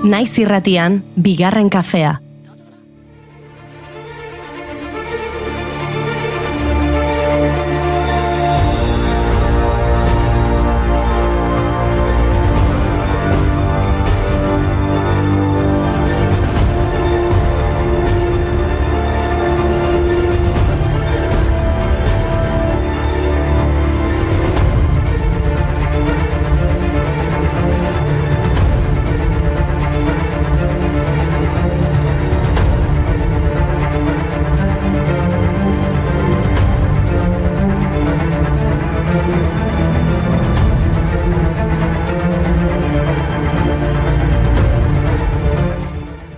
Naiz irratian, bigarren kafea.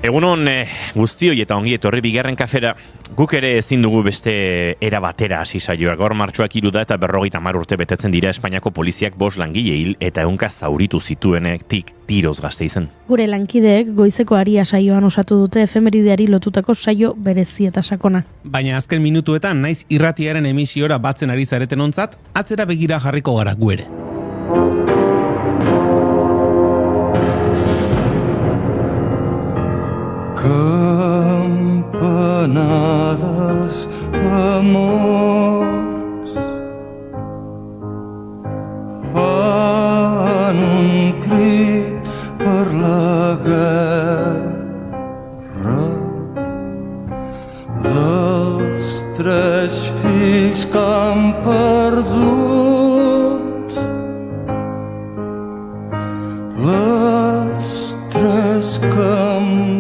Egunon guztioi eta ongi etorri bigarren kafera. Guk ere ezin dugu beste era batera hasi saioa. Gaur martxoak 3 da eta 50 urte betetzen dira Espainiako poliziak 5 langile hil eta 100 zauritu zituenetik tiroz Gasteizen. Gure lankideek goizeko aria saioan osatu dute efemerideari lotutako saio berezi eta sakona. Baina azken minutuetan naiz irratiaren emisiora batzen ari zareten ontzat, atzera begira jarriko gara gu ere. Campanades amors fan un crit per la guerra dels 3 fills que han perdut les 3 campanes.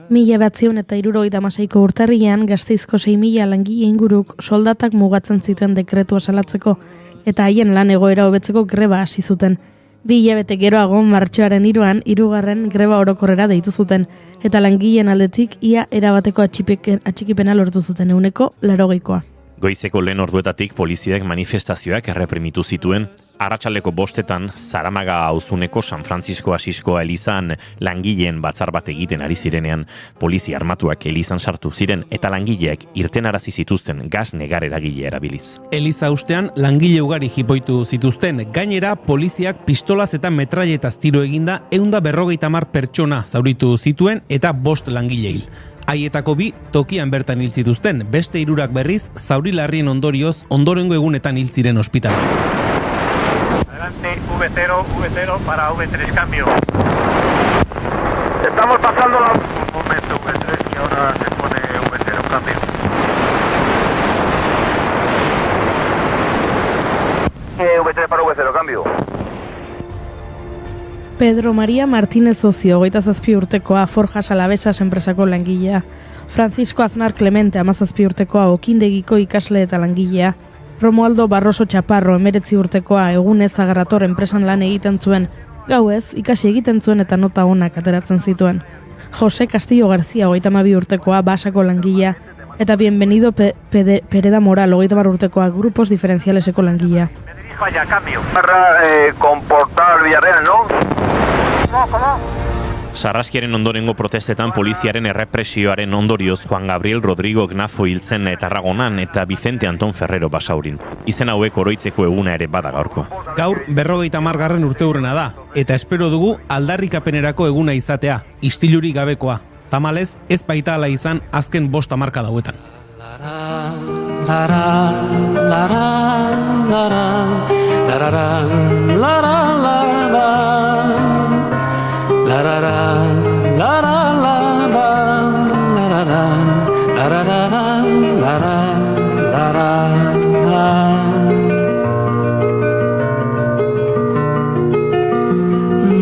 1976ko urtarrilean Gasteizko 6.000 langile inguruk soldatak mugatzen zituen dekretua salatzeko eta haien lan egoera hobetzeko greba hasi zuten. 2 hilabete geroago martxoaren 3an 3. greba orokorrera deitu zuten eta langileen aldetik ia erabateko atxikipena lortu zuten 80%. Goizeko lehen orduetatik poliziak manifestazioak erreprimitu zituen. Arratsaldeko 5 Zaramaga auzuneko San Francisco Asisko elizan langileen batzar bat egiten ari zirenean, polizia armatuak elizan sartu ziren eta langileak irtenarazi zituzten gas negar eragile erabiliz. Eliza ustean langile ugari jipoitu zituzten, gainera poliziak pistolaz eta metrailetaz tiro eginda 150 pertsona zauritu zituen eta 5 langile hil. Haietako 2 tokian bertan hil zituzten, beste 3 berriz zauri larrien ondorioz ondorengo egunetan hil ziren ospitalean. Adelante, V0 para V3, cambio. Estamos pasando un momento V3 y ahora se pone V0, cambio. V3 para V0, cambio. Pedro María Martínez Ocio, 27 urtekoa, Forjas Alavesas enpresako langilea. Francisco Aznar Clemente, 17 urtekoa, Okindegiko ikasle eta langilea. Romualdo Barroso Chaparro, 19 urtekoa, Egunez Agarrator enpresan lan egiten zuen. Gauez, ikasi egiten zuen eta nota onak ateratzen zituen. Jose Castillo García, 32 urtekoa, Basako langilea. Eta Bienvenido Pereda Moral, 30 urtekoa, Grupos Diferencialeseko langilea. Me dirijo allá, cambio. Para comportar Villarreal, ¿no? ¿Cómo? Sarraskiaren ondorengo protestetan poliziaren errepresioaren ondorioz Juan Gabriel Rodrigo Gnafo hiltzen Tarragonan eta Vicente Anton Ferrero Basaurin. Izen hauek oroitzeko eguna ere bada gaurko. Gaur 50. urteurrena da, eta espero dugu aldarrikapenerako eguna izatea, istilurik gabekoa. Tamalez, ez baita ala izan azken 5 hamarkada hauetan.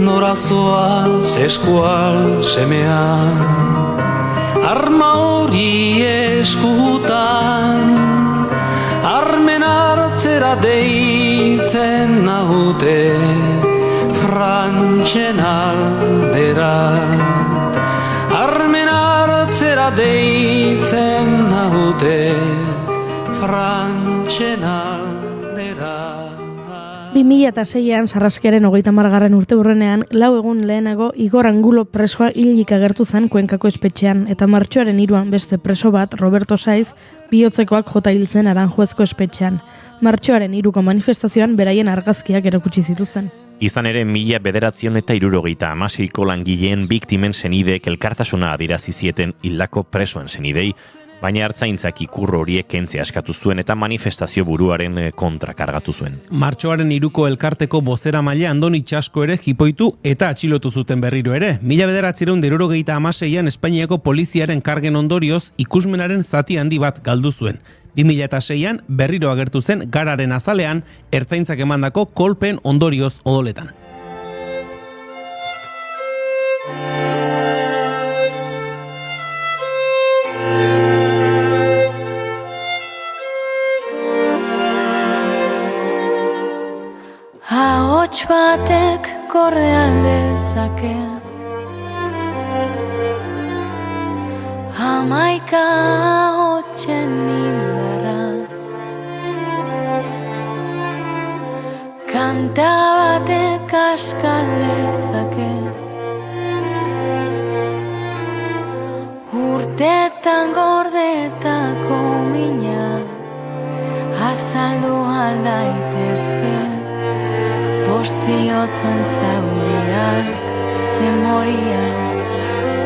Norazoaz eskual semean, arma hori eskutan, armen hartzera deitzen naute, frantxen aldera. Armen hartzera deitzen naute, frantxen aldera. 2006an Sarraskiaren 30. urteurrenean, 4 egun lehenago Igor Angulo presoa hilik agertu zen Kuenkako espetxean, eta martxoaren 3an beste preso bat, Roberto Saiz, bihotzekoak jota hiltzen Aranjuezko espetxean. Martxoaren 3ko manifestazioan beraien argazkiak erakutsi zituzten. Izan ere 1976ko langileen biktimen senideek elkartasuna adierazi zieten hildako presoen senidei, baina ertzaintzak ikur horiek kentzea eskatu zuen eta manifestazio buruaren kontra kargatu zuen. Martxoaren 3ko elkarteko bozeramaile Andoni Txasko ere jipoitu eta atxilotu zuten berriro ere. 1976an Espainiako poliziaren kargen ondorioz ikusmenaren zati handi bat galdu zuen. 2006an berriro agertu zen Gararen azalean ertzaintzak emandako kolpen ondorioz odoletan. Ahots batek gorde aldezake, hamaika ahotsen indarra, kanta batek askal dezake, urtetan gordetako mina azaldu aldaitezke. Bost bihotzen zauriak, memoria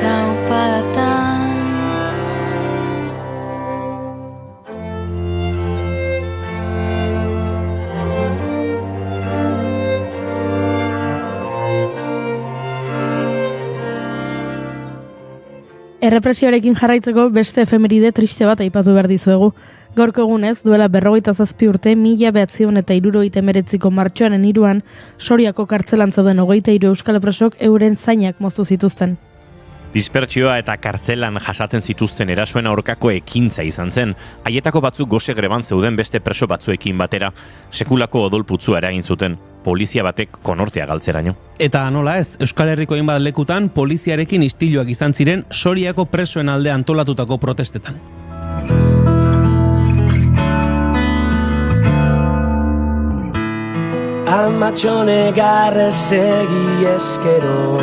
taupadatan. Errepresioarekin jarraitzeko beste efemeride triste bat aipatu behar dizuegu. Gaurko egunez, duela 47 urte, 1979ko martxoaren 3an, Soriako kartzelan zeuden 23 euskal presok euren zainak moztu zituzten. Dispertsioa eta kartzelan jasaten zituzten erasoen aurkako ekintza izan zen. Haietako batzuk gose greban zeuden beste preso batzuekin batera. Sekulako odolputzua eragin zuten. Polizia batek konortea galtzeraino. Eta nola ez, Euskal Herriko hainbat lekutan poliziarekin istiluak izan ziren Soriako presoen alde antolatutako protestetan. Amatxone garrezegi eskero,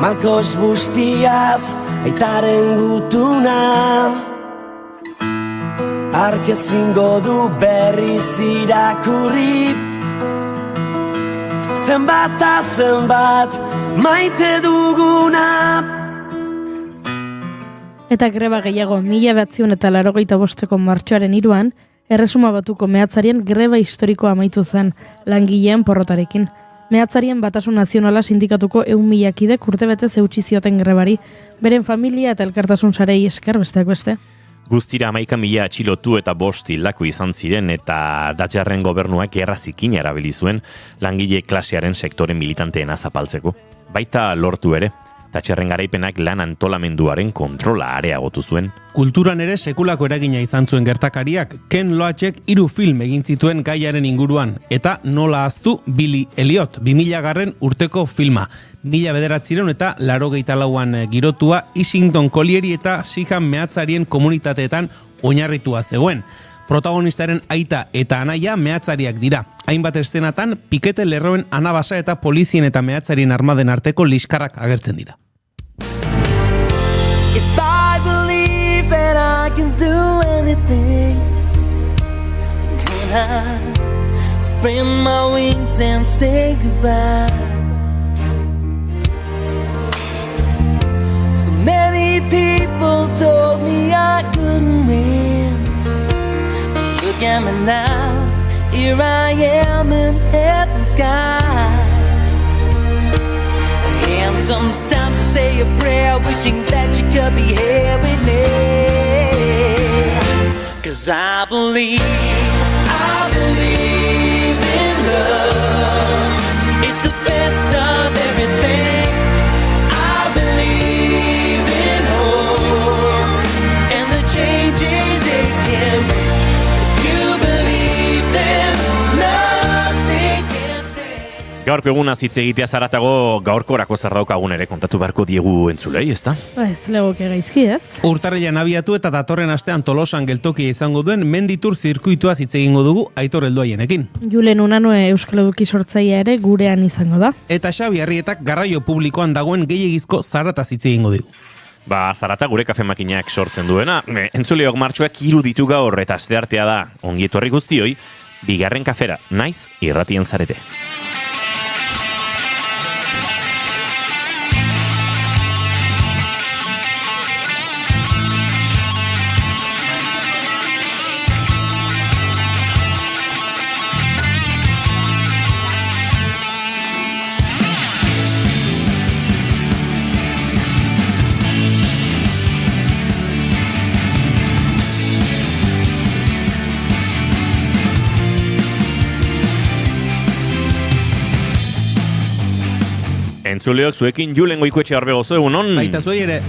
malkoz bustiaz aitaren gutuna, arkezingo du berriz irakurri, zenbat maite duguna. Eta greba gehiago 1985ko martxoaren 3an, Erresuma Batuko mehatzarien greba historikoa amaitu zen langileen porrotarekin. Mehatzarien Batasun Nazionala sindikatuko 100.000 kidek urtebetez eutsi zioten grebari, beren familia eta elkartasun sarei esker besteak beste. Guztira 11.000 atxilotu eta 5 hildako izan ziren eta Thatcherren gobernuak gerra zikina erabili zuen langile klasearen sektore militanteena zapaltzeko. Baita lortu ere, Thatcherren garaipenak lan antolamenduaren kontrola areagotu zuen. Kulturan ere sekulako eragina izan zuen gertakariak, Ken Loachek 3 film egin zituen gaiaren inguruan, eta nola ahaztu Billy Elliot, 2000 urteko filma. 1984an girotua Ishington Colliery eta Sihan mehatzarien komunitateetan oinarritua zegoen. Protagonistaren aita eta anaia mehatzariak dira. Hainbat eszenatan, pikete lerroen anabasa eta polizien eta mehatzarien armaden arteko liskarrak agertzen dira. If I believe that I can do anything, can I spread my wings and say goodbye? So many people told me I couldn't win. Look at me now, here I am in heaven's sky. And sometimes I say a prayer wishing that you could be here with me. 'Cause I believe in love. It's the best of everything. I believe in hope and the changes it can bring. Gaurko egunaz hitz egitea zaratago gaurkorako zer daukagun ere kontatu beharko diegu entzulei, ezta? Ez legoke gaizki, ez? Urtarrilean abiatu eta datorren astean Tolosan geltokia izango duen menditur zirkuituaz hitz egingo dugu Aitor Helduaienekin. Julen Unanue Euskal Eduki sortzailea ere gurean izango da. Eta Xabi Arrietak garraio publikoan dagoen gehiegizko zarataz hitz egingo dugu. Zarata gure kafemakinak sortzen duena. Entzuleok martxoak 3 ditu gaur eta asteartea da. Ongi etorri guztioi. bigarren kafera, naiz irratien zarete. Entzuleok, zuekin Julen Goikoetxe Arbegozo, egunon? Baita zuei ere.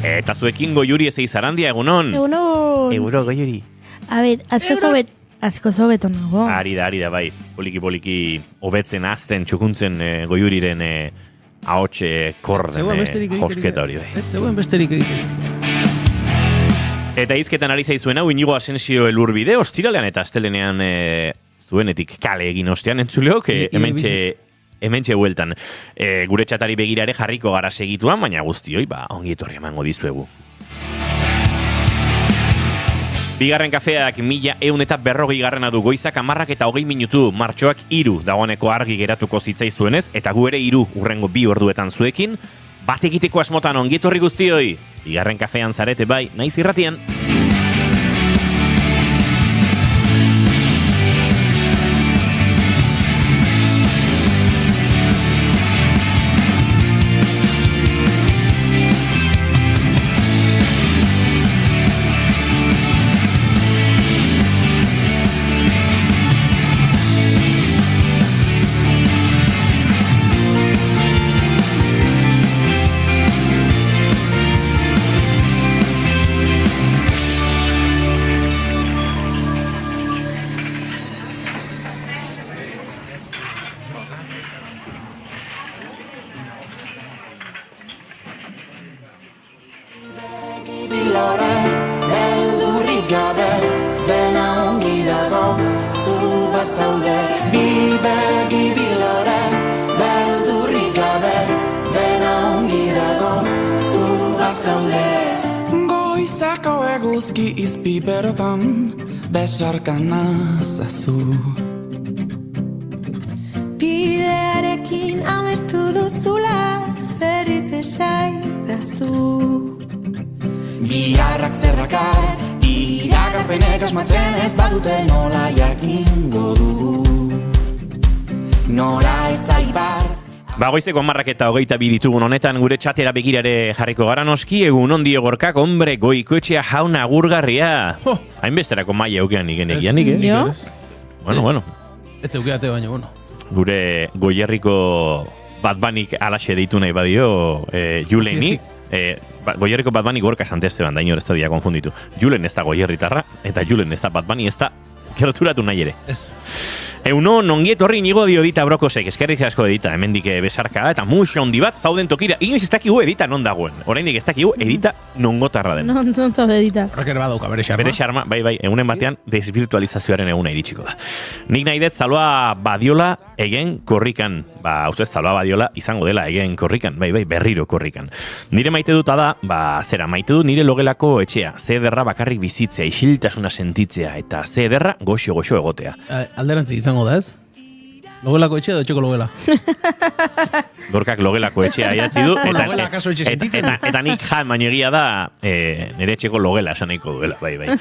Eta zuekin Goiuri Ezei Zarandia, egunon? Egunon! Eguro, Goiuri. A ber, asko zobeto nago. Ari da, bai. Poliki hobetzen azten txukuntzen Goiuriren ahots korden josketa hori, bai. Zegoen besterik egiterik. Eta izketan ari zaizuen hau, Inigo Asensio Elurbide, ostiralean eta astelenean zuenetik kale egin ostean entzuleok, hementxe bueltan. Gure txatari begirare jarriko gara segituan, baina guztioi, ongi etorri emango dizuegu. Bigarren kafeak 1140 garrena du, goizak 10 eta 20 minutu, martxoak 3 dagoeneko argi geratuko zitzaizuenez, eta gu ere 3 urrengo 2 orduetan zuekin, bat egiteko asmotan ongi etorri guztioi. Bigarren kafean zarete bai, naiz irratian. Eguzki izpiberotan besarkan nazazu. Bidearekin amestu duzula berriz esaidazu. Biharrak zerrakar, iragarpenek asmatzen ez badute nola jakingo du. Nora ez aipar. Goizeko 10 eta 22 ditugun honetan gure txatera begirare jarriko gara noski, egun ondio gorkak, hombre, Goikoetxea jaun agurgarria. Hainbesterako maia eukean igenekian, Bueno. Ez eukeate baina, bueno. Gure Goierriko Batbanik alaxe deitu nahi badio, Juleni, Goierriko Batbanik Gorka Santesteban, da inor ez da dia konfunditu. Julen ez da Goierritarra, eta Julen ez da Batbani, ez da gerturatu nahi ere. Ez. Euno, nongiet horri nigo dio Edita Brokosek, eskerrik asko Edita, hemendik besarka, eta muxa handi bat zauden tokira. Inoiz ez dakigu Edita non dagoen. Oraindik ez dakigu Edita nongotarra den. Nonta Edita. Horrek ere badauka bere xarma. Bere xarma, bai, egunen batean desvirtualizazioaren eguna iritsiko da. Nik nahi dut Zaloa Badiola egen korrikan. Ustez Zaloa Badiola izango dela egen korrikan, bai, berriro korrikan. Nire maite duta da, maite dut nire logelako etxea, ze ederra bakarrik bizitzea, isiltasuna sentitzea, eta ze ederra goxo egotea. Alderantzi izango da ez? Logelako etxea edo etxeko logela? Gorkak logelako etxea aiatzi du, eta nik baino egia da nire etxeko logela esan nahiko duela, bai.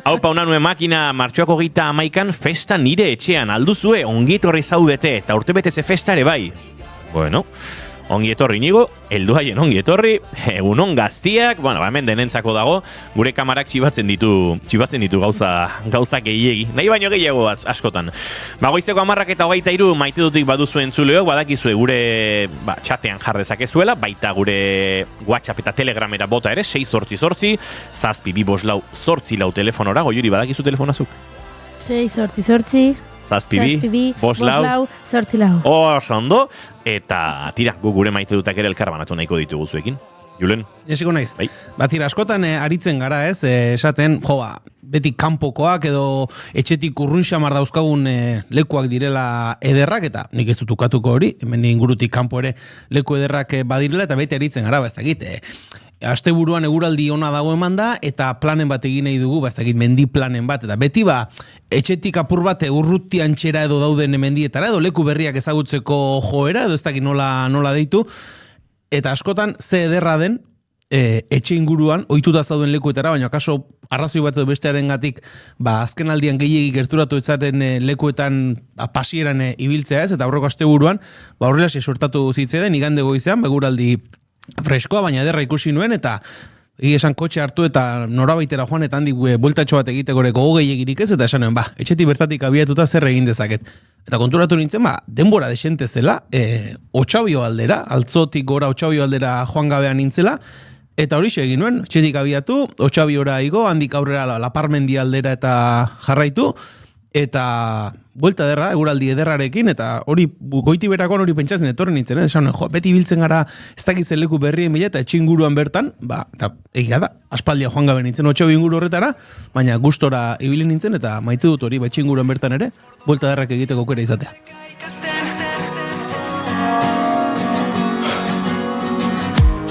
Hau paunanue makina martxoako 31 festa nire etxean, alduzue ongietorri zaudete, eta urtebetetze festa ere bai. Bueno, ongietorri nigo, helduaien ongietorri, egunon gaztiak, hemen denentzako dago, gure kamarak txibatzen ditu gauza gehiegi, nahi baino gehiago askotan. Goizeko 10 eta 23 maite dutik baduzu entzuleok, badakizue gure txatean jardezakezuela, baita gure WhatsApp eta Telegramera bota ere, 688 722 telefonora, Goiuri badakizu telefonazuk? 688 722 4 ondo, eta tira, gure maite dutak ere elkar banatu nahiko ditugu zuekin. Julen? Esiko naiz. Bai. Tira, askotan aritzen gara ez, esaten, beti kanpokoak edo etxetik urrun xamar dauzkagun lekuak direla ederrak, eta nik ez dutukatuko hori, hemen ingurutik kanpo ere leku ederrak badirela, eta beti aritzen gara, ez dakit, asteburuan eguraldi ona dago eman da, eta planen bat egin nahi dugu, ez dakit mendi planen bat, eta beti etxetik apur bat urrutian txera edo dauden mendietara, edo leku berriak ezagutzeko joera, edo ez dakit nola deitu, eta askotan ze ederra den, etxe inguruan, ohituta zauden lekuetara, baina akaso arrazoi bat edo bestearengatik, azken aldian gehiegi gerturatu ezaten lekuetan pasieran ibiltzea ez, eta aurreko asteburuan, horrela suertatu zitzaidan, igande goizean, beguraldi freskoa, baina ederra ikusi nuen, eta esan kotxe hartu eta norabaitera joan, eta handik bueltatxo bat egiteko gogo gehiagirik ez, eta esan nuen, etxetik bertatik abiatuta zer egin dezaket. Eta konturatu nintzen, denbora desente zela, Otxabio aldera, altzotik gora Otxabio aldera joan gabean nintzela, eta hori egin nuen, etxetik abiatu, Otxabiora igo, handik aurrera Laparmendi aldera eta jarraitu, eta buelta ederra, eguraldi ederrarekin, eta hori goiti berakoan hori pentsatzen etorren nintzen, esan, beti biltzen gara ez dakitzen leku berrien bila, eta etxe inguruan bertan, eta egia da, aspaldia joan gabe nintzen Otxabio inguru horretara, baina gustora ibili nintzen, eta maite dut hori, etxe inguruan bertan ere, buelta ederrak egiteko aukera izatea.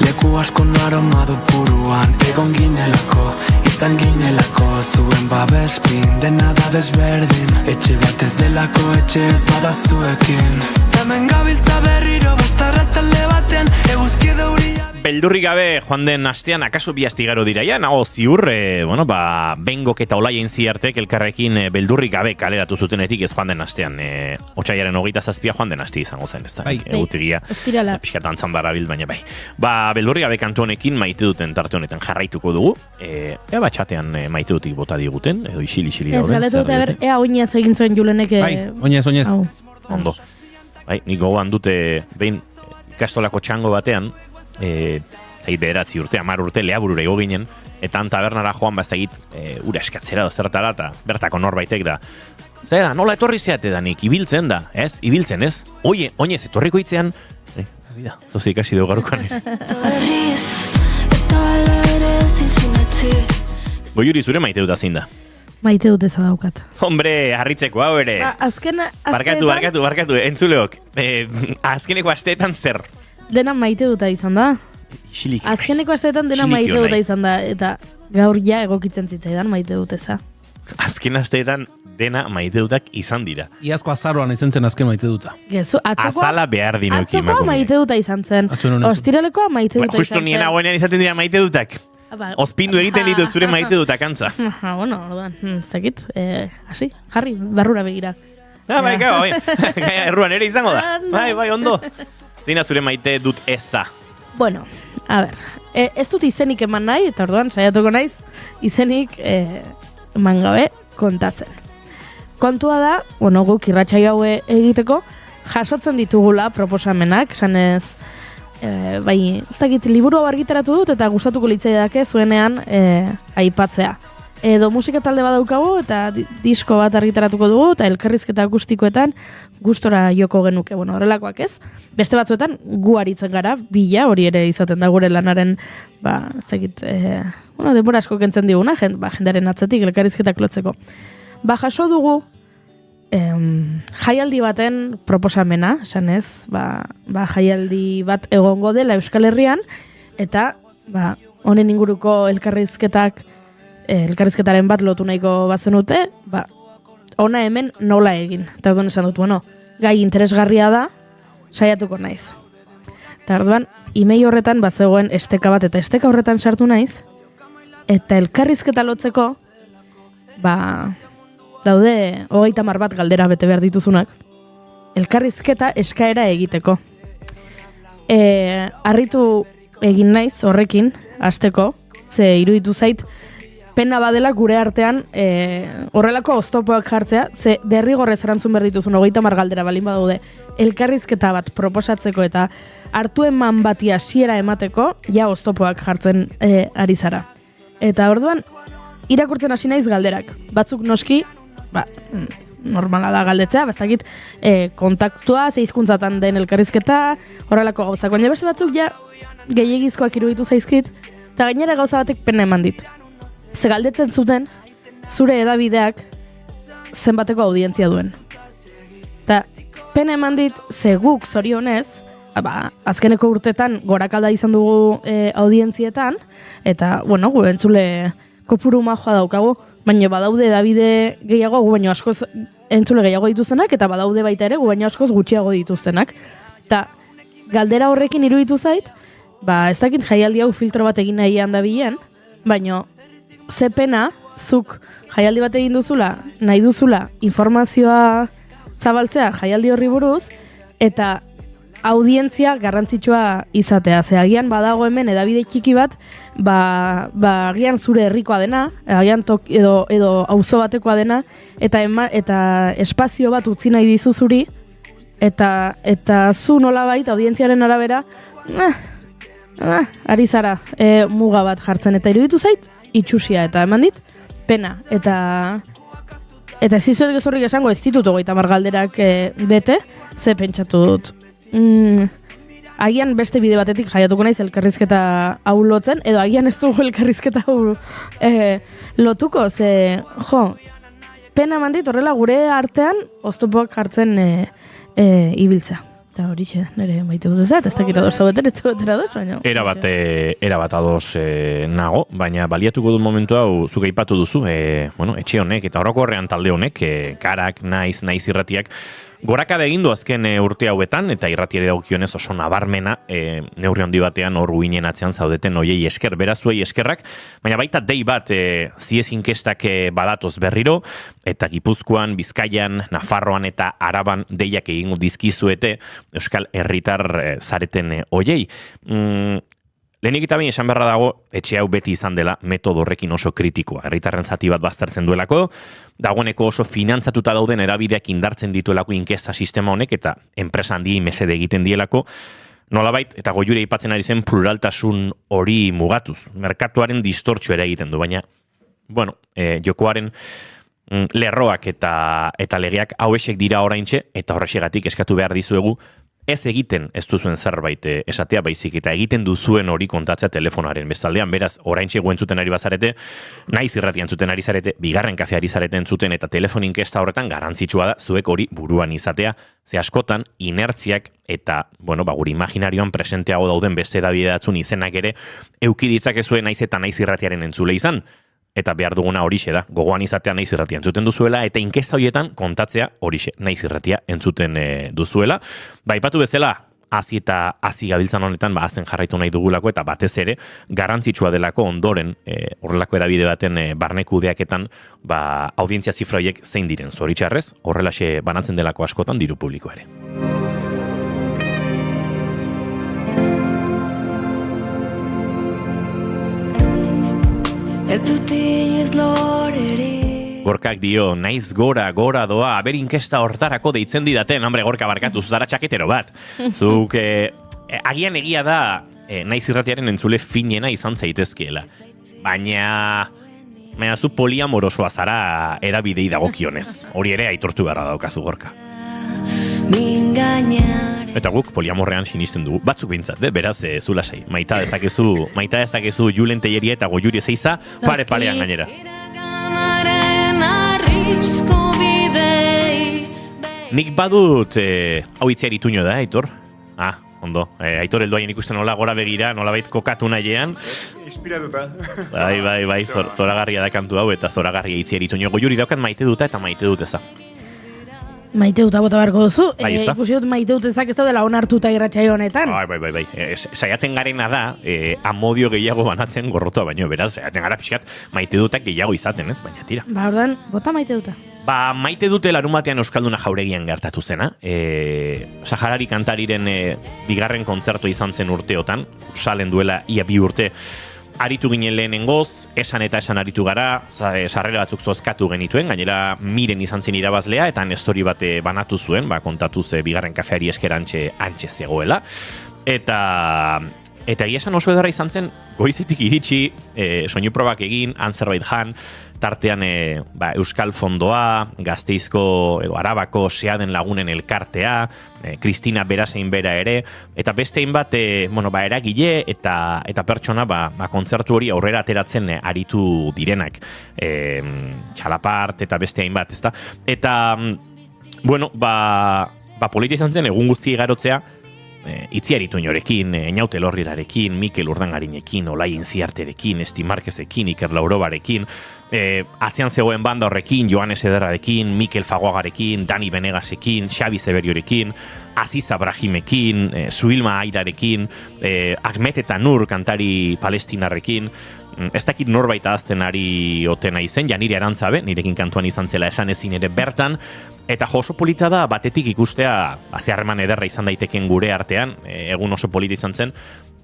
Leku asko aroma dut buruan, egon ginelako, izan ginelako, zuen babespin, dena da desberdin, etxe bat ez delako, etxe ez bada zuekin. Hemen gabiltza berriro, bastarratxalde baten, eguzki deuria... Beldurrik gabe joan den astean, akaso bi astigaro dira ja, nago ziur, Bengok eta Olaien ziartek elkarrekin beldurrik gabe kaleratu zutenetik ez joan den astean. Otsaiaren 27 joan den aste izango zen, ez da? Egutegia, pixkat antzan darabil, baina bai. Beldurrik gabe kantu honekin maite duten tarte honetan jarraituko dugu. Ea txatean maite dutik bota diguten, edo isili dauden. Ez galetu dute, ea oinez egin zuen Julenek... Oinez. Ondo. Nik gogoan dute, behin ikastolako txango batean, zait bederatzi urte, 10 urte leaburura igo ginen, eta tabernara joan baztegit ura eskatzera dozertara, eta bertako norbaitek da. Zera, nola etorri zeate da nik, ibiltzen da, ez? Ibiltzen, ez? Oinez, etorriko itzean, dozi ikasi dugu garukan ere. Goiuri zure maite dut azin da. Maite dut eza daukat. Hombre, harritzeko hau ere. Barkatu, entzuleok. Azkeneko asteetan zer? Dena maite duta izan da. Azkeneko asteetan dena maite duta izan da. Eta gaur ja egokitzen zitzaidan maite dut eza. Azken asteetan dena maite dutak izan dira. Iazko azaroan izan zen azken maite duta. Azala behar dinoki. Atzokoa maite duta izan zen. Ostiralekoa maite duta izan zen. Justo nien hagoenean izaten dira maite dutak. Ospindu egiten ditu zure maite dutak antza. Bueno, orduan, zekit, hasi, jarri, barrura begira. Bai, erruan ere izango da. Bai, ondo. Zeina zure maite dut eza? Bueno, a ber, ez dut izenik eman nahi, eta orduan saiatuko naiz, izenik eman gabe kontatzen. Kontua da, guk irratsaio haue egiteko, jasotzen ditugula proposamenak, esanez, ez dakit, liburua argitaratu dut, eta gustatuko litzaidake zuenean aipatzea. Edo musika talde badaukagu, eta disko bat argitaratuko dugu, eta elkarrizketa akustikoetan gustora joko genuke, horrelakoak ez. Beste batzuetan gu aritzen gara, bila, hori ere izaten da gure lanaren, ez dakit, denbora asko kentzen diguna, jendearen atzetik elkarrizketak lotzeko. Jaso dugu, jaialdi baten proposamena, esan ez, jaialdi bat egongo dela Euskal Herrian, eta honen inguruko elkarrizketaren bat lotu nahiko bazenute, ona hemen nola egin. Eta orduan esan dut, gai interesgarria da, saiatuko naiz. Eta orduan, email horretan bazegoen esteka bat, eta esteka horretan sartu naiz, eta elkarrizketa lotzeko, daude 30 bat galdera bete behar dituzunak. Elkarrizketa eskaera egiteko. Harritu egin naiz horrekin, hasteko, ze iruditu zait, pena badela gure artean horrelako oztopoak jartzea, ze derrigorrez erantzun behar dituzun 30 galdera balin badaude elkarrizketa bat proposatzeko eta hartu eman bati hasiera emateko, ja oztopoak jartzen ari zara. Eta orduan, irakurtzen hasi naiz galderak. Batzuk noski, normala da galdetzea, bastakit kontaktua, ze hizkuntzatan den elkarrizketa, horrelako gauzak. Baina beste batzuk ja gehiegizkoak iruditu zaizkit, eta gainera gauza batek pena eman dit. Ze galdetzen zuten, zure edabideak zenbateko audientzia duen. Eta pena eman dit, ze guk zorionez, azkeneko urtetan gorakada izan dugu audientzietan, eta, bueno, gu entzule kopuru majoa daukagu, baina badaude Davide gehiago, gu baino askoz entzule gehiago dituztenak, eta badaude baita ere, gu baino askoz gutxiago dituztenak. Eta galdera horrekin iruditu zait, ez dakit jaialdi hau filtro bat egin nahian dabilen, baina ze pena, zuk jaialdi bat egin duzula, nahi duzula informazioa zabaltzea jaialdi horri buruz, eta audientzia garrantzitsua izatea. Ze agian badago hemen edabide txiki bat, agian zure herrikoa dena, agian edo auzo batekoa dena, eta espazio bat utzi nahi dizu zuri, eta zu nolabait audientziaren arabera, ari zara muga bat jartzen, eta iruditu zait, itxusia, eta eman dit, pena, eta ez izuet gezorrik esango ez ditut 30 galderak bete, ze pentsatu dut. Agian beste bide batetik jaiatuko naiz elkarrizketa hau lotzen, edo agian ez dugu elkarrizketa hau lotuko, ze, pena mandit horrela gure artean oztopoak jartzen ibiltza. Eta horixe, nire maite dut ez dakit ados zaudeten, ez zaudetera ados, baina... Era bat ados nago, baina baliatuko dut momentu hau zuk aipatu duzu, etxe honek eta orokorrean talde honek, karak, naiz irratiak, gorakada egin du azken urte hauetan, eta irratiare dagokionez oso nabarmena, neurri handi batean hor guinen atzean zaudeten oiei esker, berazuei eskerrak, baina baita dei bat ziez inkestak badatoz berriro, eta Gipuzkoan, Bizkaian, Nafarroan eta Araban deiak egingo dizkizuete euskal herritar zareten oiei. Lehenik eta behin esan beharra dago, etxe hau beti izan dela metodo horrekin oso kritikoa. Herritarren zati bat baztertzen duelako, dagoeneko oso finantzatuta dauden erabideak indartzen dituelako inkesta sistema honek eta enpresa handi mesede egiten dielako, nolabait, eta goiure aipatzen ari zen pluraltasun hori mugatuz. Merkatuaren distortzio ere egiten du, baina, jokoaren lerroak eta legeak hauexek dira oraintxe, eta horrexegatik eskatu behar dizuegu, ez egiten ez duzuen zerbait esatea baizik eta egiten duzuen hori kontatzea telefonaren bestaldean, beraz, oraintxe entzuten ari bazarete, naiz irratian zuten ari zarete, bigarren kafea ari zarete entzuten eta telefon inkesta horretan garrantzitsua da zuek hori buruan izatea, ze askotan inertziak eta, gure imaginarioan presenteago dauden beste dabidatzun izenak ere euki ditzakezue naiz eta naiz irratiaren entzule izan. Eta behar duguna horixe da, gogoan izatea naiz irratia entzuten duzuela, eta inkesta horietan kontatzea horixe naiz irratia entzuten duzuela. Aipatu bezala, hazi gabiltzan honetan, azten jarraitu nahi dugulako, eta batez ere, garrantzitsua delako ondoren, horrelako edabide baten barnekudeaketan, audientzia zifra horiek zein diren zoritxarrez, horrelaxe banatzen delako askotan diru publiko ere. Ez dut inoiz lorerik. Gorkak dio, naiz gora doa, aber inkesta hortarako deitzen didaten, Gorka barkatu, zuzara txaketero bat. Zuk, agian egia da, naiz irratiaren entzule finena izan zaitezkeela. Baina zu poliamorosoa zara edabidei dagokionez. Hori ere aitortu beharra daukazu, Gorka. Eta guk poliamorrean sinisten dugu, batzuk bintzat, beraz, zu lasai. Maita dezakezu Julen Telleria eta Goiuri Ezeiza pare-parean gainera. Nik badut, hau itziari tuño da, Aitor? Ondo. Aitor helduaien ikusten nola gora begira, nolabait kokatu nahiean. Inspiratuta. Bai, zoragarria da kantu hau eta zoragarria itziari tuño. Goiuri daukat maite duta eta maite dut eza. Maite dut abota beharko duzu, ikusi dut maite dut ezak ez daudela onartuta irratsaio honetan. Bai. Saiatzen garena da, amodio gehiago banatzen gorrotua baino, beraz, saiatzen gara pixkat maite dutak gehiago izaten, ez? Baina tira. Ordan, bota maite duta. Maite dute larun batean Euskalduna Jauregian gertatu zena. Saharari kantariren bigarren kontzertu izan zen urteotan, salen duela ia 2 urte, aritu ginen lehenengoz, esan aritu gara, sarrera batzuk zozkatu genituen, gainera Miren izan zen irabazlea, eta nestori bate banatu zuen, kontatuz bigarren kafeari esker antxe zegoela. Eta egia esan oso edarra izan zen, goizetik iritsi, soinu probak egin, zerbait jan, tartean Euskal Fondoa, Gasteizko edo Arabako Seaden Lagunen elkartea, Kristina Berasein bera ere, eta bestein bat, eragile eta pertsona kontzertu hori aurrera ateratzen aritu direnak. Txalapart eta beste hainbat, ezta? Eta, polita izan zen, egun guzti igarotzea, Itziar Ituñorekin, Eñaute Lorrirarekin, Mikel Urdangarinekin, Olai Intziarterekin, Esti Marquezekin, Iker Laurobarekin, atzean zegoen banda horrekin, Joanes Ederrarekin, Mikel Fagoagarekin, Dani Benegasekin, Xabi Zeberiorekin, Aziz Abrahimekin, Suilma Airarekin, Ahmet eta Nur kantari palestinarrekin, ez dakit norbait ahazten ari otena izen, ja nire Arantzabe, nirekin kantuan izan zela esan ezin ere bertan, eta oso polita da batetik ikustea, harreman ederra izan daiteken gure artean, egun oso polita izan zen,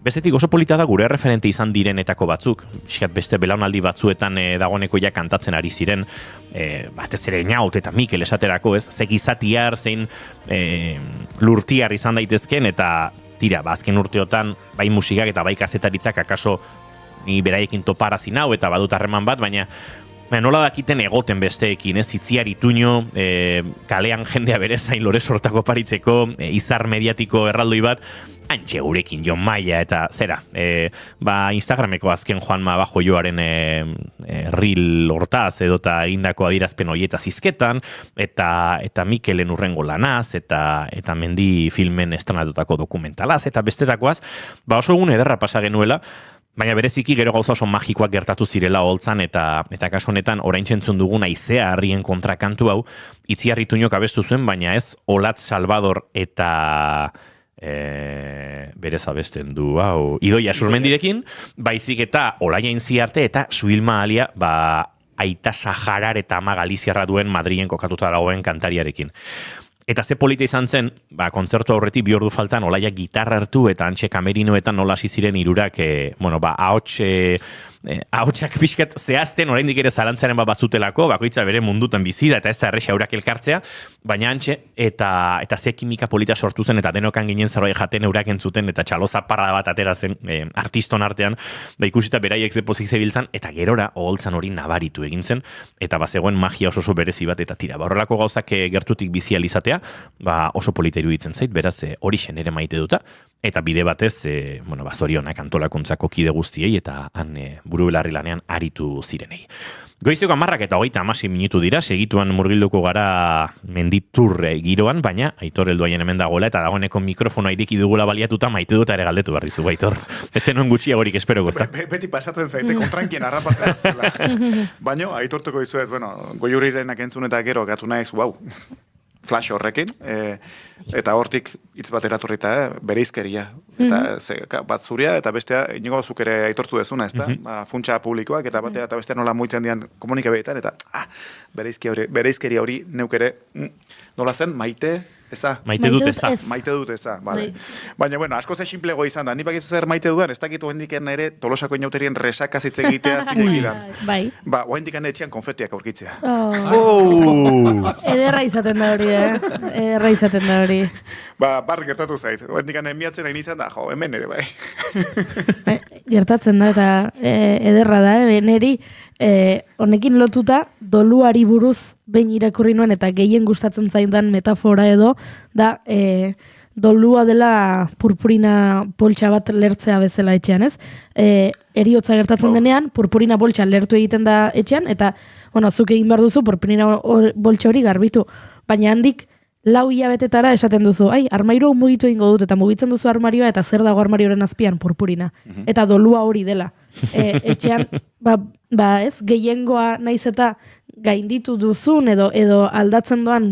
bestetik oso polita da gure referente izan direnetako batzuk, xeat beste belaunaldi batzuetan dagoeneko ja kantatzen ari ziren, batez ere Eñaut eta Mikel esaterako, ez, ze gizatiar, zein lurtiar izan daitezken, eta tira, azken urteotan, bai musikak eta bai kazetaritzak akaso ni beraiekin toparazi nau eta badut harreman bat, baina nola dakiten egoten besteekin, ez, Itziar Ituño, kalean jendea bere zain lore sortako paritzeko, izar mediatiko erraldoi bat, antxe gurekin Jon Maia eta zera, Instagrameko azken Juanma Bajoioaren reel hortaz edota egindako adierazpen hoietaz hizketan, eta Mikelen urrengo lanaz, eta Mendi filmen estrenatutako dokumentalaz, eta bestetakoaz, oso egun ederra pasa genuela, baina bereziki gero gauza oso magikoak gertatu zirela holtzan eta kasu honetan oraintxe entzun dugun Haizea Harrien kontrakantu hau Itziar Ituñok abestu zuen, baina ez Olatz Salvador eta berez abesten du hau Idoia Surmendirekin, baizik eta Olaia Intziarte eta Suilma Alia Aita Saharar eta Ama Galiziarra duen Madrilen kokatuta dagoen kantariarekin. Eta ze polita izan zen, kontzertu aurretik 2 ordu faltan Olaia gitarra hartu eta antxe kamerinoetan nola hasi ziren hirurak, ahotsak pixkat zehazten, oraindik ere zalantzaren bat bazutelako, bakoitza bere mundutan bizi da eta ez da erresa eurak elkartzea, baina antxe, eta ze kimika polita sortu zen, eta denokan ginen zerbait jaten eurak entzuten, eta txaloza parra bat atera zen artiston artean, ikusita beraiek ze pozik zebiltzan, eta gerora oholtzan hori nabaritu egin zen, eta bazegoen magia oso berezi bat, eta tira, horrelako gauzak gertutik bizi alizatea, oso polita iruditzen zait, beraz hori ere maite duta, eta bide batez, zorionak antolakuntzako kide guztiei, eta han buru belarri lanean aritu zirenei. Goizeko 10 eta 36 minutu dira, segituan murgilduko gara menditurre giroan, baina Aitor helduaien hemen dagoela, eta dagoeneko mikrofonoa ireki dugula baliatuta maite dut ere galdetu behar dizu, Aitor. Ez zenuen gutxiagorik esperoko, ezta? Beti pasatzen zaite, kontrankien arrapatzen zela. Baina, aitortuko dizuet, Goiurirenak entzun eta gero gatu naiz, flash horrekin, eta hortik hitz bat eratorrita, bereizkeria. Eta bat zuria, eta bestea, inigo zuk ere aitortu dezuna, ez da? Funtsa publikoak, eta batea, eta bestea nola muitzen dian komunikabeetan, eta bereizkeria hori neuk ere, nola zen, maite eza. Maite dut eza. Maite dut eza, bale. Baina, asko ze simplego izan da, ni bakizu zer maite dudan, ez dakitu hendiken ere Tolosako Eñauterien resaka zitze egitea zilegidan. Bai. Hendikan etxean konfetiak aurkitzea. Ederra izaten da hori, Ederra izaten da hori. Bar gertatu zait. Hendikan miatzen hain izan da, hemen ere, bai. Gertatzen da, eta ederra da, neri, honekin lotuta, doluari buruz behin irakurri nuen, eta gehien gustatzen zaindan metafora edo, da, dolua dela purpurina poltsa bat lertzea bezala etxean, ez? Eriotza gertatzen denean, purpurina poltsa lertu egiten da etxean, eta, zuk egin behar duzu, purpurina poltsa hori garbitu. Baina handik, 4 hilabetetara esaten duzu, armairu mugitu egingo dut, eta mugitzen duzu armarioa, eta zer dago armarioaren azpian, purpurina. Eta dolua hori dela. Etxean, ez, gehiengoa naiz eta gainditu duzun, edo aldatzen doan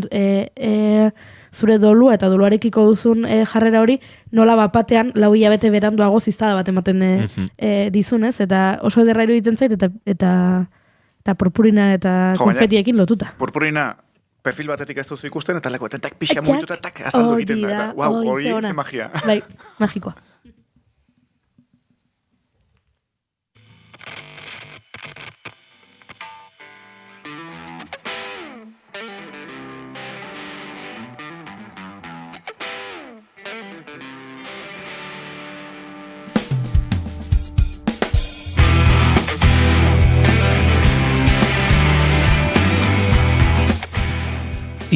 zure dolua, eta doluarekiko duzun jarrera hori, nola bapatean 4 hilabete beranduago ziztada bat ematen dizunez, eta oso ederra iruditzen zait, eta purpurina eta konfetiekin lotuta. Purpurina perfil batetik ez duzu ikusten, eta leko, eta pixa mugitu eta azaldu egiten da. Hori ze magia. Bai, magikoa.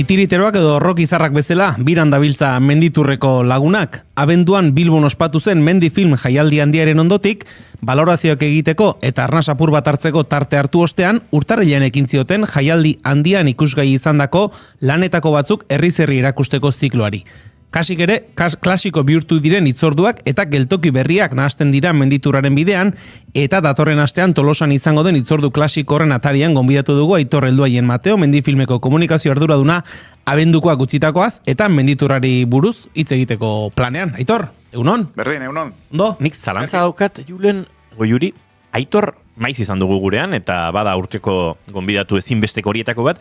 Titiriteroak edo rock izarrak bezala, biran dabiltza menditurreko lagunak. Abenduan Bilbon ospatu zen Mendi Film jaialdi handiaren ondotik, balorazioak egiteko eta arnasapur bat hartzeko tarte hartu ostean, urtarrilean ekin zioten jaialdi handian ikusgai izandako lanetako batzuk herriz herri erakusteko zikloari. Kasik ere, klasiko bihurtu diren hitzorduak eta geltoki berriak nahasten dira menditurraren bidean, eta datorren astean Tolosan izango den hitzordu klasiko horren atarian gonbidatu dugu Aitor Helduaien Mateo, mendifilmeko komunikazio arduraduna abendukoak utzitakoaz, eta menditurrari buruz hitz egiteko planean. Aitor, egunon? Berdin, egunon. Ondo? Nik zalantza daukat, Julen, Goiuri, Aitor maiz izan dugu gurean, eta bada urteko gonbidatu ezinbesteko horietako bat,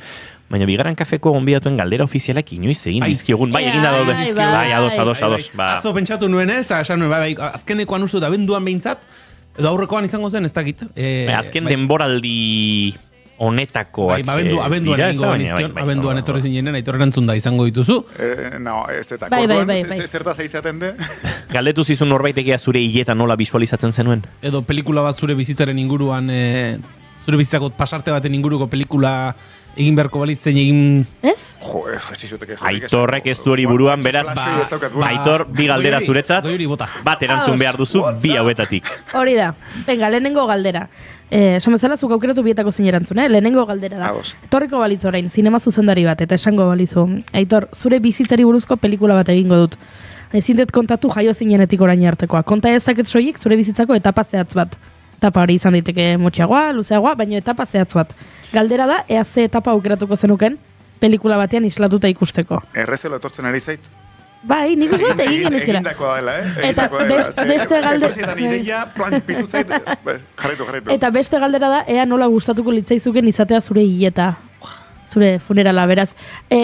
baina bigarren kafeko gonbidatuen galdera ofizialak inoiz egin dizkiogun. Bai, eginda daude. Bai, ados. Atzo pentsatu nuen ez, esan nuen, bai, azkenekoan uste da abenduan behintzat, edo aurrekoan izango zen, ez dakit. Azken denboraldi honetakoak. Abenduan etorri zinenen, Aitor erantzun da izango dituzu. No, ez eta. Bai. Zertaz eizaten de? Galdetu zizun norbaitekia zure hileta nola visualizatzen zenuen? Edo pelikula bat zure bizitzaren inguruan, zure bizitzako pasarte baten inguruko pelikula egin beharko balitzen egin... Ez? Jo, ez dizutek ez. Aitorrek ez du hori buruan, beraz, Aitor, bi galdera zuretzat, bat erantzun behar duzu, bi hauetatik. Hori da. Venga, lehenengo galdera. Esan bezala, zuk aukeratu bietako zein erantzun, lehenengo galdera da. Etorriko balitz orain, zinema zuzendari bat, eta esango balizu. Aitor, zure bizitzari buruzko pelikula bat egingo dut. Ezindet kontatu jaio zinenetik orain artekoa. Konta ezaket soilik zure bizitzako etapa zehatz bat. Etapa hori izan daiteke motxeagoa, luzeagoa, baina etapa zehatz bat. Galdera da, ea ze etapa aukeratuko zenuken pelikula batean islatuta ikusteko. Errezelo etortzen ari zait. Bai, nik uste dut egin genizkera. Egindakoa dela, Eta beste galdera... Etortzen ideia, plan, pizu zait, jarraitu. Eta beste galdera da, ea nola gustatuko litzaizuken izatea zure hileta. Zure funerala, beraz.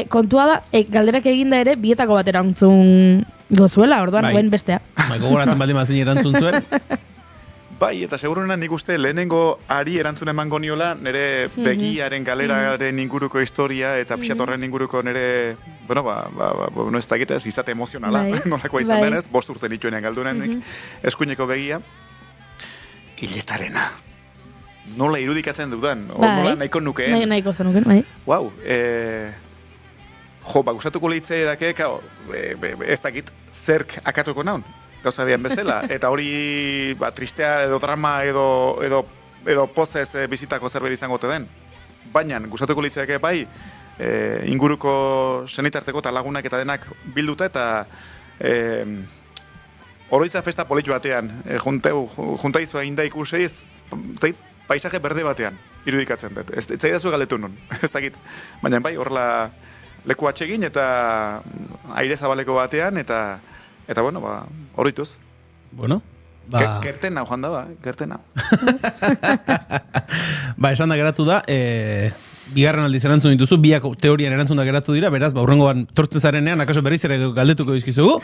Kontua da, galderak eginda ere, bietako bat erantzun gozuela, orduan, guen bestea. Bai, gogoratzen baldin mazin erantzun zuen. Bai, eta seguruna nik uste lehenengo ari erantzun emango niola nire begiaren galeraren inguruko historia eta pixatorren inguruko nire, bueno, ez dakitez, izate emozionala, nolakoa izan denez, 5 urte nituenean galdunenik, eskuineko begia, hiletarena. Nola irudikatzen dudan, nola nahiko nukeen. Nahiko zenuken, bai. Wow, gustatuko lehitzea dake, ez dakit zerk akatuko naun. Gauza dian bezala, eta hori tristea edo drama edo pozez bizitako zerbait izango te den. Baina, gustatuko litzake bai, inguruko senitarteko eta lagunak eta denak bilduta eta oroitza festa politu batean, juntaizua inda ikuseiz, paisaje berde batean irudikatzen dut. Ez zaidazu galdetu nun, ez dakit. Baina bai, horrela leku atsegin eta aire zabaleko batean eta bueno, horituz. Bueno, Gerten nau, joan da, gerten nau. Esan da geratu da, bigarren aldiz erantzun dituzu, biak teorian erantzun da geratu dira, beraz, urrengoan tortze zarenean, akaso berriz ere galdetuko dizkizugu.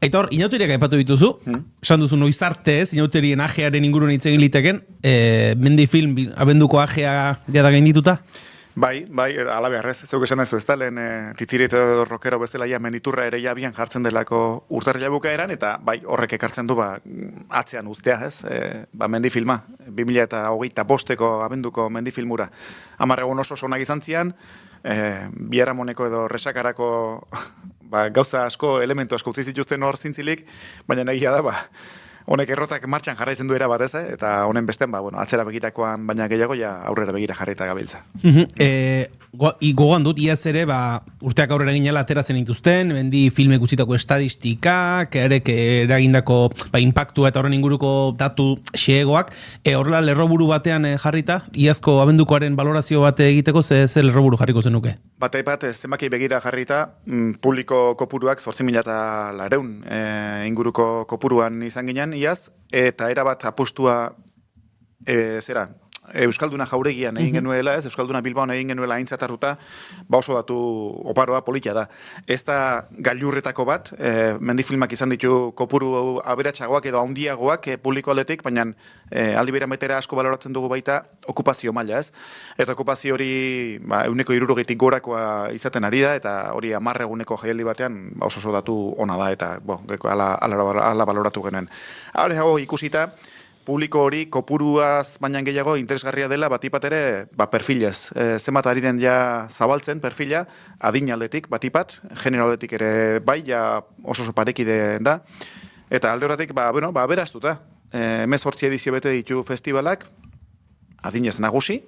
Aitor, inauteriak aipatu dituzu, esan duzu noiz arte ez, inauterien ajearen inguruen hitz egin liteken, mendi film abenduko ajea jada gaindituta? Bai, ala beharrez, zeuk esan ez da, lehen titirit edo rockero bezala menditurra ere jabian jartzen delako urtarrila bukaeran, eta bai, horrek ekartzen du atzean uztea, ez? Mendifilma, 2025ko abenduko mendifilmura. 10 egun oso sonak izan zian, biharamoneko edo resakarako gauza asko, elementu asko utzi zituzten hor zintzilik, baina egia da, honek errotak martxan jarraitzen du era bat ez, eta honen besten, atzera begirakoan baina gehiago ja aurrera begira jarraita gabiltza. Gogoan dut, iaz ere, urteak aurrera ginela atera zen dituzten, mendi filmek utzitako estadistikak, eragindako impactua eta horren inguruko datu xegoak, horrela lerroburu batean jarrita, iazko abendukoaren valorazio bat egiteko, ze lerroburu jarriko zenuke? Bat, zenbaki begira jarrita, publiko kopuruak 8.400 inguruko kopuruan izan ginen, iaz, eta erabat apustua Euskalduna jauregian egin genuela, ez? Euskalduna Bilbaon egin genuela aintzatarruta, oso datu oparoa politia da. Ez da gailurretako bat, mendifilmak izan ditu kopuru aberatsagoak edo handiagoak publiko aldetik, baina aldi beran betera asko baloratzen dugu baita okupazio maila, ez? Eta okupazio hori 160 gorakoa izaten ari da, eta hori 10 eguneko jaialdi batean oso datu ona da, eta ala baloratu genuen. Hau ikusita, publiko hori kopuruaz baina gehiago interesgarria dela batipat ere perfilez. Zenbat ari den ja zabaltzen perfila, adin aldetik batipat, genero aldetik ere bai, ja oso parekide da. Eta alde horretik, beraztuta. 18 edizio bete ditu festivalak, adinez nagusi,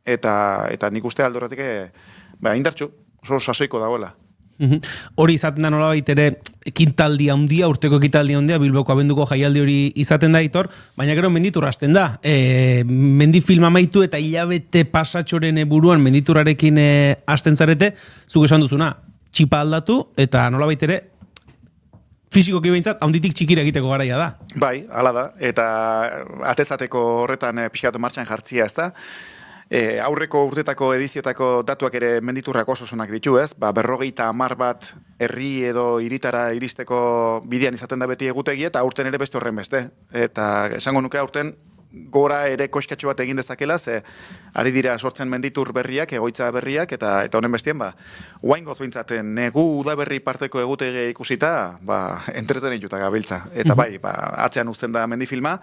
eta nik uste alde horretik indartxu, oso sasoiko dagoela. Hori izaten da nolabait ere ekitaldi handia, urteko ekitaldi handia, Bilboko abenduko jaialdi hori izaten da, Aitor, baina gero menditur hasten da. Mendifilm amaitu eta hilabete pasatxoren buruan menditurarekin hasten zarete, zuk esan duzuna, txipa aldatu eta nolabait ere fisikoki behintzat, haunditik txikira egiteko garaia da. Bai, hala da, eta atezateko horretan pixkatu martxan jartzia ez da. Aurreko urtetako ediziotako datuak ere menditurrak oso sonak ditu, ez? 50 bat herri edo hiritara iristeko bidean izaten da beti egutegi eta aurten ere beste horren beste. Eta esango nuke aurten gora ere koskatxo bat egin dezakela, ze ari dira sortzen menditur berriak, egoitza berriak, eta honen bestien, oaingoz bintzaten negu udaberri parteko egutegi ikusita, entretenituta gabiltza. Eta bai, atzean uzten da mendifilma,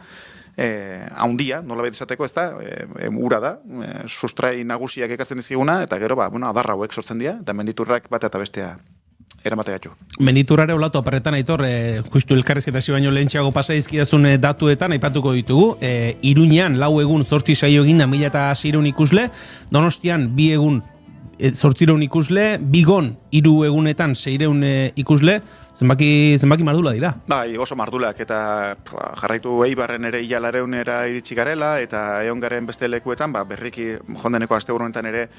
haundia, nola behit esateko, ez da, ura da, sustrai nagusiak ekatzen dizkiguna, eta gero, adarra hauek sortzen dira, eta menditurrak bat eta bestea eramatea gatu. Menditurrare olatu aparetan, Aitor, justu elkarrizketasi baino lehentxeago pasa izkidazun datuetan, aipatuko ditugu, Iruñean 4 egun 8 saio eginda 1600 ikusle, Donostian 2 egun 800 ikusle, Bigon 3 egunetan 600 ikusle, zenbaki mardula dira. Bai, oso mardulak, eta jarraitu Eibarren ere Ilalareunera iritsi garela, eta egon garen beste lekuetan, berriki jondeneko asteburunetan ere,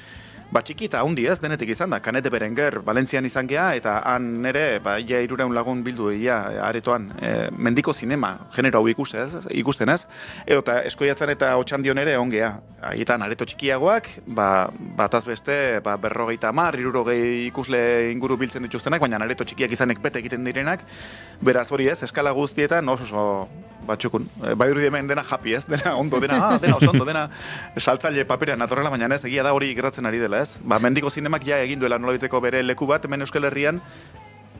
txiki eta handi ez, denetik izan da. Kanete Berenguer, Valentzian izan gea, eta han nere, ia 300 lagun bildu aretoan, mendiko zinema, genero hau ikusten ez, eta Eskoiatzan eta Otxandion ere ongea. Haietan areto txikiagoak, bataz beste, 50, 60 ikusle inguru biltzen dituztenak, baina areto txikiak izanek bete egiten direnak, beraz hori ez, eskala guztietan oso batxukun. Bairu hemen dena happy ez, dena ondo, dena oso ondo, dena saltzaile paperean atorrela, baina ez, egia da hori gertatzen ari dela ez. Mendiko zinemak ja egin duela nolabiteko bere leku bat, hemen Euskal Herrian,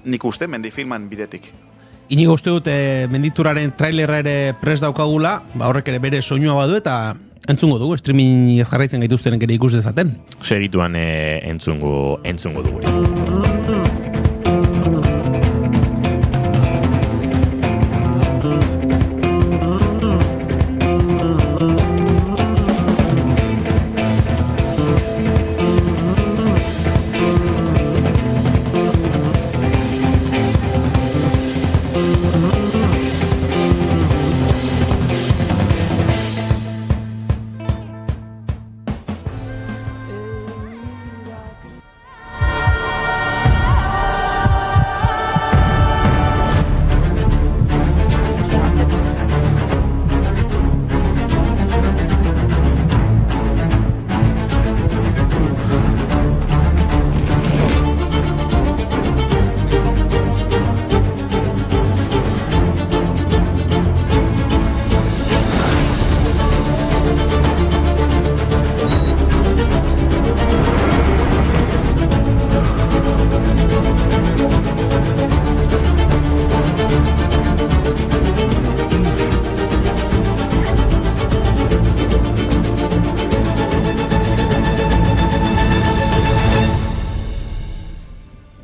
nik uste mendifilman bidetik. Inigo uste dut mendituraren trailerra ere prest daukagula, horrek ere bere soinua badu eta entzungo dugu, streaming ez jarraitzen gaituztenen ere ikus dezaten. Segituan entzungo dugu.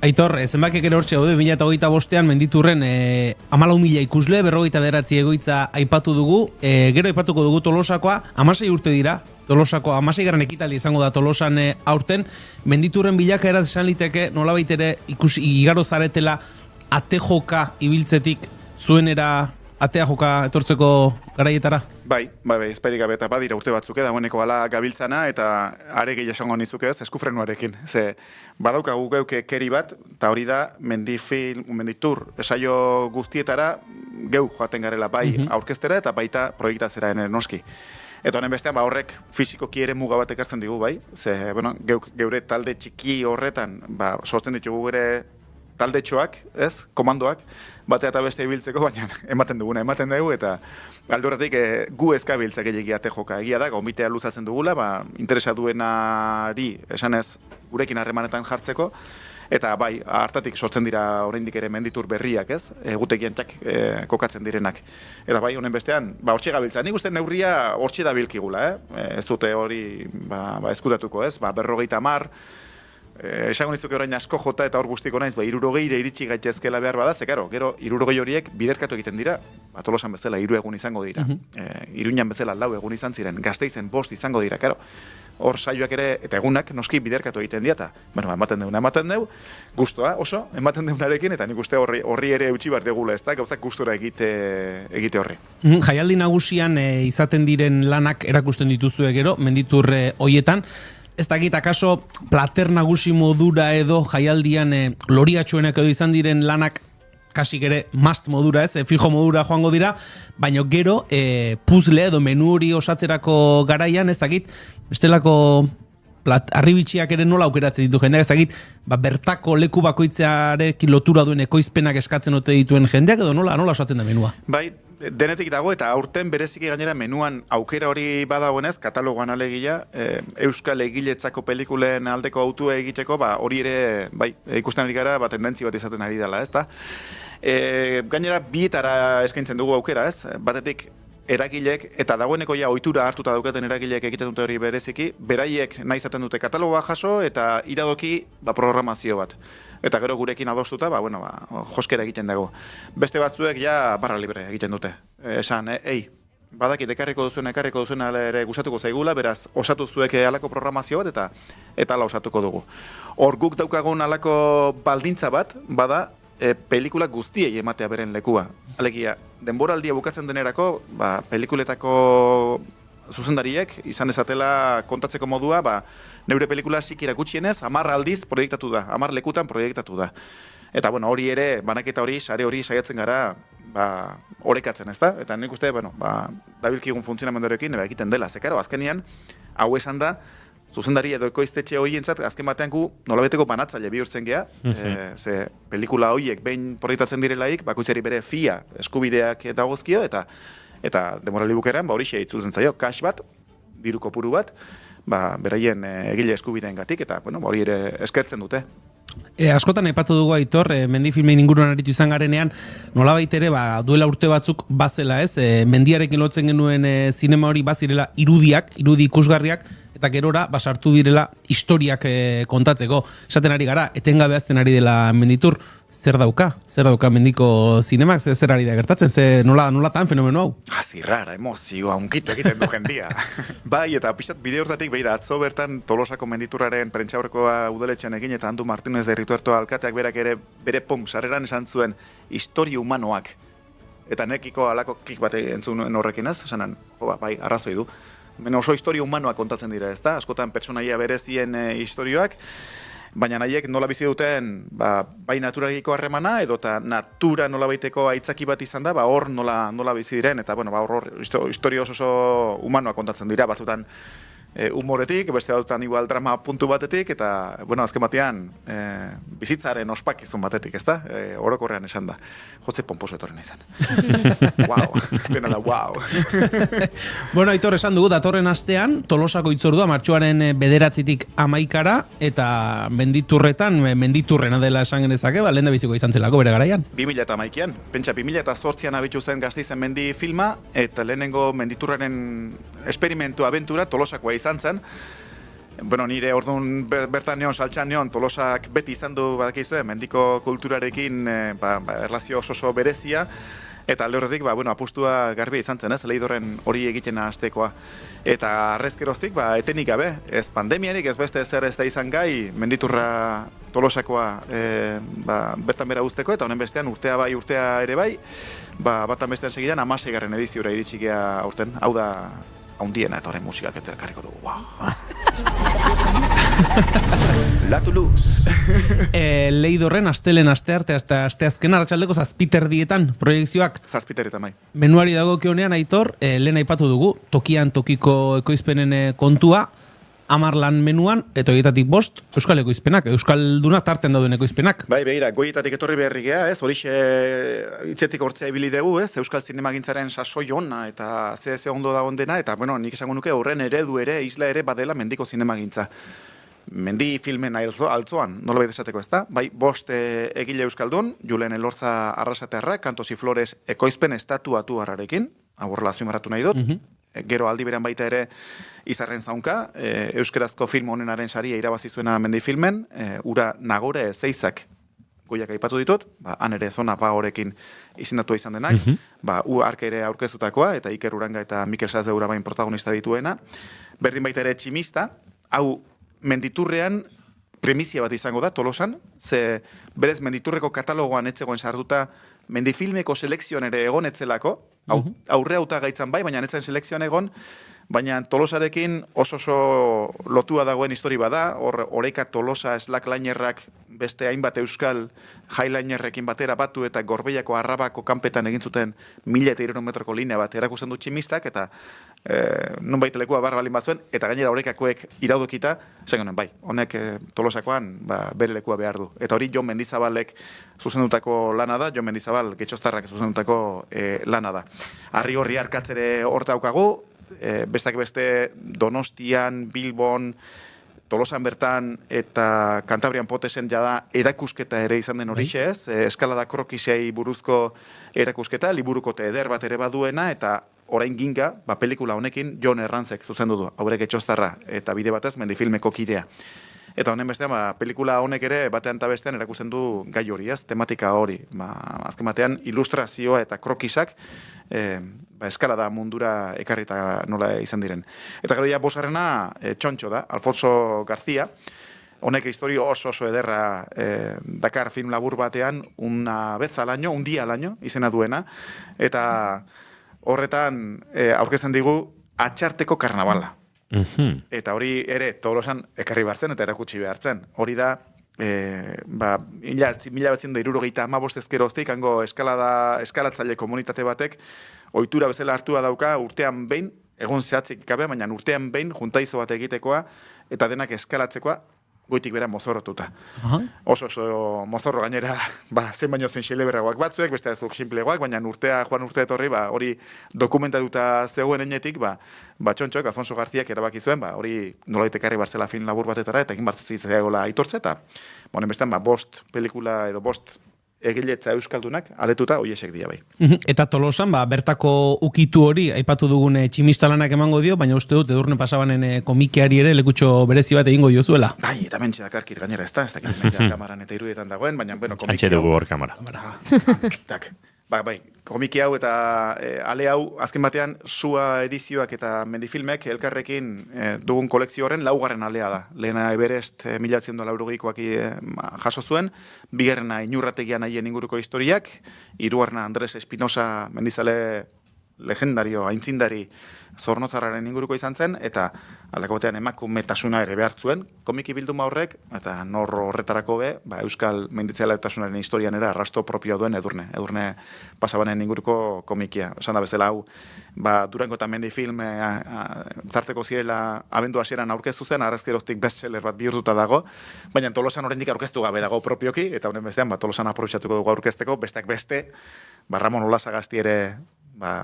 Aitor, zenbakek ere hortxe gaude, 2025an menditurren 14.000 ikusle, 59 egoitza aipatu dugu, gero aipatuko dugu Tolosakoa, 16 urte dira, Tolosako 16. ekitaldi izango da Tolosan aurten, menditurren bilakaera esan liteke nolabait ere igaro zaretela ate joka ibiltzetik zuenera atea joka etortzeko garaietara? Bai, espairik gabe eta badira urte batzuk dagoeneko hala gabiltzana eta are gehi esango nizuke ez, eskufrenuarekin. Ze badaukagu geuke keri bat, eta hori da menditur esaio guztietara geu joaten garela bai aurkeztera eta baita proiektatzera noski. Eta honen bestean, horrek fizikoki ere muga bat ekartzen digu, bai? Ze, geure talde txiki horretan, sortzen ditugu gure taldetxoak, ez? Komandoak, batea eta beste ibiltzeko, baina ematen dugu, eta aldurretik gu ezkabiltzak egin ate joka. Egia da, gomitea luzatzen dugula, interesa duenari, esanez, gurekin harremanetan jartzeko, eta bai, hartatik sortzen dira oraindik ere menditur berriak, ez? Egutegian kokatzen direnak. Eta bai, honen bestean, hortxe gabiltza. Nik uste neurria hortxe da bilkigula, ez dute hori eskutatuko, ez? 50, esango nitzuke orain asko jota eta hor guztiko naiz, 60 iritsi gaitezkela behar bada, ze karo, gero 60 horiek biderkatu egiten dira, Tolosan bezala 3 egun izango dira, Iruñan bezala 4 egun izan ziren, Gasteizen 5 izango dira, karo, hor saioak ere, eta egunak noski biderkatu egiten diata. Bueno, ematen deu, gustoa oso, ematen deunarekin, eta nik uste horri ere eutxi bar degula, ez da, gauzak gustora egite horri. Jaialdi nagusian izaten diren lanak erakusten dituzue gero, menditurre hoietan, ez dakit, akaso plater nagusi modura edo jaialdian loriatxuenak edo izan diren lanak kasik ere mast modura, fijo modura joango dira, baina gero puzzle edo menu hori osatzerako garaian, ez dakit, bestelako arribitxiak ere nola aukeratzen ditu jendeak, ez dakit, bertako leku bakoitzearekin lotura duen ekoizpenak eskatzen ote dituen jendeak, edo nola osatzen da menua? Bai, denetik dago, eta aurten bereziki gainera menuan aukera hori badagoenez, katalogoan alegia, Euskal egiletzako pelikulen aldeko autua egiteko, hori ere, bai, ikusten ari gara, tendentzi bat izaten ari dela, ez da? Gainera, bietara eskaintzen dugu aukera, ez? Batetik, eragilek, eta dagoeneko ja ohitura hartuta daukaten eragilek egiten dute hori bereziki, beraiek nahi izaten dute katalogoa jaso, eta iradoki programazio bat. Eta gero gurekin adostuta, joskera egiten dago. Beste batzuek ja barra libre egiten dute. Esan, badakit ekarriko duzuen ere gustatuko zaigula, beraz, osatu zuek alako programazio bat, eta ala osatuko dugu. Hor guk daukagun alako baldintza bat, bada, pelikulak guztiei ematea beren lekua. Alegia, denboraldia bukatzen denerako, pelikuletako zuzendariek izan dezatela kontatzeko modua, neure pelikula sik irakutxienez, 10 aldiz proiektatu da, 10 lekutan proiektatu da. Eta, hori ere, banaketa hori, sare hori saiatzen gara, orekatzen, ez da? Eta nik uste, dabilkigun funtzionamendorekin, egiten dela. Zekaro, azkenian, hau esan da, zuzendari edo ekoiztetxe horientzat, azken batean gu nolabeteko banatzaile bihurtzen gea, ze pelikula horiek behin proiektatzen direlaik, bakoitzari bere fia eskubideak dagozkio, eta demoraldi bukeran, hori xe itzultzen zaio, cash bat, diru kopuru bat, beraien egile eskubideen gatik, eta hori ere eskertzen dute. Askotan aipatu dugu Aitor, mendifilmein inguruan aritu izan garenean, nolabait ere, duela urte batzuk bazela, ez? Mendiarekin lotzen genuen zinema hori bazirela irudi ikusgarriak, eta gerora sartu direla historiak kontatzeko. Esaten ari gara, etengabe hazten ari dela Menditur, zer dauka mendiko zinemak, zer ari da gertatzen, nola tan fenomeno hau? Zirrara, emozioa, unkitu egiten du jendia. Bai, eta pixat bide hortatik, beira, atzo bertan Tolosako Menditurraren prentxaurrekoa udaletxean egin, eta Andu Martinez de Rituerto alkateak berak ere bere sarreran esan zuen historia humanoak. Eta nekiko alako klik bat entzun horrekin ez, esanan, bai, arrazoi du. Beno oso historia humanoak kontatzen dira, ez da? Askotan pertsonaia berezien historioak, baina nahiek nola bizi duten bai naturagiko harremana, edo eta natura nola baiteko aitzaki bat izan da, hor nola bizi diren, eta hor historio oso humanoak kontatzen dira, batzutan humoretik, beste batzutan igual drama puntu batetik, eta azken batean bizitzaren ospakizun batetik, ez da? Orokorrean esan da. Jotze pomposo etorren izan. Wow, dena da, wow. Aitor, esan dugu, datorren astean, Tolosako hitzordua martxoaren 9-tik 11-ra, eta menditurrena dela esan genezake, lehen da biziko izan zelako bere garaian. 2011an, pentsa 2008an abitu zen Gasteizen mendi filma, eta lehenengo menditurraren esperimentu abentura Tolosakoa izan zen. Nire orduan bertan neon, saltxan neon, Tolosak beti izan du, badakizue, mendiko kulturarekin erlazio oso berezia, eta alde horretik, apustua garbi izan zen, ez, Leidorren hori egiten hastekoa. Eta arrezkeroztik, etenik gabe, ez pandemiarik, ez beste zer ez da izan gai, Menditurra Tolosakoa bertan bera usteko, eta honen bestean urtea ere bai, batan bestean segidan 16. ediziora iritsikea aurten, hau da haundiena eta horren musikak eta karriko dugu. La Toulouse. Leidorren astelen astearte, asteazken arratsaldeko 7:00 proiekzioak. 7:00 bai. Menuari dagokionean, Aitor, lehen aipatu dugu, tokian tokiko ekoizpenen kontua, 10 lan menuan, eta horietatik 5 euskal ekoizpenak, euskaldunak tarten dauden ekoizpenak. Bai, begira, goietatik etorri beharri gea, ez, horixe hitzetik hortzea ibili dugu, ez, euskal zinemagintzaren sasoi ona, eta ze ondo da ondena, eta, nik esango nuke horren eredu ere, isla ere badela mendiko zinemagintza. Mendi filmen altzoan, nolabait esateko, ez da? Bai, 5 egile euskaldun, Julen Elortza Arrasatearra, Kantos y Flores ekoizpen estatuatu harrarekin, aborla azpimarratu nahi dut, gero aldi beran baita ere Izarren Zaunka, euskerazko film honenaren saria irabazi zuena mendi filmen, ura Nagore Zeizak goiak aipatu ditut, han ere zona horekin izendatu izan denak, arke ere aurkezutakoa, eta Iker Uranga eta Mikel Saz de Urabain protagonista dituena. Berdin baita ere Tximista, hau Menditurrean premizia bat izango da, Tolosan, ze berez Menditurreko katalogoan etzegoen sartuta mendifilmeko selekzioan ere egon etzelako, aurre hauta gaitzan bai, baina etzen selekzioan egon, baina Tolosarekin oso lotua dagoen histori bada, Oreika Tolosa slacklinerrak beste hainbat euskal highlinerrekin batera batu eta Gorbeiako Arrabako kanpetan egin zuten 1300 metroko linea bat erakusten du Tximistak, eta nonbait lekua balin batzuen, eta gainera Oreikakoek iraudokita, zen bai, honek Tolosakoan bere lekua behar du. Eta hori Jon Mendizabalek zuzendutako lana da, Jon Mendizabal Getxostarrak zuzendutako lana da. Harri horri arkatzere hor daukagu, bestak beste Donostian, Bilbon, Tolosan bertan eta Kantabrian Potesen jada erakusketa ere izan den horixe ez, eskalada krokisei buruzko erakusketa, liburukote eder bat ere baduena, eta orain ginga, pelikula honekin Jon Herranzek zuzendu du, haurek Getxostarra, eta bide batez Mendifilmeko kidea. Eta honen bestean, pelikula honek ere batean eta bestean erakusten du gai hori, ez, tematika hori. Azken batean, ilustrazioa eta krokisak eskalada mundura ekarrita nola izan diren. Eta gero ja bosgarrena txontxo da, Alfonso García, honek historio oso ederra dakar film labur batean, un día al año izena duena, eta horretan aurkezten digu Atxarteko karnabala. Eta hori ere Tolosan ekarri behartzen eta erakutsi behartzen. Hori da, 1975 ezkeroztik, hango eskalatzaile komunitate batek, ohitura bezala hartua dauka urtean behin, egun zehatzik gabe, baina urtean behin juntaizo bat egitekoa, eta denak eskalatzekoa, goitik bera mozorrotuta. Oso mozorro gainera, zen baino zen xeleberragoak batzuek, beste azuk simplegoak, baina joan urte etorri, hori dokumentatuta zegoen enetik, txontxoek, Alfonso Garziak erabaki zuen, hori nolait ekarri barzela film labur batetara, eta egin bartzitzeagola aitortze, eta honen bestean, bost pelikula edo bost egiletza euskaldunak, aletuta hoiesek dira bai. Eta Tolosan, bertako ukitu hori, aipatu dugun Tximistalanak emango dio, baina uste dut Edurne Pasabanen komikiari ere lekutxo berezi bat egingo diozuela. Bai, eta mentxe dakarkit gainera ez dakit mentxe kamaran eta irudietan dagoen, baina, komiki Antxe dugu hor kamara. Bai, komiki hau eta ale hau, azken batean, Sua edizioak eta Mendifilmek elkarrekin dugun kolekzio horren laugarren alea da. Lehena Everest 1980koak jaso zuen, bigarrena Inurrategian haien inguruko historiak, hirugarrena Andres Espinosa mendizale legendario, aintzindari Zornotzarraren inguruko izan zen, eta aldeko batean emakumetasuna ere behar zuen, komiki bilduma horrek, eta nor horretarako Euskal menditzailetasunaren historian ere arrasto propioa duen Edurne Pasabanen inguruko komikia. Esan da bezala hau, Durango eta Mendifilm zarteko zirela abendu hasieran aurkeztu zen, arrazkeroztik bestseller bat bihurtuta dago, baina Tolosan oraindik aurkeztu gabe dago propioki, eta honen bestean, Tolosan aprobetxatuko dugu aurkezteko, besteak beste, Ramon Olasagasti ere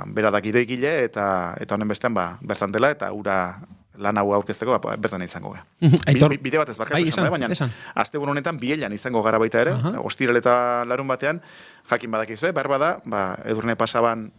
bera da gidoigile eta honen bestean bertan dela eta ura lan hau aurkezteko bertan izango gara. Bide bat ez barkatu esan, baina asteburu honetan Bielan izango gara baita ere, ostiral eta larun batean, jakin badakizue, bada, Edurne Pasaban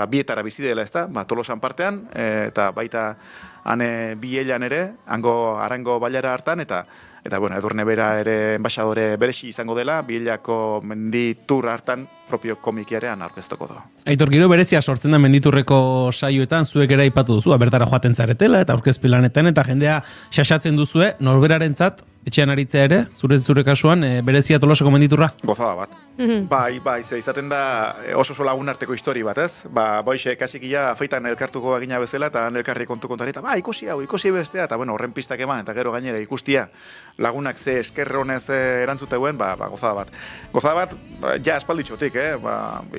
bietara bizi dela ez da, Tolosan partean, eta baita hane Bielan ere, hango Arango bailara hartan, eta Edurne bera ere enbaixadore beresi izango dela, Bielako menditur hartan propio komikiarean aurkeztuko du. Aitor, gero berezia sortzen da Menditurreko saioetan, zuek ere aipatu duzu, bertara joaten zaretela, eta aurkezpilanetan, eta jendea xaxatzen duzue, norberarentzat, etxean aritzea ere, zure kasuan, berezia Tolosako Menditurra? Gozada bat. Bai, izaten da oso lagun arteko histori bat, ez? Boixe, kasikia afeitan elkartuko agina bezala, eta elkarri kontu kontari, eta ikusi bestea, eta horren pistak eman, eta gero gainera ikustia lagunak ze eskerronez erantzuteuen, gozada bat. Gozada bat, ja espalditxotik,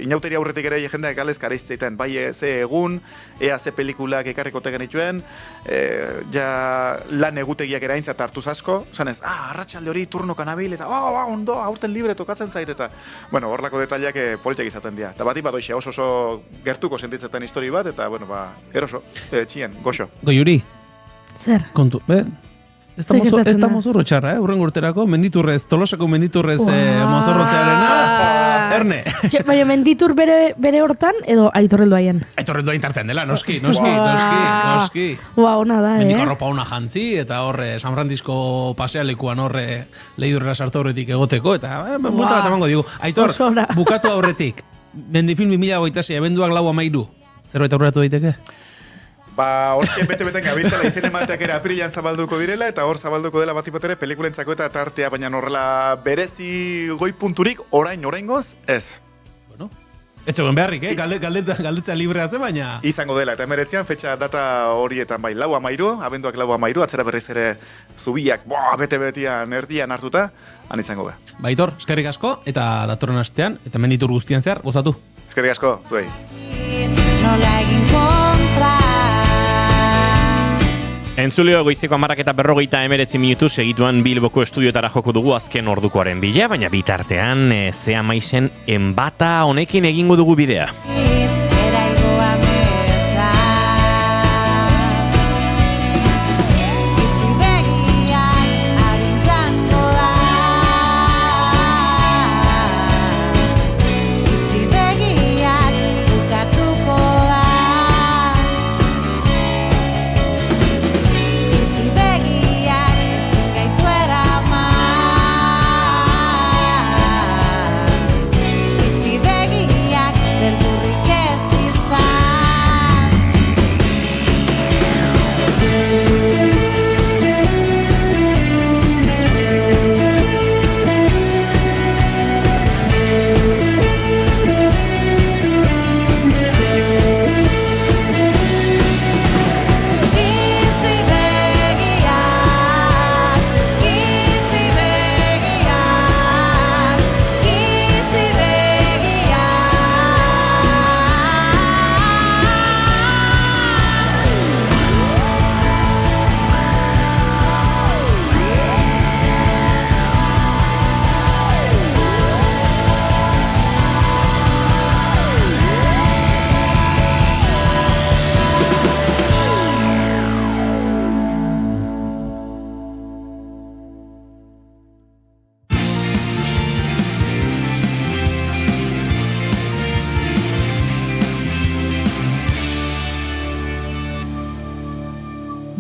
inauteria aurretik ere jendeak galez kareiztzeiten, ze egun, ea ze pelikulak ekarriko tegen dituen, ja lan egutegiak eraintzat hartuz asko, zanez, arratsalde hori turno kanabil, eta ondo, aurten libre tokatzen zait, eta horlako detaileak politek izaten dira. Eta bat oixe, oso gertuko sentitzen histori bat, eta eroso, txien, goxo. Goiuri? Zer? Kontu, ez da mozorro txarra, urren urterako, Menditurrez, Tolosako Menditurrez mozorro zearena. Erne. Baina menditur bere hortan, edo Aitorreldu haien? Aitorreldu hain tartean dela, noski. Ona da, Mendiko arropa ona jantzi, eta horre San Francisco pasealekuan horre leidurrera sartu horretik egoteko, eta bulta bat emango digu. Aitor, bukatu aurretik, Mendifilm 2026, abenduak 4-13, zerbait aurreratu daiteke? Hortxien bete-beten gabiltzala izen emateak ere apirilan zabalduko direla, eta hor zabalduko dela batipatere pelikulentzako eta tartea, baina horrela berezi goi punturik, oraingoz, ez. Bueno, ez zegoen beharrik, galdetza librea ze, baina... Izango dela, eta emeretzean, fetxa data horietan bai, 4-13, abenduak 4-13, atzera berriz ere zubiak, bete-betian erdian hartuta, han izango be. Baitor, eskerrik asko, eta datorren astean, eta menditur guztian zehar, gozatu. Eskerrik asko, zuei. Nola egin kontra. Entzuleo goizeko 10:40 minutu segituan Bilboko estudioetara joko dugu azken ordukoaren bila, baina bitartean zea maizen enbata honekin egingo dugu bidea.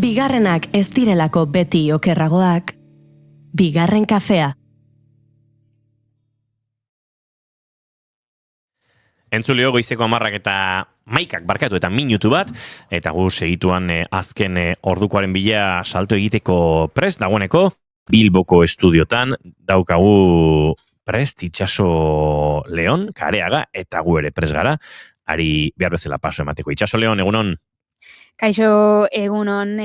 Bigarrenak ez direlako beti okerragoak, bigarren kafea. Entzuleo goizeko 11:00 barkatu eta minutu bat, eta gu segituan azken ordukoaren bila salto egiteko prest dagoeneko, Bilboko estudiotan daukagu prest Itxaso Leon, Kareaga, eta gu ere prest gara, ari behar bezala paso emateko. Itxaso Leon, egunon? Kaixo, egunon,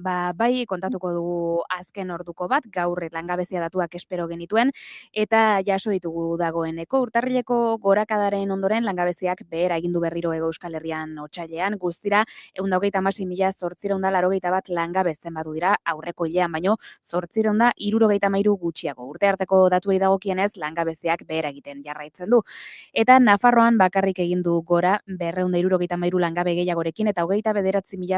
bai kontatuko dugu azken orduko bat, gaur langabezia datuak espero genituen, eta jaso ditugu dagoeneko. Urtarrileko gorakadaren ondoren langabeziak behera egindu berriro Hego Euskal Herrian otsailean, guztira 126.881 langabezen batu dira aurreko hilean, baino 873 gutxiago. Urte arteko datuei dagokienez langabeziak behera egiten jarraitzen du. Eta Nafarroan bakarrik egin du gora 273 langabe gehiagorekin eta 29.887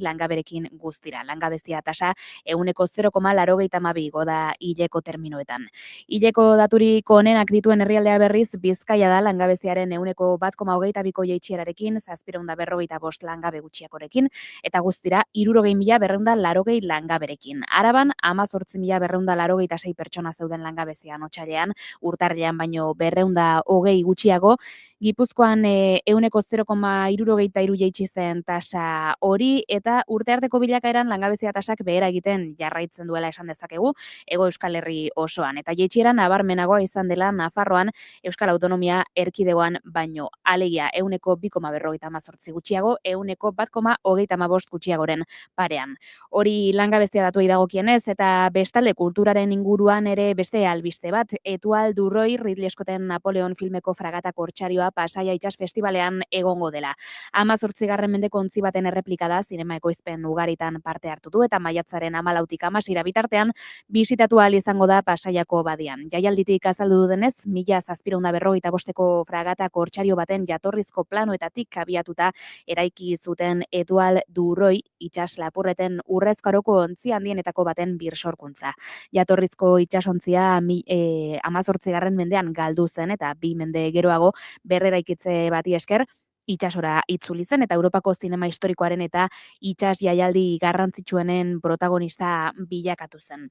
langaberekin guztira. Langabezia tasa 0,82 igo da hileko terminoetan. Hileko daturiko onenak dituen herrialdea berriz Bizkaia da langabeziaren 1,22ko jaitsierarekin 745 langabe gutxiakorekin eta guztira 60.280 langaberekin. Araban 18.286 pertsona zeuden langabezian otsailean, urtarrilean baino 220 gutxiago. Gipuzkoan 0,73 jaitsi zen tasa hori eta urtearteko bilakaeran langabezia tasak behera egiten jarraitzen duela esan dezakegu Hego Euskal Herri osoan. Eta jaitsieran nabarmenagoa izan dela Nafarroan Euskal Autonomia Erkidegoan baino. Alegia 2,58 gutxiago, 1,135 gutxiagoren parean. Hori langabezia datuei dagokienez eta bestalde kulturaren inguruan ere beste albiste bat. Etual Durroi Ridley Scotten Napoleon filmeko fragata kortsarioa Pasaia Itsas Festivalean egongo dela. 18. Garren mendeko ontzi baten erreplika da, zinema ekoizpen ugaritan parte hartu du, eta maiatzaren 14 16 bitartean bisitatu ahal izango da Pasaiako badian. Jaialditik azaldu dudenez, 1745ko fragata kortsario baten jatorrizko planoetatik abiatuta eraiki zuten Edual Duroi itsas lapurreten urrezko aroko ontzi handienetako baten birsorkuntza. Jatorrizko itsasontzia 18. mendean galdu zen eta 2 mende geroago berreraikitze bati esker itsasora itzuli zen eta Europako zinema historikoaren eta itsas jaialdi garrantzitsuenen protagonista bilakatu zen.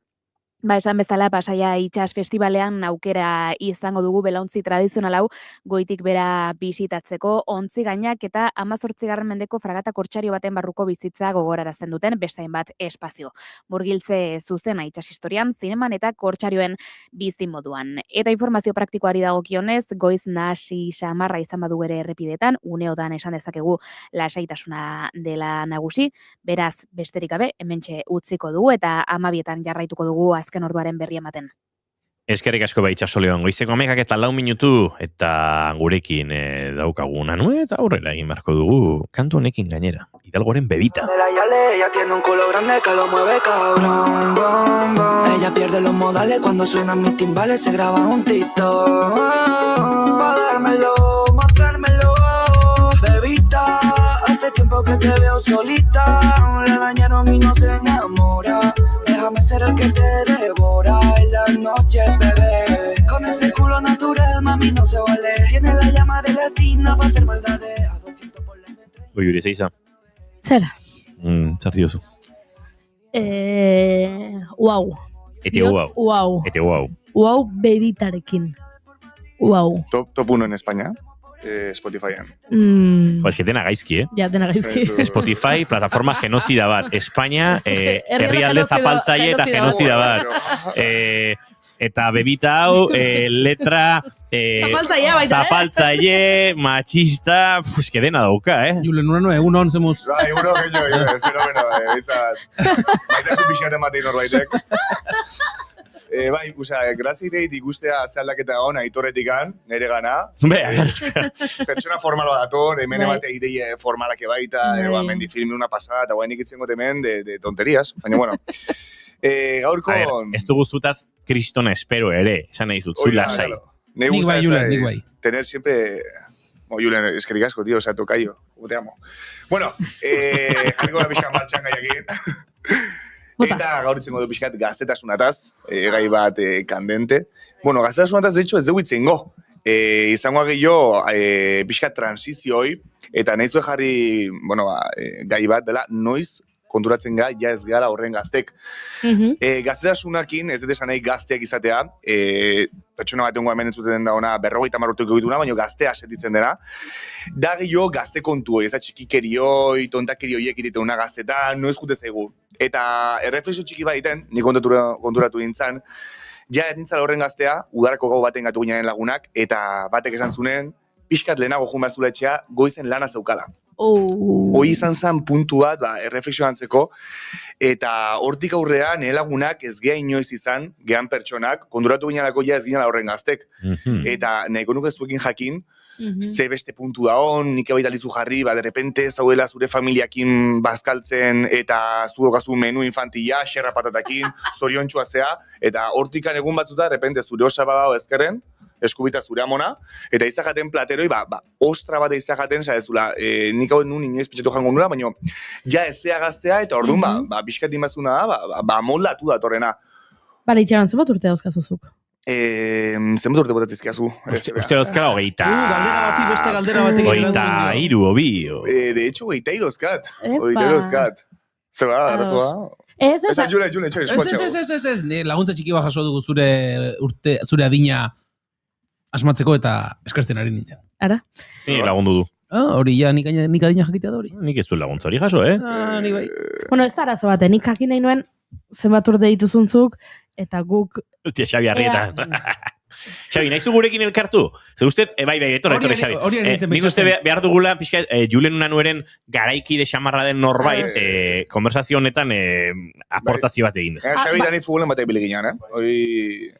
Esan bezala, Pasaia Itsas Festivalean aukera izango dugu belauntzi tradizional hau goitik bera bisitatzeko, ontzi gainak eta 18. mendeko fragata kortsario baten barruko bizitza gogorarazten duten beste hainbat espazio. Murgiltze zuzena itsas historian, zineman eta kortsarioen bizi moduan. Eta informazio praktikoari dagokionez, goiz nahasi samarra izan badu ere errepidetan, uneotan esan dezakegu lasaitasuna dela nagusi, beraz besterik gabe hementxe utziko dugu eta 12etan jarraituko dugu azken orduaren berri ematen. Eskerrik asko Itxaso Leon, goizeko 14 minutu eta gurekin daukagu Nanue eta aurrera egin beharko dugu kantu honekin gainera. Hidalgoren Bebita. Ella tiene un culo grande que lo mueve cabrón, bom, bom. Ella pierde los modales cuando suenan mis timbales, se graba un TikTok. Pa' dármelo, mostrármelo, Bebita. Hace tiempo que te veo solita, le dañaron y no se enamora. Déjame ser el que te devora en las noches, bebé. Con ese culo natural, mami, no se vale. Tiene la llama de latina para hacer maldades. A 200 por la metra. Goiuri, zeiza? Zera. Zer diozu? Uau. Ete uau. Uau. Ete uau. Uau Bebitarekin. Uau. Top 1 en España. Spotifyen. Es que dena gaizki, Ja, dena gaizki. Spotify, plataforma genozida bat. Espainia, herrialde zapaltzaile eta genozida bat. Eta Bebita hau, letra... Zapaltzaile, machista... Es que dena dauka, Julen, urano, egunon zemuz. Egunon, fenomeno, maitasun pixaren matei norbaitek. Bai, graziteit ikustea azaldaketa hona itorretikan, nire gana. Pertsona formal bat dator, hemen emate ideia formalak baita, mendi filme una pasada, eta guainik itzen gotemen de tonterías. Baina, bueno, gaurko... Ez dugu zutaz kristona espero ere, esan nahi zut, zu lasai. Nik gusta tener siempre... Julen, eskerrik asko, tío, o sea, tocayo, te amo. Bueno, algo da pixkan martxan gaiakin. Eta gaur itzengo du pixkat gaztetasunataz, gai bat kandente. Bueno, gaztetasunataz, de hecho, ez dugu itzengo. Izango gehiago pixkat transizioi, eta nahizu jarri, bueno, gai bat dela, noiz konturatzen ga, ja ez gara horren gaztek. Gaztetasunakin, ez dut esan nahi gazteak izatea, pertsona batengo hemen entzuten da ona 50 urteko dituna, baina gaztea sentitzen dena. Da gehiago gazte kontu, ez da txikikerioi, tontakerioi egiteuna gaztetan, noiz jute zaigu. Eta erreflexio txiki baiten, nik konturatu nintzen, ja nintzala horren gaztea, udarako gau baten gatu ginaren lagunak, eta batek esan zunen, pixkat lehenago jun behar zula etxea, goizen lana zeukala. Hoi izan zen puntu bat, erreflexio antzeko, eta hortik aurrean, nire lagunak ez gea inoiz izan, gehan pertsonak, konturatu ginalako ja ez ginala horren gaztek. Eta nahiko nuke zuekin jakin, ze beste puntu da hon, nik ebaita lizu jarri, de repente zaudela zure familiakin bazkaltzen eta zudokazu menu infantila, xerra patatakin, zoriontxua zea, eta hortikan egun batzuta, de repente zure osaba dago ezkerren, eskubita zure amona, eta izajaten plateroi, ostra bat izajaten, zazula, nik hau nun inoiz pitxatu jango nula, baina ja ezea gaztea, eta orduan, biskatin bazuna da, moldatu datorrena. Bale, itxaran, zenbat urte dauzkazuzuk? Zenbat urte botatizkiazu. Uste dauzkara hogeita... Galdera bati, beste galdera batek. Hogeita iru, obi. De hecho, hogeita irozkat. Zeba, arazoa. Ez, Julen, Ez, laguntza txiki bat jaso dugu zure adina asmatzeko eta eskertzen ari nintzen. Ara? Sí, lagundu du. Hori ja, nik adina jakitea da hori. Nik ez du laguntza hori jaso, Ni bai. Bueno, ez da arazo bate, nik jakin nahi nuen zenbat urte dituzuntzuk, eta guk... Hostia, Xabi Arrieta. Xabi, nahizu gurekin elkartu? Ze uste, bai, etorre, Xabi. Nik uste behar dugula, pixka, Julen Unanueren garaiki de xamarra den norbait, konversazio honetan aportazio bat egin. Xabi dani futbolen batek biliginan,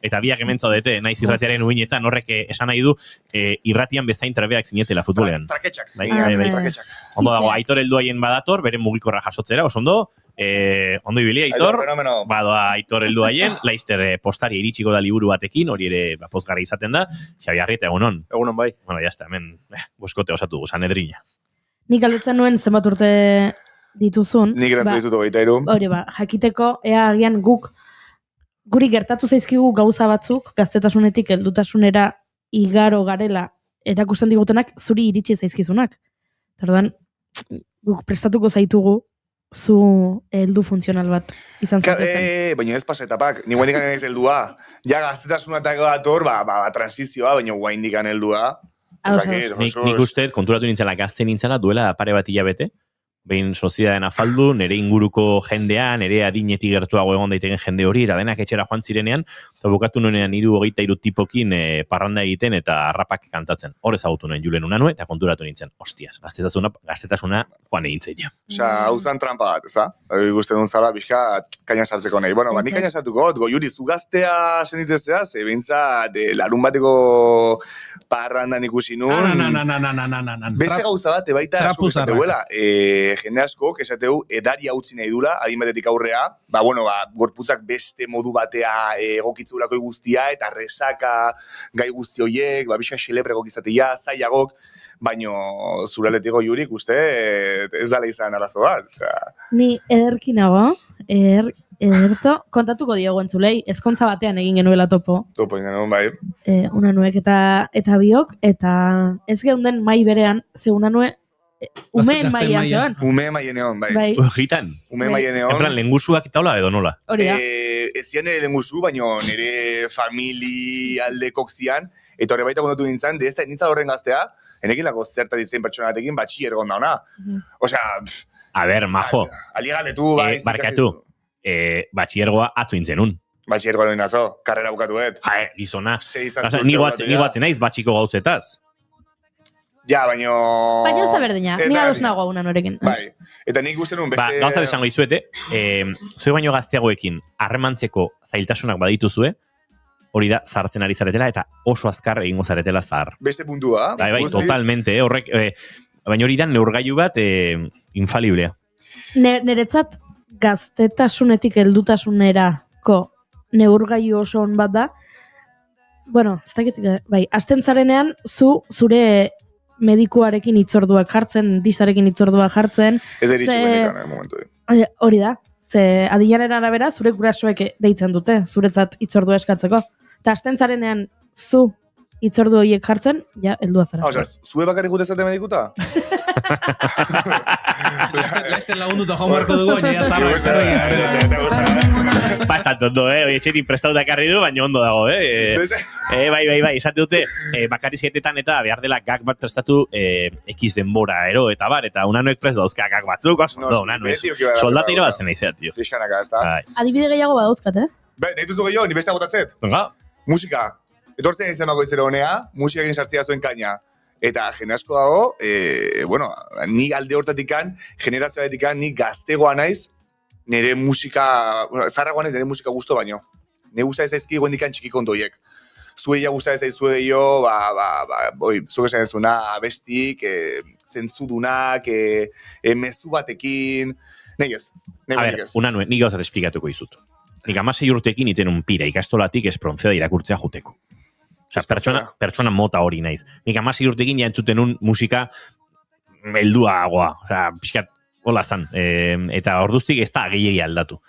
Eta biak hemen zaudete, naiz irratiaren uinetan, horrek esan nahi du, irratian bezain trabeak zinetela futbolean. Traketxak. Bai. Ondo dago, Aitor heldu haien badator, bere mugikorra jasotzera, oso ondo, ondo ibili Aitor, badoa Aitor heldu haien, Laizter postari iritsiko da liburu batekin, hori ere pozgarri izaten da, Xabi Arrieta, egunon. Egunon bai. Bueno, jazta, hemen, boskote osatu gu, Sanedrina. Nik galdetzen nuen zenbat urte dituzun. Nik erantzun dizut 23. Hori jakiteko, ea agian guri gertatu zaizkigu gauza batzuk, gaztetasunetik heldutasunera igaro garela erakusten digutenak, zuri iritsi zaizkizunak. Orduan, guk prestatuko zaitugu zu heldu funtzional bat izan zaitezen. Baina ez pasetapak, ni guain dikan ez heldua. Ja gaztetasuna eta dator, transizioa, baina guain dikan heldua. Nik uste, konturatu nintzela gazte nintzela, duela pare bat hilabete, behin sozietateen afaldu, nire inguruko jendean, nire adinetik gertuago egon daiteken jende hori, eta denak etxera joan zirenean, eta bukatu nuenean 23 tipokin parranda egiten eta harrapak kantatzen. Hor ezagutu nuen Julen Unanue, eta konturatu nintzen, hostias, gaztetasuna joan egin zeia. Osa, hau zan trampa bat, ez da? Guzti duen zala, pixka, kaina sartzeko nahi. Bueno, nik kaina sartuko, Goiuri, zu gaztea senditzezea, ze bintzat, larun bateko parrandan ikusi nun. Beste gauza bat, baita, zuzeteuela, jende askok, esateu, edari utzi nahi dula, adin batetik aurrea, gorputzak beste modu batea egokitzulako guztia, eta resaka gai guzti horiek, bixa xelepre egokizatea, zaiagok, baino zuraletiko Jurik uste ez dala izan arazo bat. Ni ederkinago, ederto, kontatuko diogu entzulei, ezkontza batean egin genuela topo. Topo egin genuen, bai. Unanuek eta biok, eta ez geunden mai berean, ze Unanue umeen maian zegoen. Umeen maien egon, bai. Gitan. Umeen maien egon. En plan, lengusuak eta hola edo nola? Hori da. Ez zian nire lengusu, baino nire famili aldekok zian, eta horre baita kontatu nintzen, ez da nintzen horren gaztea, enekin lako zerta ditzen pertsona batekin, batxier egon dauna. Osea, a ber, majo. Aligaletu, bai. Barkatu, batxiergoa atzu intzenun. Batxiergoa noin nazo, karrera bukatuet. Gizona. Ni guatzen naiz batxiko gauzetaz. Ja, baino... Baina ez berdina, ni ados nagoa Unanorekin. Bai, eta nik uste nun beste... Gauza desango izuete, zue baino gazteagoekin harremantzeko zailtasunak badituzue, hori da, zahartzen ari zaretela, eta oso azkar egingo zaretela zahar. Beste puntua. Bai, totalmente, horrek, baina hori da neurgailu bat infaliblea. Neretzat gaztetasunetik heldutasunerako neurgailu oso on bat da, bueno, ez dakit, bai, hasten zarenean, zure medikuarekin hitzorduak jartzen, disarekin hitzorduak jartzen. Ez eritxu benetan, momentu. Hori da, ze adinaren arabera, zure gurasoek deitzen dute, zuretzat hitzordua eskatzeko. Eta hasten zarenean, zu hitzordu horiek jartzen, ja, heldua zara. Osea, zue bakarrik gutezate medikuta? Laizten lagunduta joan barko dugu, baina ja zarra. Bastant ondo, etxetik prestautak harri du, baina ondo dago, Bai, esate dute, bakarizketetan eta behar dela gag bat prestatu X denbora, eta bar, eta Unanoek prest dauzka gag batzuk, soldata irabatzen nahi zeat, tio. Pixkanaka, ez da? Adibide gehiago badauzkat, Bai, nahi duzu gehiago, ni beste agotatzet. Musika. Etortzen izan bakoitzera honea, musikakin sartzea zuen kaina. Eta jende asko dago, ni alde hortatikan, generazioaetikan, ni gaztegoa naiz, nire musika, zarragoa naiz nire musika gusto baino. Nire gusta ez aizki goendikan txiki kontoiek. Zueia gusta ez aizue deio, zuek esan ezuna, abestik, zentzudunak, mezu batekin, nahi ez. A ber, Unanue, nik gauzat esplikatuko izut. Nik 16 urtekin iten un pira ikastolatik espronceda irakurtzea juteko. Osea, pertsona mota hori naiz. Nik 16 urtekin ja entzuten un musika helduagoa. Osea, pixkat hola zan. Eta orduztik ez da gehiegi aldatu.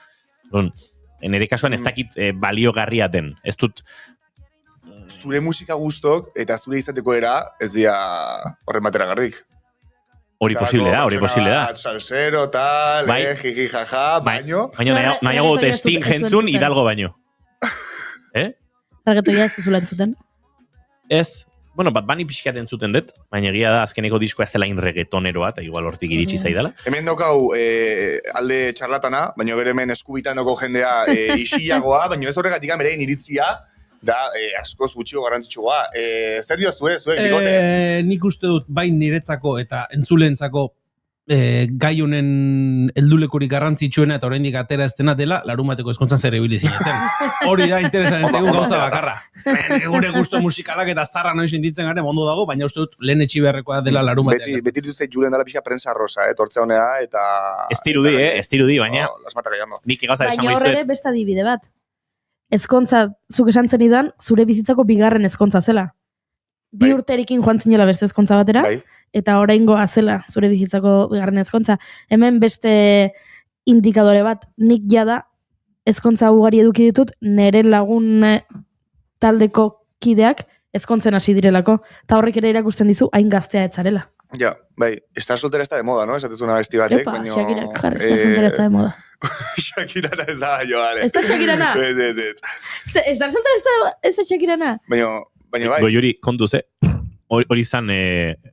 Nire kasuan ez dakit baliogarria den. Ez dut... Zure musika gustok eta zure izateko era ez dira horren batera garrik. Hori posible da. Salsero, tal, jiji, jaja, baino. Baina nahiago dute Sting jentzun Hidalgo baino. Argetoia ez duzula entzuten? Ez, bat bani pixkat entzuten dut, baina egia da azkeneko diskoa ez dela reggaetoneroa, eta igual hortik iritsi zaidala. Hemen daukau alde txarlatana, baina gero hemen eskubitan dauko jendea isiagoa, baina ez horregatik berein iritzia, da askoz gutxio garrantzitsua. Zer dio zuek bikote? Nik uste dut bain niretzako eta entzuleentzako gai honen heldulekurik garrantzitsuena eta oraindik atera ez dena dela larumateko ezkontzan zer ibili zineten. Hori da interesatzen zaigun gauza bakarra. Gure gusto musikalak eta zarra noiz inditzen garen ondo dago, baina uste dut lehen etxi beharrekoa dela larumateak. Beti dut zeit julen dela pixka prensa rosa, tortzea honea eta... Ez dirudi, baina nik gauza esan baina horre beste adibide bat. Ezkontza, zuk esan zen idan, zure bizitzako bigarren ezkontza zela. Bi urterekin joan zinela beste ezkontza batera, eta oraingoa zela zure bizitzako bigarren ezkontza. Hemen beste indikadore bat, nik jada ezkontza ugari eduki ditut, nire lagun taldeko kideak ezkontzen hasi direlako, eta horrek ere erakusten dizu hain gaztea etzarela. Ja, bai, estar soltera ez da de moda, no? Esatezuna besti batek, Epa, Shakirak jarri, estar soltera ez da de moda. Shakirana ez da, joare. Ez da Shakirana? Estar soltera ez da Shakirana? Baina bai. Goiuri, kontu ze, hori zan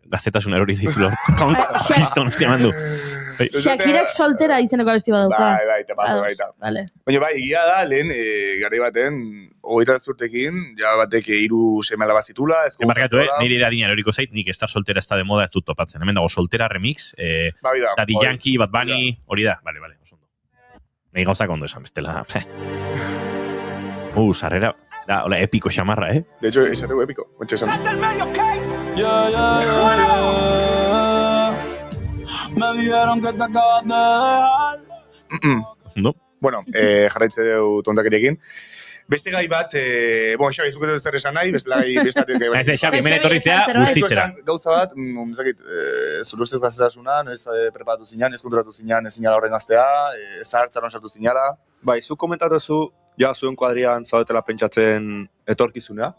gaztetasun erori zeizulo. Kriston, uste mandu. Shakirak soltera izeneko abesti badauka. Bai, te paso, baita. Vale. Baina bai, egia da, lehen, garri baten, 23 urtekin, ja batek 3 seme alaba zitula. Embarkatu, nire adina eroriko zait, nik estar soltera ez da de moda ez dut topatzen. Hemen dago soltera remix, Daddy Yankee, Bad Bunny, hori da. Vale, nahi gauzak ondo esan bestela. Sarrera, da, hola, epiko xamarra, De hecho, esateu epiko. ¡Salta el medio, okay! Me dijeron que te acabas de dejar. No. Bueno, jarraitze deu tontakiriekin. Beste gai bat, Xabi, zuketu zer esan nahi, beste gai bestatik gai bat. Ez, Xabi, hemen etorri zea, guztitzera. Gauza bat, muzakit, zure ustez gaztetasuna, ez preparatu zinean, ez konturatu zinean, ez zinala horren gaztea, ez hartzaron sartu zinala. Bai, zu komentatu zu, ja, zuen kuadrian zaudetela pentsatzen etorkizunea,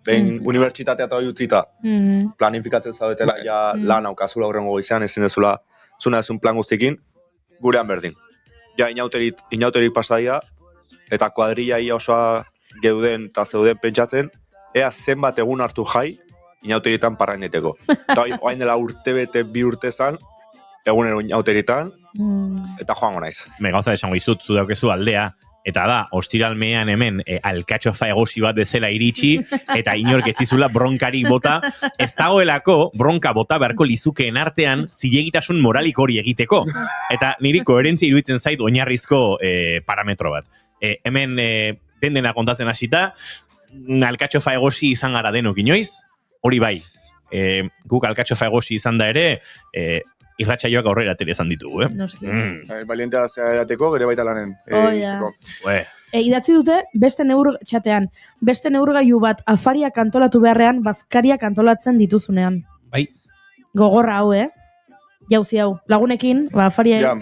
behin unibertsitatea eta hori utzita, planifikatzen zaudetela, ja, lan aukazula horrengo goizean, ezin dezula, zuna ezun plan guztikin, gurean berdin. Ja, inauterik pasadia, eta kuadrilla ia osoa geuden eta zeuden pentsatzen, ea zenbat egun hartu jai, inauteritan parraineteko. Eta oain dela urtebete 2 urte zan, egunero inauteritan, eta joango naiz. Gauza esango izut, zu daukezu aldea, eta da, ostiralmean hemen alkatxofa egosi bat dezela iritsi, eta inork etzizula bronkari bota, ez dagoelako bronka bota beharko lizukeen artean zilegitasun moralik hori egiteko. Eta niri koherentzia iruditzen zait oinarrizko parametro bat. Hemen dena kontatzen hasita, alkatxofa egosi izan gara denok inoiz, hori bai, guk alkatxofa egosi izan da ere, irratsaioak aurrera tere izan ditugu, Valientea zeateko, gere baita lanen. Idatzi dute, beste neur txatean, beste neurgailu bat afariak antolatu beharrean, bazkariak antolatzen dituzunean. Bai. Gogorra hau, Jauzi hau, lagunekin, afaria...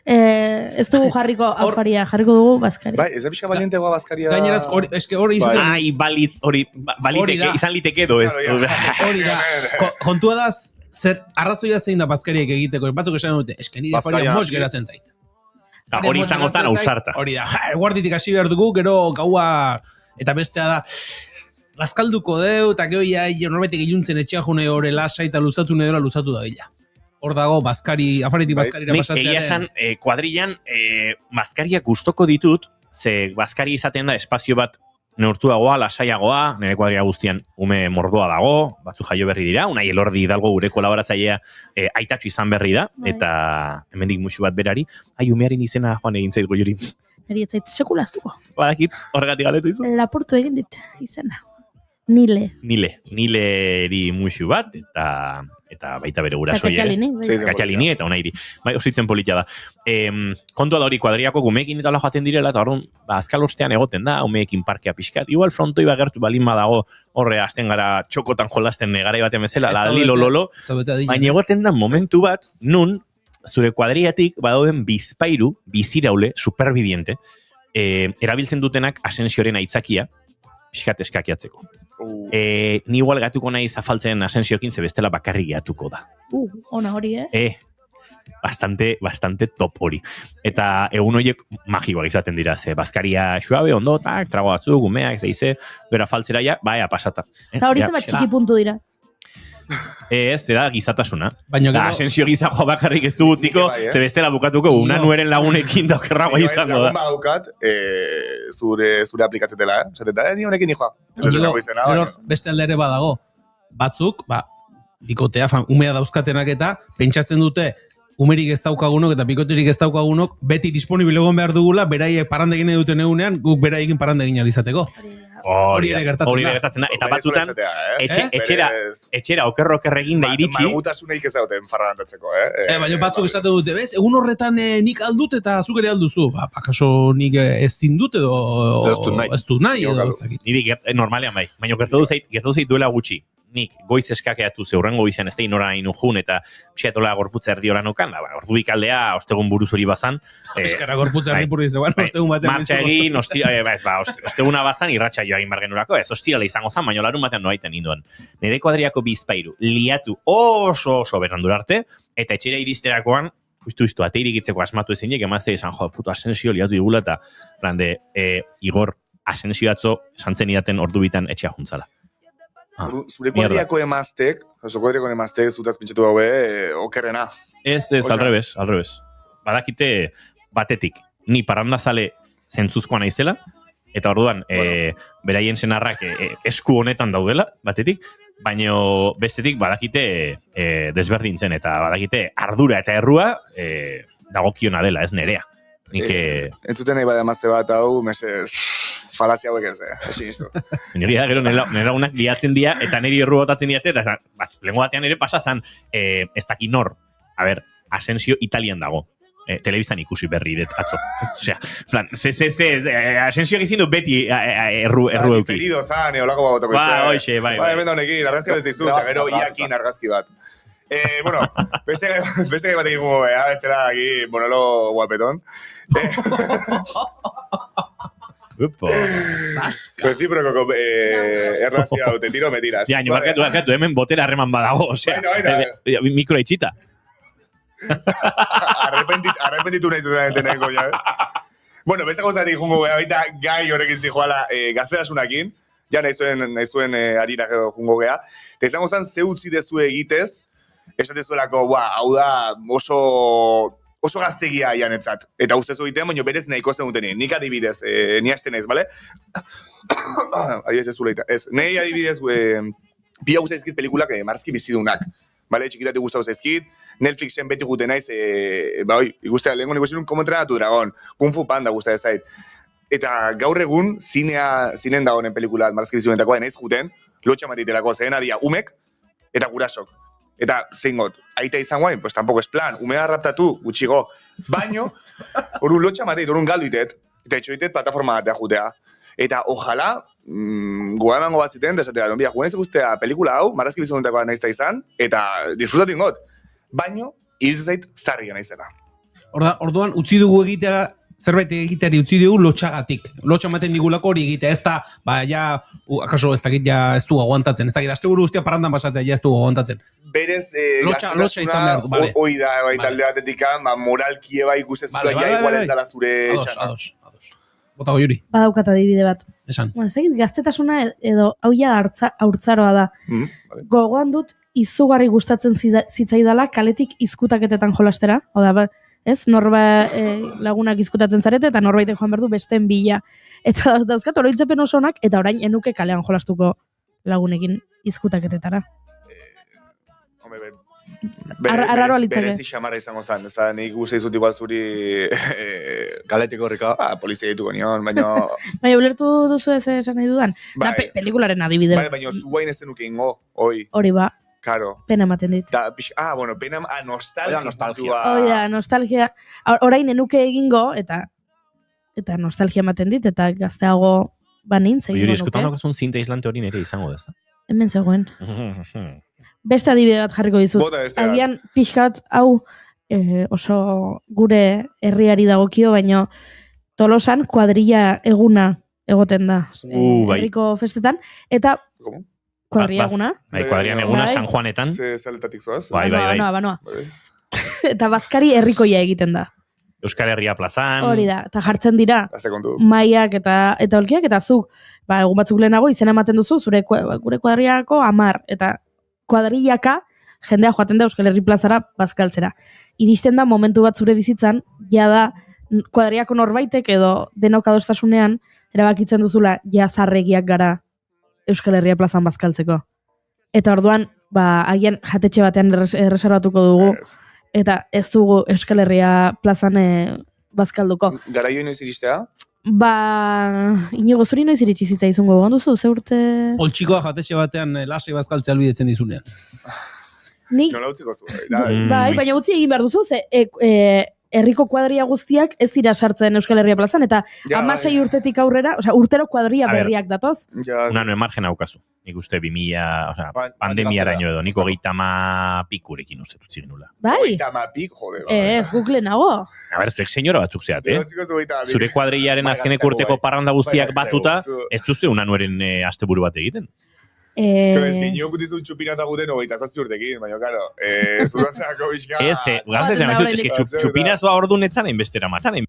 ez dugu jarriko afaria, jarriko dugu bazkari. Bai, ez da pixka valientegoa bazkaria... Gaineraz, hori izan... Ai, balitz, hori, izan liteke edo ez. Hori da, kontua da, zer arrazoia zein da bazkariek egiteko, batzuk esan dute, nire afaria mos geratzen zait. Hori izango zan ausarta. Hori da, guarditik hasi behar dugu, gero gaua, eta bestea da, gazkalduko deu, eta gero norbetek iluntzen etxean june hori lasai eta luzatu da gila. Hor dago, afaritik bazkarira pasatzearen. Egia esan, kuadrillan, bazkariak gustoko ditut, ze bazkari izaten da espazio bat neurtuagoa, lasaiagoa, nire kuadria guztian ume mordoa dago, batzu jaio berri dira, unai Elordi hidalgo gure kolaboratzailea aitatxo izan berri da, eta hemendik musu bat berari, umearen izena joan egin zait Goiuri. Neri ez zait sekulaztuko. Badakit, horregatik galetu izu. Lapurtu egin dit izena. Nileri musu bat, eta baita bere gurasoia. Katxalini eta onairi. Bai, ositzen politia da. Kontua da hori kuadriako gumeekin eta joaten direla, eta horren, azkal ostean egoten da, umeekin parkea pixkat. Igual frontoi bagertu balin badago, horre, azten gara txokotan jolasten garai baten bezala, la lilo, baina egoten da momentu bat, nun, zure kuadriatik badauden bizpairu, biziraule, superbidiente, erabiltzen dutenak Asensioren aitzakia, pixkat eskakiatzeko. Ni igual gatuko nahi zafaltzen Asensiokin, ze bestela bakarri geatuko da. Ona hori, Bastante top hori. Eta egun horiek magikoak izaten dira, ze bazkaria suabe, ondo, tak, trago batzu, gumeak, zeize, bera faltzera ja, baia pasata. Eta hori zebat txiki puntu dira. Ez da gizatasuna. Asensio gizajoa bakarrik ez du utziko, ze bestela bukatuko una nueren lagunekin daukerragoa izango da. Lagun badaukat, zure aplikatzetela, esaten da, ni honekin nijoa. Gero, beste alde ere badago, batzuk, bikotea, umea dauzkatenak eta, pentsatzen dute, umerik ez daukagunok eta bikoterik ez daukagunok, beti disponible egon behar dugula, beraiek parandegin duten egunean, guk beraiekin parandegin alizateko. Hori ere gertatzen da. Eta batzutan, etxera okerro-okerre egin da iritsi. Malgutasuneik ez dauten farrandatzeko, Baina batzuk esaten dute, bez, egun horretan nik aldut eta zuk ere alduzu. Akaso nik ez zindut edo ez dut nahi. Niri normalean bai, baina gertatu zait duela gutxi. Nik goiz eskakeatu zeurrengo izan ez da inora nahi nujun eta psiatola gorputza erdi horan okan, ordu bikaldea, ostegun buruz hori bazan. Eskara gorputza erdi buruz zegoan, ostegun batean. Martxa egin, osteguna bazan irratxa joa egin bargenurako, ez ostirala izango zan, baina larun batean noaiten ninduen. Nire kuadriako bizpairu liatu oso berandura arte, eta etxera iristerakoan, justu ateirikitzeko asmatu ezinek, emazte izan, puto Asensio liatu digula, eta Igor Asensio atzo santzen idaten ordu bitan etxea juntzala. Zure kuadriako emaztek, zutaz pintxetu daue, okerrena. Ez, al revés. Badakite batetik, ni parrandazale zentzuzkoa naizela, eta orduan, beraien senarrak esku honetan daudela, batetik, baino bestetik badakite desberdintzen, eta badakite ardura eta errua dagokiona dela, ez nerea. Entzuten nahi bada emazte bat hau, mesez, falazia hauek ez, sinistu. Nire da, gero, nire unak liatzen dira, eta niri erru botatzen diate, eta lengo batean ere pasazan, ez daki nor, Asensio Italian dago. Telebistan ikusi berri dut, atzo. Osea, plan, Asensio egizin du beti erru euki. Diferido zan, olako bat botako. Hoxe, bai. Hemen da honekin, argazki bat zizu, eta gero iakin argazki bat. Bueno, beste gai batekin gumo bea, bestela aquí, monolo guapetón. Upo, zaska. Recíproco, errazia, te tiro, me tiras. Ja, barkatu, hemen botera harreman badago, osea, mikro itxita. Arrepentitu nahi zuzen nengo, ja. Bueno, beste gauzatik jungo bea, baita gai horrekin zijoala gazterasunakin, ja nahi zuen harira jungo gea, eta izango zen ze utzi dezu egitez, esatezuelako, hau da oso gaztegia ianetzat. Eta ustezu egitean, baina berez nahiko zen duteni. Nik adibidez, ni haste naiz, bale? Adibidez ez zuleita. Ez, nahi adibidez, pila guzti zaizkit pelikulak marzki bizidunak. Bale, txikitati guztau zaizkit, Netflixen beti gute naiz, ikustea, lehenko nik usinun, Como entrenatu dragon, Kung Fu Panda guztia ezait. Eta gaur egun, zinen dagoen pelikulat marzki bizidunetakoa, naiz juten, lotxa matitelako zehen adia umek, eta gurasok. Eta zein got, aita izan guain, pues tampoco es plan, umea raptatu, gutxigo, baino, orun lotxa mateit, orun galdu itet, eta etxoitet plataforma batea jutea. Eta ojalá, goa emango bat ziten, desatea, non bia, juguen ez guztea pelikula hau, marazki bizunetakoa naizta izan, eta disfrutatu ingot. Baino, iritzen zait, zarria naizela. Orduan, utzi dugu egitea, zerbait egiteari utzi dugu lotxagatik. Lotxa ematen digulako hori egitea, ez da, akaso ez dakit ja ez du aguantatzen, ez dakit, aste buru guztia parandan pasatzea, ja ez du aguantatzen. Berez, lotxa izan behar du, bale. Hoi da, talde batetik, moralki eba ikustezula, ja igual ez dala zure txana. Ados. Botago Juri. Badaukat adibide bat. Esan. Bueno, ez dakit, gaztetasuna edo hauia haurtzaroa da. Gogoan dut, izugarri gustatzen zitzaidala kaletik izkutaketetan jolastera. Hau da, ez, lagunak izkutatzen zarete eta norbaitek joan berdu besteen bila. Eta dauzkat oroitzepen oso onak, eta orain enuke kalean jolastuko lagunekin izkutaketetara. Arraro alitzake. Berezi xamarra izango zen, ez da, nik guzti izut igual zuri kaletiko horrika, polizia dituko nion, baina... Baina, ulertu duzu ez esan nahi dudan? Da, pelikularen adibide. Baina, zu guain ez denuke ingo, hoi. Hori ba. Claro. Pena ematen dit. Bueno, pena, nostalgia. Oida, nostalgia. Orain enuke egingo, eta nostalgia ematen dit, eta gazteago banintz egingo nuke. Juri, eskutan okazun zinta aislante hori nire izango da, ez da? Hemen zegoen. Beste adibide bat jarriko dizut. Agian pixkat hau oso gure herriari dagokio, baino Tolosan kuadrilla eguna egoten da. Herriko festetan. Eta kuadrilla eguna. Kuadrilla eguna San Juanetan. Zaletatik zoaz. Bai. Banoa. Eta bazkari herrikoia egiten da. Euskal Herria plazan. Hori da, eta jartzen dira maiak eta olkiak, eta zuk, egun batzuk lehenago izena ematen duzu, gure kuadriako 10, eta kuadrillaka jendea joaten da Euskal Herri plazara bazkaltzera. Iristen da momentu bat zure bizitzan, jada kuadriako norbaitek edo denok adostasunean, erabakitzen duzula jazarregiak gara Euskal Herria plazan bazkaltzeko. Eta orduan, agian jatetxe batean erreserbatuko dugu, eta ez dugu Euskal Herria plazan bazkalduko. Garaio inoiz iristea? Inigo, zuri noiz iritsi zitzaizun gogoan duzu, ze urte... Poltsikoa jatetxe batean lasai bazkaltzea albidetzen dizunean. Nola utziko zu? Baina utzi egin behar duzu, ze herriko kuadria guztiak ez dira sartzen Euskal Herria plazan, eta 16 urtetik aurrera, urtero kuadria berriak datoz. Una no margen aukazu. Nik uste 2000, pandemiaraino edo, niko 30 pikurekin uste dut zirenula. Bai? 30 pik, jode. Ez, Google nago. A ber, zuek senyora batzuk zeat, Zure kuadriaren azkenek urteko parranda guztiak batuta, ez duzu una nueren asteburu bat egiten. Ez ginio gutizun txupinata guten 27 urtekin, baina, karo, zurrazako bizka... Ez, txupinazua ordu netzan enbestera matzan.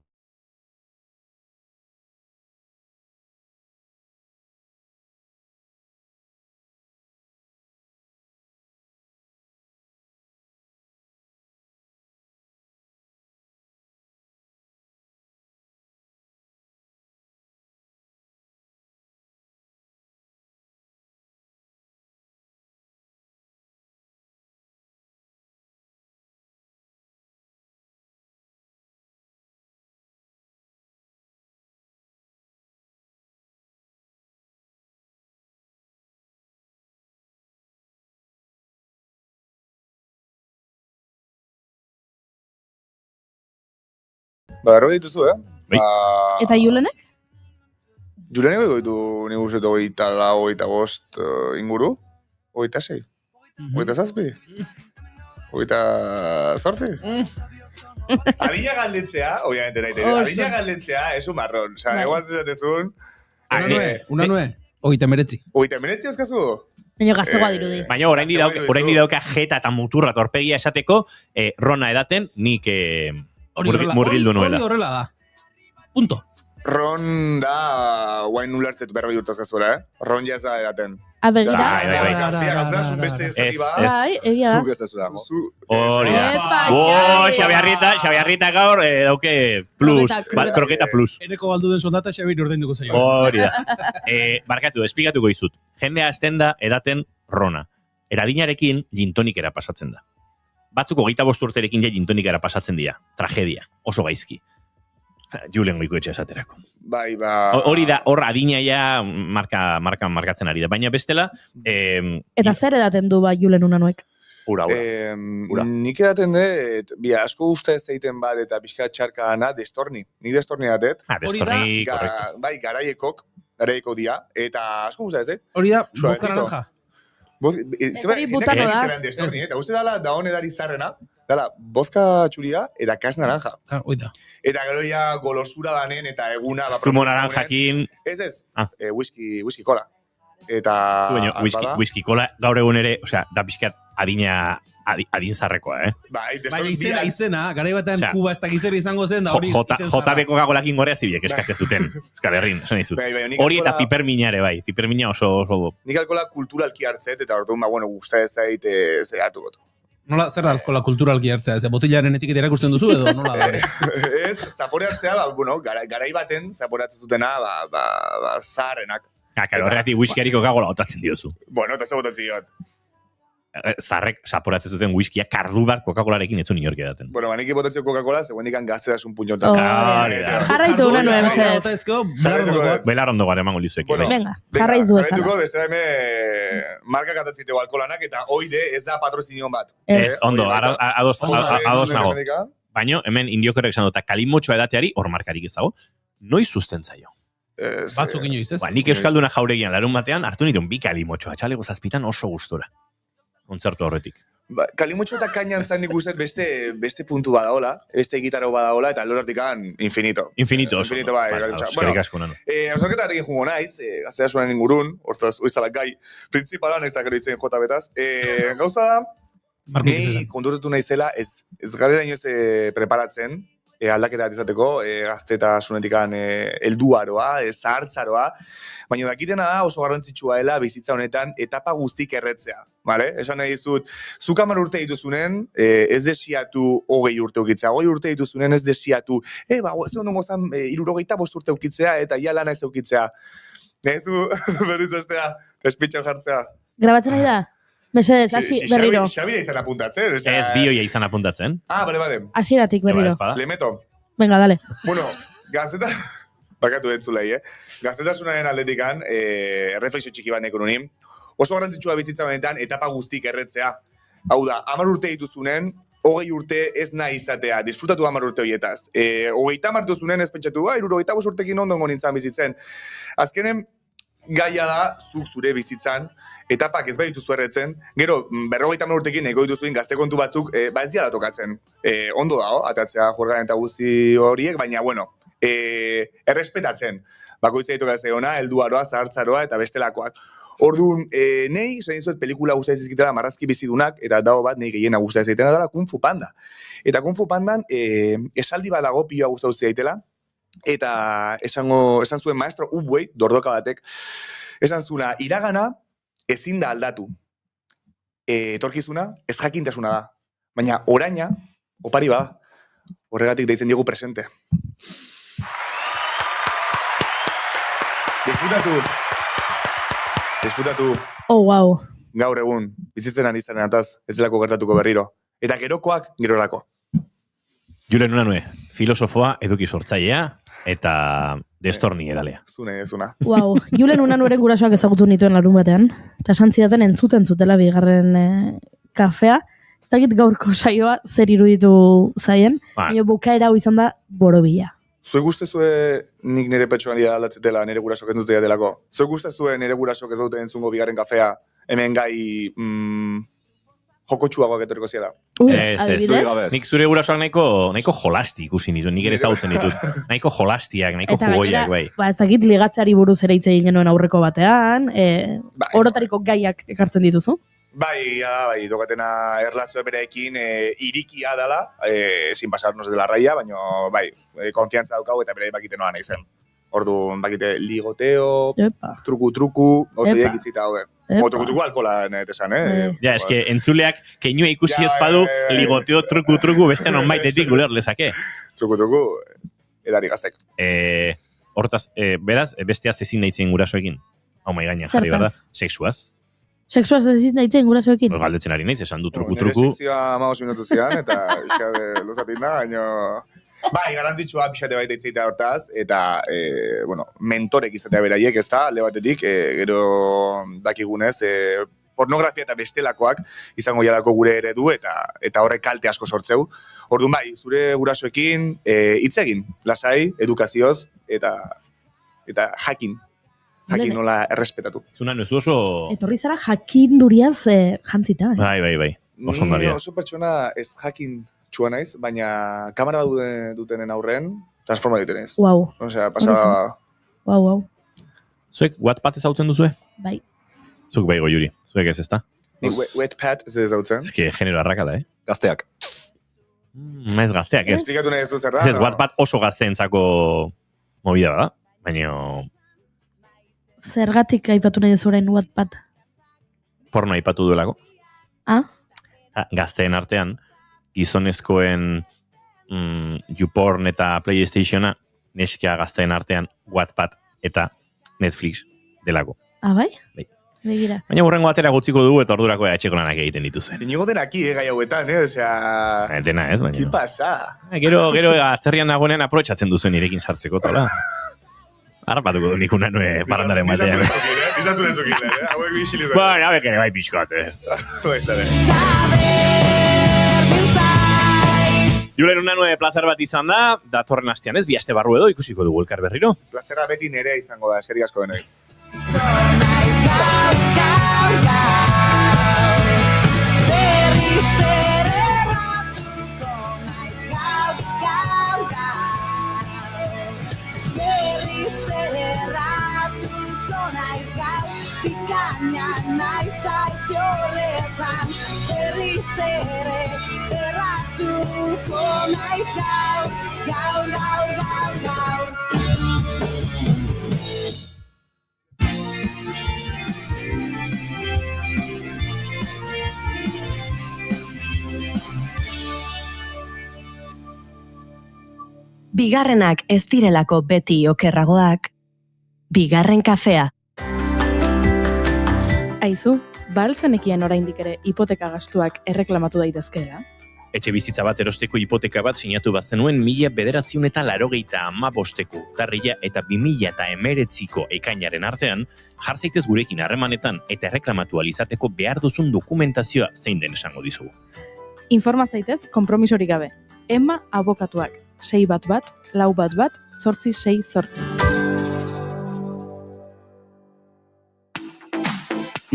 Erro dituzu, Eta Julenek? Julenek ditu nik uste 24 inguru? 26? 27? 28? Adina galdetzea, obviamente nahi tere, adina galdetzea, es un marrón. Osa, eguan zezatezun... Una nue, 39. 39 euskazu? Baina gaztegoa dirudi. Baina orain didauka jeta eta muturra torpegia esateko, Rona edaten, nik... murgildu nuela. Hori horrela da. Punto. Ron da, guain nulartzet berroi urtazkazuela, Ron jazda edaten. Begira. Bai, gazdasun beste zati bat. Bai, egia da. Zuk ez da hori da. Xabiarrita gaur, dauke plus, kroketa plus. Eneko baldu den soldata Xabir ordainduko zaio. Hori da. Barkatu, esplikatuko izut. Jendea azten da edaten Rona. Eradinarekin gintonikera pasatzen da. Batzuk 25 urterekin gintonikera pasatzen dira. Tragedia. Oso gaizki. Julen goiko etxe esaterako. Bai, hori da, hor adinaia markatzen ari da. Baina bestela... Eta zer edaten du Julen unanuek? Ura. Nik edaten dut, asko uste ez egiten bat eta pixka txarka ana, destorni. Nik destorni datet. Destorni, korrekto. Bai, garaieko dia, eta asko uste ez, Hori da, bozka naranja. Ezari butano da. Eta uste dala, da honedari zarrena, dala, bozka txuria eta kas naranja. Oida. Eta gero ya golosura danen eta eguna... Zumo naranjakin... Ez. Whisky cola. Eta... Whisky cola gaur egun ere, osea, da pixkat adin zarrekoa, Baina izena, garai batean Kuba ez dakizer izango zen, da hori izen zarra. JBko gagolakin gorea zibiek eskatzea zuten. Euskal Herrin, esan dizut. Hori eta pipermina ere bai, pipermina oso... Nik alkola kulturalki hartzet, eta orduan, gusta ez zait zehatu gotu. Nola, zer alkola kulturalki hartzea? Ez botilaren etiketa erakusten duzu edo nola da? Ez, zaporeatzea, garai baten zaporeatzen zutena, zaharrenak. Horregatik whiskyariko gagola otatzen diozu. Bueno, eta ze botatzen diot. Zarrek zaporatzen zuten whiskia kardu bat Coca-Colarekin etzu inork edaten. Bueno, banik botatzen Coca-Cola, zegoen ikan gazte da un puñotan. Jarraitu una nuen, Belarondo bat emango lizuek. Venga, jarraitu ezala. Jarraituko, beste dame marka katatzitego alkolanak, eta oide ez da patrozinion bat. Ondo, ados nago. Baina, hemen indiokorek esan dut, kalimotxoa edateari, hor markarik ezago, noiz susten zaio. Batzuk inoiz, ez? Nik euskalduna jauregian larun batean, hartu nituen bi kalimotxoa, txalego zazpitan oso gustora. Kontzertu horretik. Kalimotxo eta kainan zan nik uste beste puntu badaola, beste gitaro badaola, eta lorartikan infinito. Infinito, bai. Eskerrik asko, nano. Osaketa atekin jungo naiz, gaztea zuen ingurun, hortaz, oizalak gai, prinsipalan ez da gero itzen jota betaz. Gauza da, nahi konturretu naizela, ez garela inoz preparatzen, aldaketa bat izateko, gaztetasунetikan helduaroa, zahartzaroa, baina dakitena da oso garrantzitsua dela bizitza honetan etapa guztik erretzea, vale? Esan nahi dizut, zuk 10 urte dituzunen, ez desiatu 20 urte ukitzea, 20 urte dituzunen ez desiatu, ez ondongo zan 65 urte ukitzea eta ja lana ez ukitzea. Nezu, berriz estea, espitxan jartzea. Grabatzen nahi da? Mesedez, hasi berriro. Xabira izan apuntatzen. Ez bioia izan apuntatzen. Bale. Hasieratik berriro. Le meto. Venga, dale. Bueno, gazeta... Bakatu entzulei, Gaztetasunaren aldetikan, reflexio txiki bat neko nunin, oso garrantzitsua bizitza benetan etapa guztik erretzea. Hau da, 10 urte dituzunen, 20 urte ez nahi izatea, disfrutatu 10 urte horietaz. 30 dituzunen ez pentsatu, 65 urtekin ondongo nintzen bizitzen. Azkenen, gaia da, zuk zure bizitzan, etapak ez badituzu erretzen, gero, 50 urtekin ego dituzuin gazte kontu batzuk, ez diala tokatzen. Ondo dago, atatzea jorgaren eta guzti horiek, baina, bueno, errespetatzen. Bakoitza ditu gazteona, helduaroa, zahartzaroa eta bestelakoak. Orduan, nei, zein zuet, pelikula guztia izkitela marrazki bizidunak, eta dago bat, nei gehiena guztia izkitela dela Kung Fu Panda. Eta Kung Fu Pandan, esaldi balago pioa guztia izkitela, eta esan zuen maestro Ubway, dordoka batek, esan zuna, iragana ezin da aldatu. Etorkizuna, ez jakintasuna da. Baina oraina, opari bada, horregatik deitzen diegu presente. Disfrutatu. Oh, wow. Gaur egun, bizitzen ari zaren ataz, ez delako gertatuko berriro. Eta gerokoak, gerorako. Julen Unanue, filosofoa, eduki sortzailea, eta destorni edalea. Zuna. Wow, Julen Unanueren gurasoak ezagutu nituen larun batean, eta santzidaten entzuten zutela bigarren kafea, ez dakit gaurko saioa zer iruditu zaien, baina bukaera hau izan da borobila. Zuek guztezue nik nire petxoan dira aldatzetela nire gurasok ez dute delako. Zuek guztezue nire gurasok ez dute entzungo bigarren kafea, hemen gai jokotxuagoak etoriko ziala. Adibidez? Nik zure gurasoak nahiko jolasti ikusi nituen, nik ere ezagutzen ditut. Nahiko jolastiak, nahiko jugoiak, bai. Ez dakit ligatzeari buruz ere hitz egin genuen aurreko batean, orotariko gaiak ekartzen dituzu? Bai, dokatena erlazio bereekin irikia dela, sin pasarnos de la raya, baina bai, konfiantza daukau eta bere bakite noa nahi zen. Orduan, bakite ligoteo, truku, ozoiek itzita haude. Truku alkola netesan, Ja, eske, entzuleak keinua ikusi ezpadu, ligoteo, truku, beste non baitetik guler lezake. Truku, edari gaztek. Hortaz, beraz, besteaz ezin nahitzen gurasoekin. Hau maigaina jarri, berda? Sexuaz. Sexuaz ezin nahitzen gurasoekin? Galdetzen ari naiz, esan du truku. Nire sexioa 15 minutu zian, eta iskade luzatik da, baina... Bai, garantitxua pixate baita itzaita hortaz, eta, mentorek izatea beraiek, ez da, alde batetik, gero dakigunez, pornografia eta bestelakoak izango jarako gure eredu, eta horrek kalte asko sortzeu. Orduan bai, zure gurasoekin hitz egin, lasai, edukazioz, eta jakin nola errespetatu. Zuna, nuzu oso... Etorri zara jakinduriaz jantzita. Bai, oso ondaria. Ni oso pertsona ez jakin txua naiz, baina kamera dutenen aurren, transforma dutenez. Wow. Osea, pasada... Wow. Zuek, Wattpad ezautzen duzue? Bai. Zuk bai goiuri, zuek ez ezta? Nik Wattpad ez ezautzen. Ez que genero arrakada, Gazteak. Ez gazteak, ez. Esplikatu nahi ez zer da? Ez, Wattpad oso gazteentzako movida bada, baina... Zergatik aipatu nahi zurain Wattpad? Porno aipatu duelako. Gazteen artean, gizonezkoen YouPorn eta PlayStationa, neskia gazteen artean Wattpad eta Netflix delako. Bai? Bai. Begira. Baina hurrengo batera gutziko dugu eta ordurako etxeko lanak egiten dituzuen. Inigo denaki, gai hauetan, osea... Dena ez, baina... Ki pasa? Gero atzerrian nagoenean aprobetxatzen duzuen irekin sartzeko, tola. Harrapatuko du nikuna nue parrandaren batean. Izatu nezukile, hauek bixiliz. Bueno, hauek ere bai pixkoat, Julen Unanue plazer bat izan da, datorren astean ez, bi aste barru edo ikusiko dugu elkar berriro. Plazera beti nerea izango da, eskerik asko denoi. Berriz ere erratuko naiz gaur Gaur, gaur, gaur, gaur. Bigarrenak ez direlako beti okerragoak, bigarren kafea. Aizu, baltzenekien oraindik ere hipoteka gastuak erreklamatu daitezkeela? Etxe bizitza bat erosteko hipoteka bat sinatu bazenuen 1985ko urtarrila eta 2019ko ekainaren artean, jar zaitez gurekin harremanetan eta erreklamatu alizateko behar duzun dokumentazioa zein den esango dizugu. Informa zaitez konpromisorik gabe. Emma abokatuak, 611-411-868.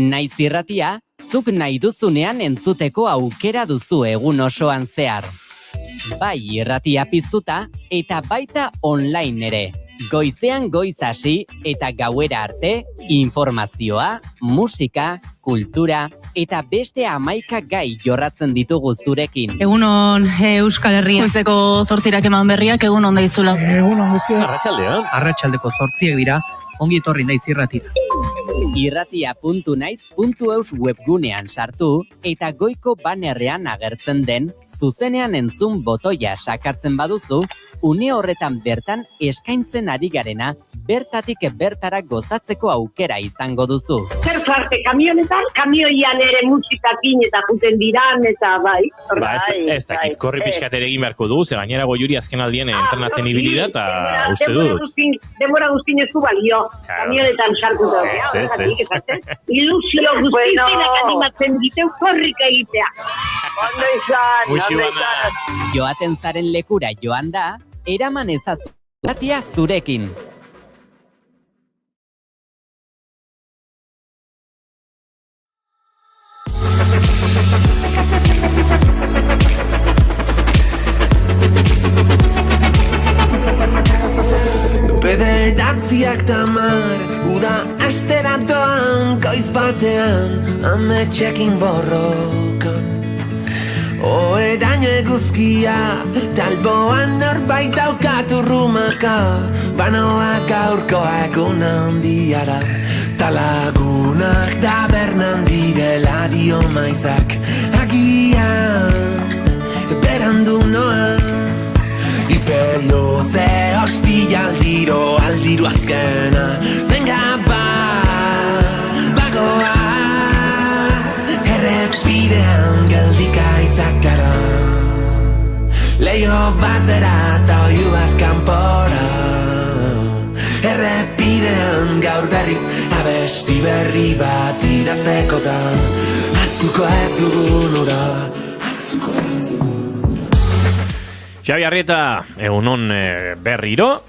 Naiz irratia, zuk nahi duzunean entzuteko aukera duzu egun osoan zehar. Bai irratia piztuta eta baita online ere. Goizean goiz hasi eta gauera arte, informazioa, musika, kultura eta beste 11 gai jorratzen ditugu zurekin. Egunon Euskal Herria. Goizeko 8 eman berriak egunon daizula. Egunon guztia. Arratsaldean. Arratsaldeko 8 dira. Ongi etorri naiz irratira. Irratia.naiz.eus webgunean sartu eta goiko banerrean agertzen den zuzenean entzun botoia sakatzen baduzu, une horretan bertan eskaintzen ari garena bertatik bertara gozatzeko aukera izango duzu. Zer zarte, kamionetan, kamioian ere musikakin eta juten diran eta bai. Ez dakit, korri pixkat ere egin beharko du, ze gainera Goiuri azken aldien entrenatzen ibili da eta uste dut. Demora guztin ez du balio, kamionetan sartu da. Ilusio guztizenak animatzen diteu korrika egitea. Ondo izan, Joaten zaren lekura joan da, eraman ezazu irratia zurekin. Bederatziak tamar, uda aste datoan, goiz batean, ametxekin borrokan. Oeraino eguzkia, talboan norbait daukat urrumaka, banoak aurkoa egun handiara, talagunak tabernan direla dio maizak, agian, berandu noa. Imperio ze hostia aldiro azkena. Venga bagoaz, errepidean geldikaitzak gara. Leio bat bera eta oiu bat kanpora. Errepidean gaur berriz abesti berri bat idaztekotan. Aztuko ez dugun ura. Xabi Arrieta, egunon berriro.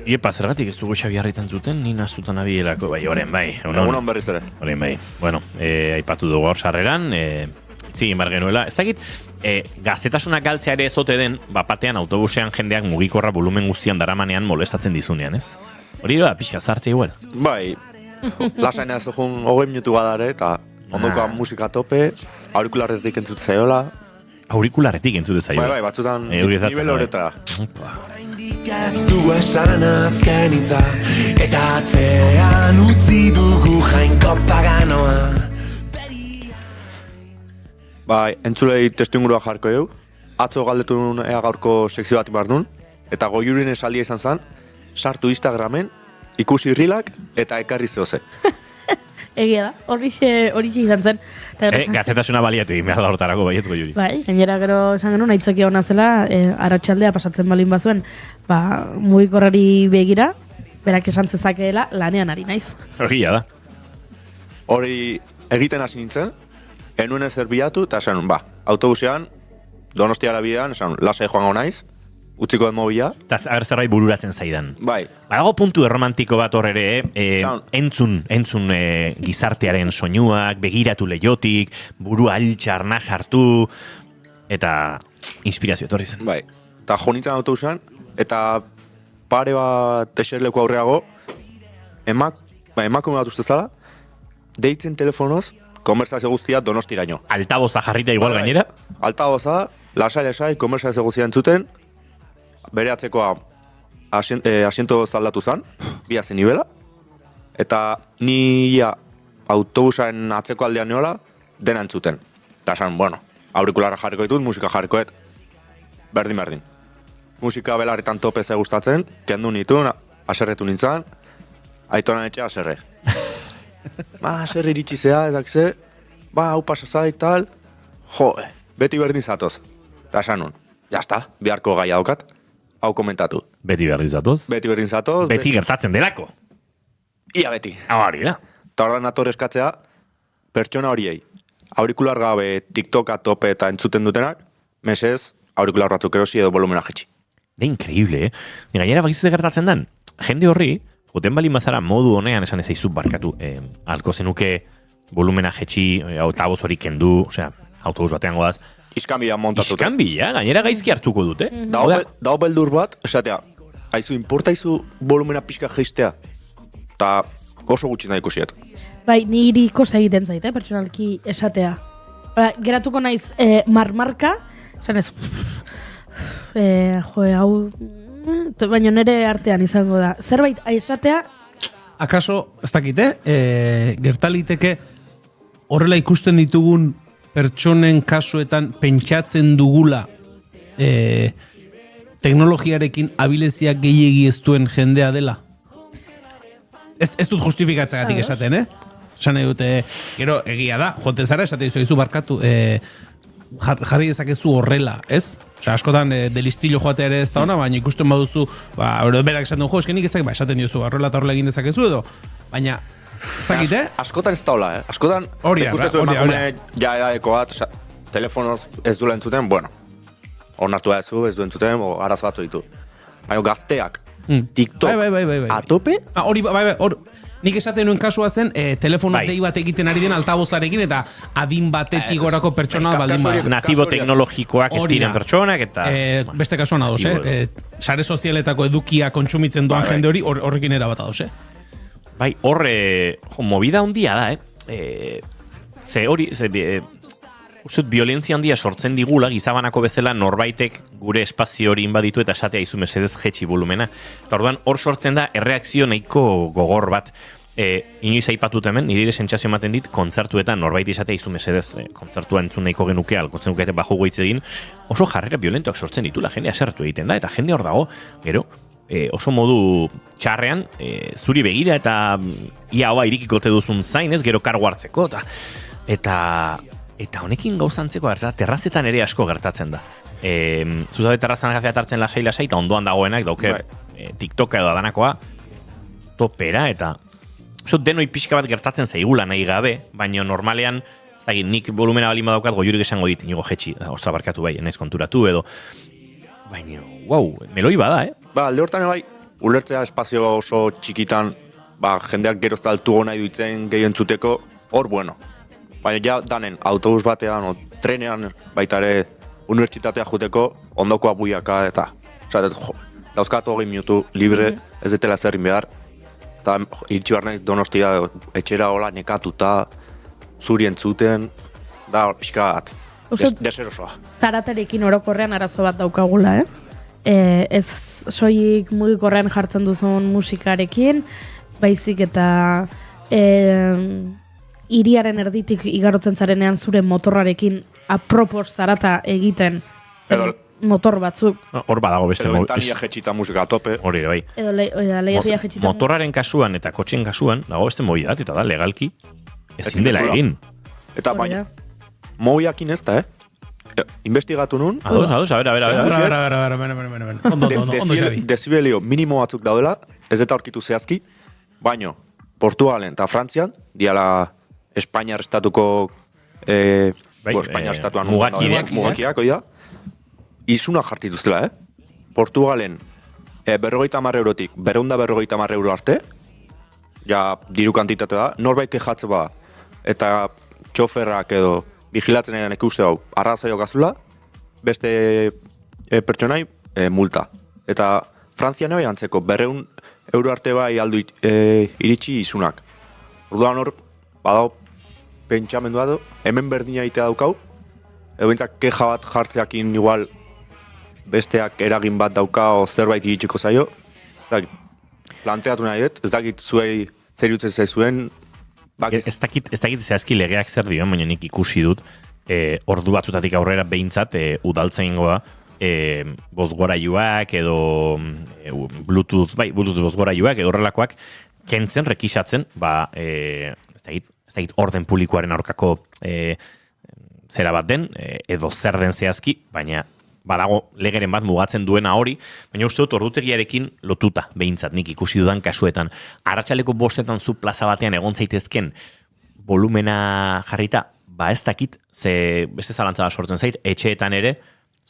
Iepa, zergatik ez dugu Xabi Arrieta entzuten, ni nastutan abielako, bai, oren bai. Egunon berriz ere. Oren bai. Bueno, aipatu dugu hor sarreran, itzigin bar genuela. Ez dakit, gaztetasuna galtzea ere ezote den, bapatean autobusean jendeak mugikorra volumen guztian daramanean molestatzen dizunean, ez? Hori da, pixka zartze igual. Bai, lasaina ez dugun 20 minutu badare, eta ondokoa musika tope, aurikularretik entzut zaiola. Aurikularetik entzute zaiola. Bai, batzutan nivel horretara. Ez du esan azken hitza, eta atzean utzi dugu jainko paganoa. Bai, entzulei testuingurua jarko eu. Atzo galdetu nun ea gaurko sekzio bat behar duen, eta Goiurin esaldia izan zen, sartu Instagramen, ikusi rilak eta ekarri zehoze. Egia da, horixe izan zen. Gazetasuna baliatu egin behar da hortarako baietz Goiuri. Bai, gainera gero esan genuen, aitzakia hona zela, arratsaldea pasatzen balin bazuen, mugikorrari begira, berak esan zezakeela lanean ari naiz. Egia da. Hori egiten hasi nintzen, enuen ezer bilatu, eta esan, autobusean, Donostiara bidean, esan, lasai joango naiz, utziko den mobila. Eta zerbait bururatzen zaidan. Bai. Badago puntu erromantiko bat hor ere, entzun gizartearen soinuak, begiratu leiotik, buru altxarna sartu, eta inspirazio etorri zen. Bai. Eta jonitzen autobusean, eta pare bat eserleku aurreago, emakume bat uste zala, deitzen telefonoz, konversazio guztia Donostiraino. Altaboza jarrita igual gainera? Altaboza, lasai, konversazio guztia entzuten, bere atzekoa asiento zaldatu zen, bi zen nibela, eta ni autobusaren atzeko aldean neola, dena entzuten. Eta esan, bueno, aurikularra jarriko ditut, musika jarrikoet, berdin. Musika belarritan tope ze gustatzen, kendu nituen, aserretu nintzen, aitonan etxe aserre. Aserre iritsi zea, ezak ze, hau pasazai tal, beti berdin zatoz. Eta esan nun, jazta, biharko gai daukat, hau komentatu. Beti berdin zatoz? Beti berdin zatoz. Beti gertatzen delako? Ia beti. Hori da. Eta ordan nator eskatzea, pertsona horiei, aurikular gabe TikToka tope eta entzuten dutenak, mesez, aurikular batzuk erosi edo volumena jetxi. Da, increíble, Gainera bakizu gertatzen den, jende horri, joten balin bazara modu honean esan ez aizu barkatu, alko zenuke volumena jetxi, autobus hori kendu, osea, autobus batean godaz. Iskanbila montatu. Iskanbila, gainera gaizki hartuko dute. Dao beldur bat, esatea, haizu, importa izu volumena pixka jeistea, eta oso gutxi nahi ikusiet. Bai, niri kosa egiten zait, pertsonalki esatea. Geratuko naiz marmarka, esan ez, hau, baina nire artean izango da. Zerbait esatea... Akaso, ez dakite, gertaliteke horrela ikusten ditugun pertsonen kasuetan pentsatzen dugula teknologiarekin abilezia gehiegi ez duen jendea dela? Ez dut justifikatzagatik esaten, Esan dute, gero egia da, jote zara, esate dizu barkatu, jarri dezakezu horrela, ez? Osea, askotan delistillo joatea ere ez da ona, baina ikusten baduzu, berak esan duen eskenik ez dakit, esaten diozu, horrela eta horrela egin dezakezu edo, baina, ez dakite? Askotan ez da hola, Askotan, ikustezu emakume ja edadeko bat, telefonoz ez duela entzuten, bueno, onartu ez du entzuten, o araz batzu ditu. Baina gazteak, TikTok, atope? Nik esaten nuen kasua zen, telefono dei bat egiten ari den altabozarekin eta adin batetik gorako pertsona baldin bat. Natibo teknologikoak ez diren pertsonak eta... Beste kasuan adoz, sare sozialetako edukia kontsumitzen doan jende hori horrekin erabat adoz, Bai, horre, movida handia da, Ze hori, ustut, violentzia handia sortzen digula, gizabanako bezala norbaitek gure espazio hori inbaditu eta esatea izu mesedez jetxi volumena. Eta orduan, hor sortzen da erreakzio nahiko gogor bat. Inoiz aipatut hemen, nire sentsazio ematen dit, kontzertuetan norbait izatea izu mesedez kontzertua entzun nahiko genuke, alko zenukete bajo goitze egin, oso jarrera violentoak sortzen ditula, jende asertu egiten da, eta jende hor dago, gero, oso modu txarrean, zuri begira eta ia hoa irikikote duzun zainez, gero kargo hartzeko, eta honekin gauzantzeko terrazetan ere asko gertatzen da. Zuzabe terrazan gazea tartzen lasai, eta ondoan dagoenak dauke TikToka edo adanakoa topera, eta denoi pixka bat gertatzen zaigula nahi gabe, baina normalean, nik volumena balima daukat goiurik esango dit, nigo jetxi, ostra barkatu bai, enaiz konturatu edo, baina, meloi bada, alde hortan bai, ulertzea espazio oso txikitan, jendeak gerozta altu nahi duitzen gehien entzuteko, hor bueno. Baina ja danen autobus batean o trenean baita ere unibertsitatea juteko ondoko abuiaka eta dauzkat 20 minutu libre ez detela zerrin behar eta iritsi behar nahiz Donostia etxera hola nekatuta zuri entzuten da pixka bat deserosoa. Zaratarekin orokorrean arazo bat daukagula, ez soilik mugikorrean jartzen duzun musikarekin, baizik eta hiriaren erditik igarotzen zarenean zure motorrarekin apropos zarata egiten motor batzuk. Hor badago beste. Edo entania jetxita musika tope. Hori bai. Edo lehiatia jetxita. Motorraren kasuan eta kotxen kasuan, dago beste mobidat, eta da legalki ezin dela egin. Eta baina, mobiakin ez da, investigatu nun. Ados, a ver. Dezibelio minimo batzuk daudela, ez eta aurkitu zehazki, baino, Portugalen eta Frantzian, diala Espainiar estatuko Espainiar estatuan mugakiak, oida, izuna jartituztela, Portugalen 50 eurotik 250 euro arte, ja diru kantitate da, norbait kexatze bada, eta txoferrak edo vigilatzen edan ikuste hau arrazoio gazula, beste pertsonai multa. Eta Frantzian bai antzeko 200 euro arte bai aldu iritsi izunak. Orduan hor, badao pentsamendua du, hemen berdina egitea daukau, edo bintzak keja bat jartzeakin igual besteak eragin bat dauka o zerbait iritsiko zaio. Planteatu nahi dut, ez dakit zuei zer irutzen zaizuen. Ez dakit zehazki legeak zer dioen, baina nik ikusi dut, ordu batzutatik aurrera behintzat udaltzaingoa bozgorailuak edo Bluetooth bozgorailuak edo horrelakoak kentzen, rekisatzen, ez dakit orden publikoaren aurkako zera bat den, edo zer den zehazki, baina badago legeren bat mugatzen duena hori, baina uste dut ordutegiarekin lotuta behintzat nik ikusi dudan kasuetan. Arratsaleko 5 zu plaza batean egon zaitezken volumena jarrita, ez dakit, ze beste zalantza sortzen zait, etxeetan ere,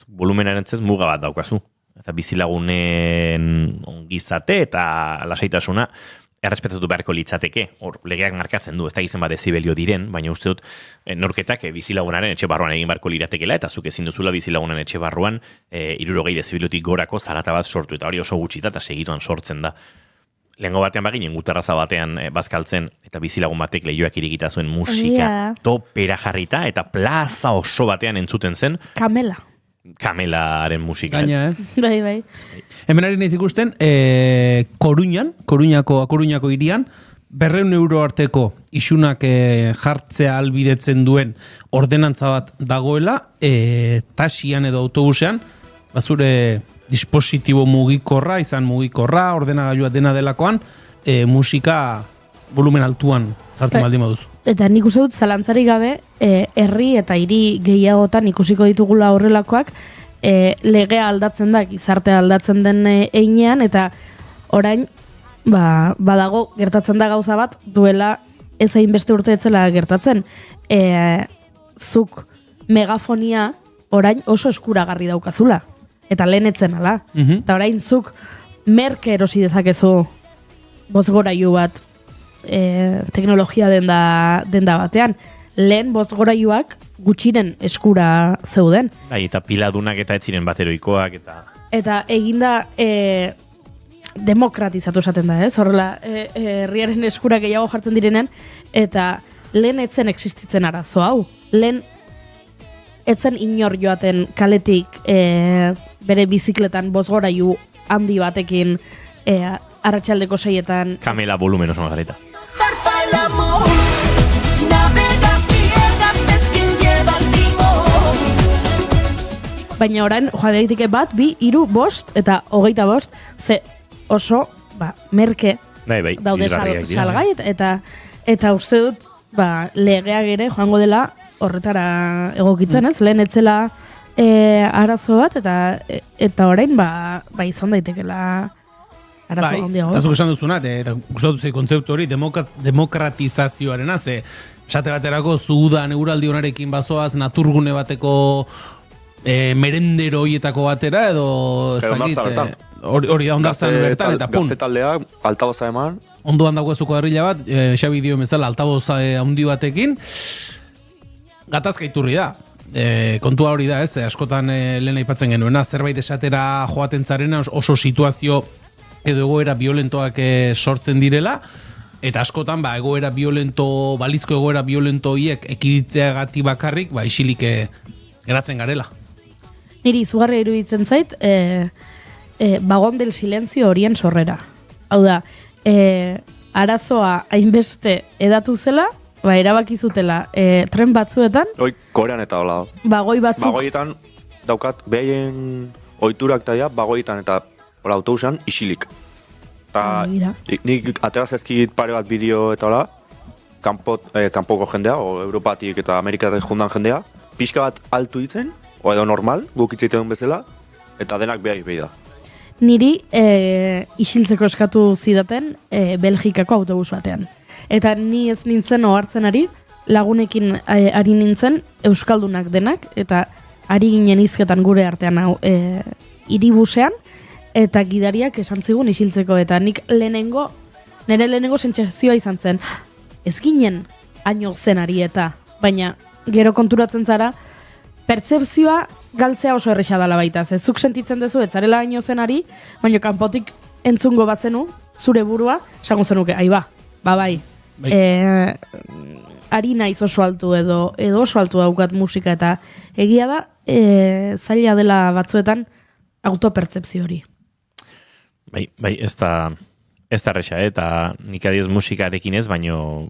volumenaren zez muga bat daukazu. Eta bizilagunen ongizate eta lasaitasuna errespetatu beharko litzateke. Hor, legeak markatzen du, ez da gizien bat dezibelio diren, baina uste dut norketak bizilagunaren etxe barruan egin beharko liratekela, eta zuk ezin duzula bizilagunen etxe barruan 60 dezibeliotik gorako zarata bat sortu, eta hori oso gutxita eta segituan sortzen da. Lehengo batean baginen guterraza batean bazkaltzen, eta bizilagun batek lehioak irikita zuen musika topera jarrita, eta plaza oso batean entzuten zen. Kamelaren musika. Gaina, Bai. Hemen ari nahiz ikusten, Koruñako hirian, 200 euro arteko isunak jartzea albidetzen duen ordenantza bat dagoela, taxian edo autobusean, bazure dispositibo mugikorra, ordenagailua dena delakoan, musika volumen altuan jartzen baldin baduzu. Eta nik uste dut zalantzari gabe, herri eta hiri gehiagotan ikusiko ditugula horrelakoak, legea aldatzen da, gizartea aldatzen den einean, eta orain, badago gertatzen da gauza bat, duela ez hainbeste urte etzela gertatzen. Zuk megafonia orain oso eskuragarri daukazula, eta lehen etzen ala. Eta orain zuk merke erosi dezakezu bozgorailu bat, teknologia denda batean. Lehen bozgorailuak gutxiren eskura zeuden. Eta piladunak eta etziren bateroikoak eta eginda demokratizatu esaten da, ez? Horrela, herriaren eskura gehiago jartzen direnean, eta lehen etzen existitzen arazo hau. Lehen etzen inor joaten kaletik bere bizikletan bozgorailu handi batekin arratsaldeko 6etan. Kamela volumen oso gareta. Baina orain, joan egiteke 1, 2, 3, 5 eta 25, ze oso, merke daude salgai, eta uste dut, legeak ere joango dela horretara egokitzen, ez? Lehen etzela arazo bat, eta orain, izan daitekela arazo handiago. Eta zuk esan duzuna, eta gustatu zei kontzeptu hori, demokratizazioarena, ze esate baterako zudan euraldi honarekin bazoaz naturgune bateko merendero hoietako batera, edo ez dakit, hori da ondartzan bertan, eta pun. Gazte taldea, altaboza eman. Ondoan dago ezuko herrila bat, Xabi dio bezala altaboza handi batekin, gatazka iturri da. Kontua hori da, ez, askotan lehen aipatzen genuena, zerbait esatera joaten zarena oso situazio edo egoera violentoak sortzen direla, eta askotan egoera violento, balizko egoera violento hiek ekiditzeagati bakarrik, isilik geratzen garela. Niri izugarria iruditzen zait, bagon del silenzio horien sorrera. Hau da, arazoa hainbeste edatu zela, erabaki zutela tren batzuetan. Korean eta hola. Bagoi batzuk. Bagoietan daukat behaien ohiturak taia, bagoietan eta autobusan isilik. Eta nik aterazezkit pare bat bideo eta hola, kanpoko jendea, o Europatik eta Amerikatik jundan jendea, pixka bat altu ditzen, o edo normal, guk itzaiten bezala, eta denak behar behi da. Niri isiltzeko eskatu zidaten Belgikako autobus batean. Eta ni ez nintzen ohartzen ari, lagunekin ari nintzen, euskaldunak denak, eta ari ginen hizketan gure artean hiribusean, eta gidariak esan zigun isiltzeko, eta nik nire lehenengo sentsazioa izan zen, ez ginen haino zenari eta, baina gero konturatzen zara, pertzepzioa galtzea oso erresa dela baita, ze zuk sentitzen duzu ez zarela haino zenari, baina kanpotik entzungo bazenu, zure burua, esango zenuke, bai. Ari naiz oso altu edo oso altu daukat musika, eta egia da, zaila dela batzuetan, autopertzepzio hori. Bai, ez da erresa, eta nik adiez musikarekin ez, baino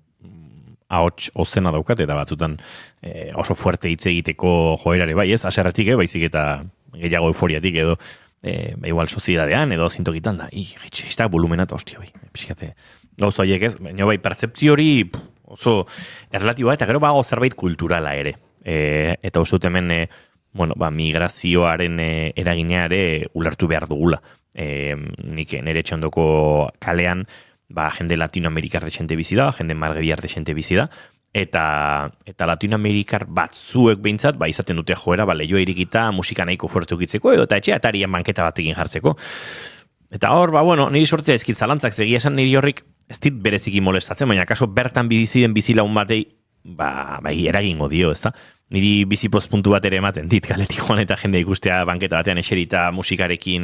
ahots ozena daukat, eta batzutan oso fuerte hitz egiteko joerare, bai, ez, aserratik, baizik eta gehiago euforiatik edo, igual soziedadean edo zintokitan da, jaitxista volumenat, hostia, bai, pixkate, gauza horiek ez, baina bai, pertzeptzio hori oso erlatiboa, eta gero bago zerbait kulturala ere, eta uste dut hemen, migrazioaren eragina ere ulertu behar dugula. Nik nire txondoko kalean, jende latinoamerikar desente bizi da, jende margebiar desente bizi da, eta latinoamerikar batzuek behintzat, izaten dute joera, lehioa irikita musika nahiko fuerte ukitzeko, edo eta etxe atarian banketa batekin jartzeko. Eta hor, niri sortzea ezkit zalantzak segia esan niri horrik, ez dit bereziki molestatzen, baina kaso bertan biziden bizilaun batei, eragingo dio, ezta? Niri bizipoz puntu bat ere ematen dit, galetik joan eta jende ikustea banketa batean eserita musikarekin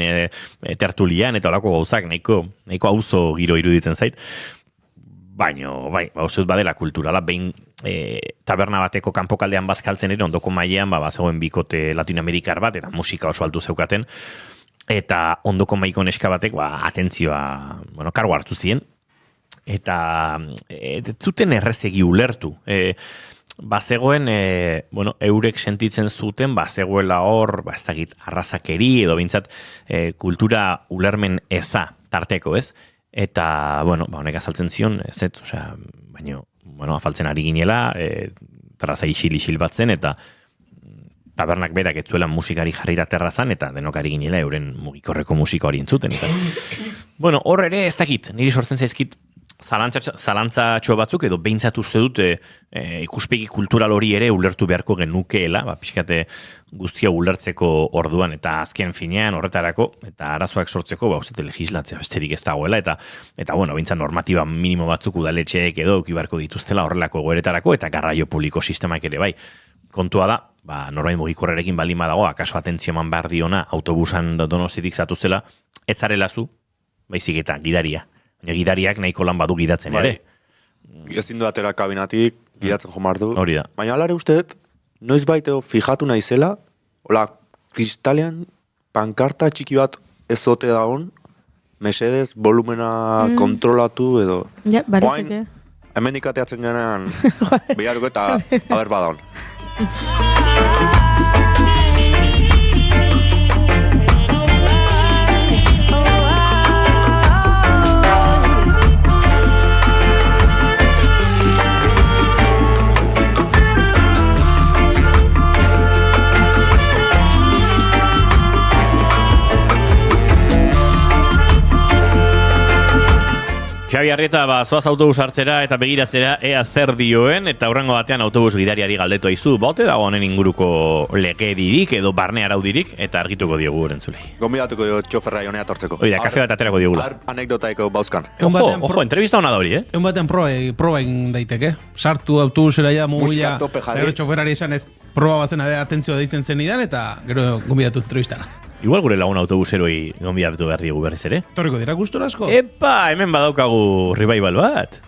tertulian, eta olako gauzak nahiko auzo giro iruditzen zait. Baina, uste dut badela kulturala, behin taberna bateko kanpokaldean bazkaltzen ere, ondoko mailean, bazegoen bikote latinoamerikar bat, eta musika oso altu zeukaten, eta ondoko maiko neska batek, atentzioa, kargo hartu ziren, eta zuten errezegi ulertu. Bazegoen, eurek sentitzen zuten, bazegoela hor, ez dakit, arrazakeri, edo bintzat, kultura ulermen eza tarteko, ez? Eta, honek azaltzen zion, ez, baina, afaltzen ari ginela, terraza isil batzen, eta tabernak berak etzuela musikari jarrira terrazan, eta denok ari ginela euren mugikorreko musika hori entzuten. Eta, hor ere ez dakit, niri sortzen zaizkit, zalantzatxo batzuk, edo behintzat uste dut ikuspegi kultural hori ere ulertu beharko genukeela, pixkate guztia ulertzeko orduan, eta azken finean horretarako, eta arazoak sortzeko, uste legislatzea besterik ez dagoela, eta behintzat normatiba minimo batzuk udaletxeek edo ukibarko dituztela horrelako goeretarako, eta garraio publiko sistemak ere bai. Kontua da, norbain mugikorrerekin baldin badago, akaso atentzio eman behar diona, autobusan Donostiatik zatuzela, ez zarela zu, baizik eta gidaria. Gidariak nahiko lan badu gidatzen ere. Ezin du atera kabinatik, gidatzen jomar du. Hori da. Baina alare usteet, noiz baiteo fijatu naizela, hola, kristalean pankarta txiki bat ezote da hon, mesedez, volumena kontrolatu edo. Ja, barizeke. Hemen ikateatzen genean, beharko eta haber badaun. Xabi Arrieta, zoaz autobus hartzera eta begiratzera ea zer dioen, eta hurrengo batean autobus gidariari galdetu aizu, ote dago honen inguruko legedirik edo barne araudirik, eta argituko diogu erantzulei. Gonbidatuko dio txoferra jonea tortzeko. Oida, kafe bat aterako diogula. Anekdotaiko bauzkan. Ojo, entrevista hona da hori, eh? Egun batean proba egin daiteke. Sartu autobusera ja mugila, gero txoferari esan ez proba bazen atentzioa deitzen zen idan, eta gero gonbidatu entrevistara. Igual gure lagun autobuseroi gonbidatu behar diegu berriz ere. Torriko dira gustora asko? Epa, hemen badaukagu revival bat.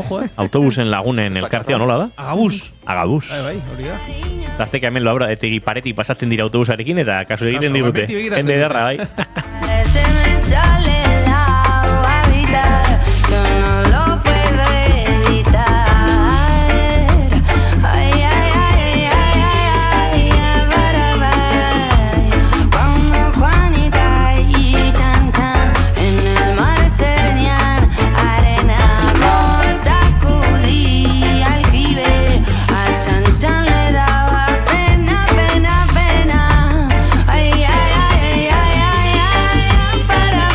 Ojo, Autobusen lagunen elkartea nola da? Agabus. Bai, hori da. Tarteka hemen loabra, etegi paretik pasatzen dira autobusarekin, eta kasu egiten digute. Hende derra, bai. Se me sale el agua vital, yo no lo puedo evitar. Ay, ay, ay, ay, ay, ay, ay, cuando Juanita y Chan Chan en el mar Sernian, arena como sacudí al jibe, a Chan Chan le daba pena, pena, pena. Ay, ay, ay, ay, ay, ay, para,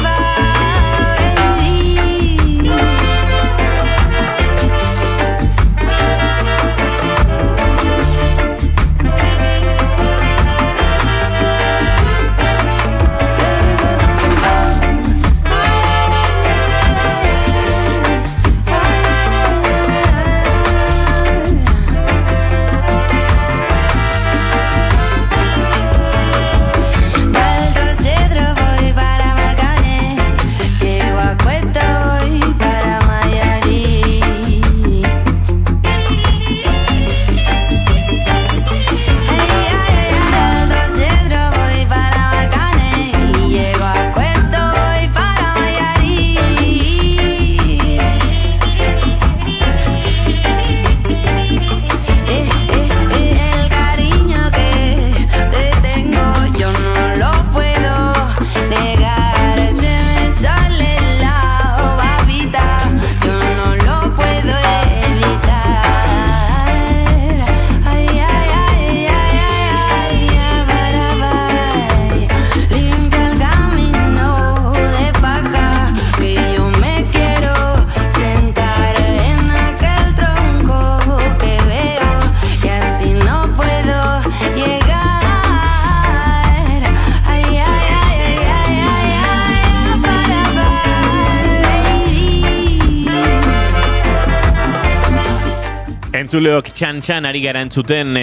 Entzuleok txan-txan ari gara entzuten,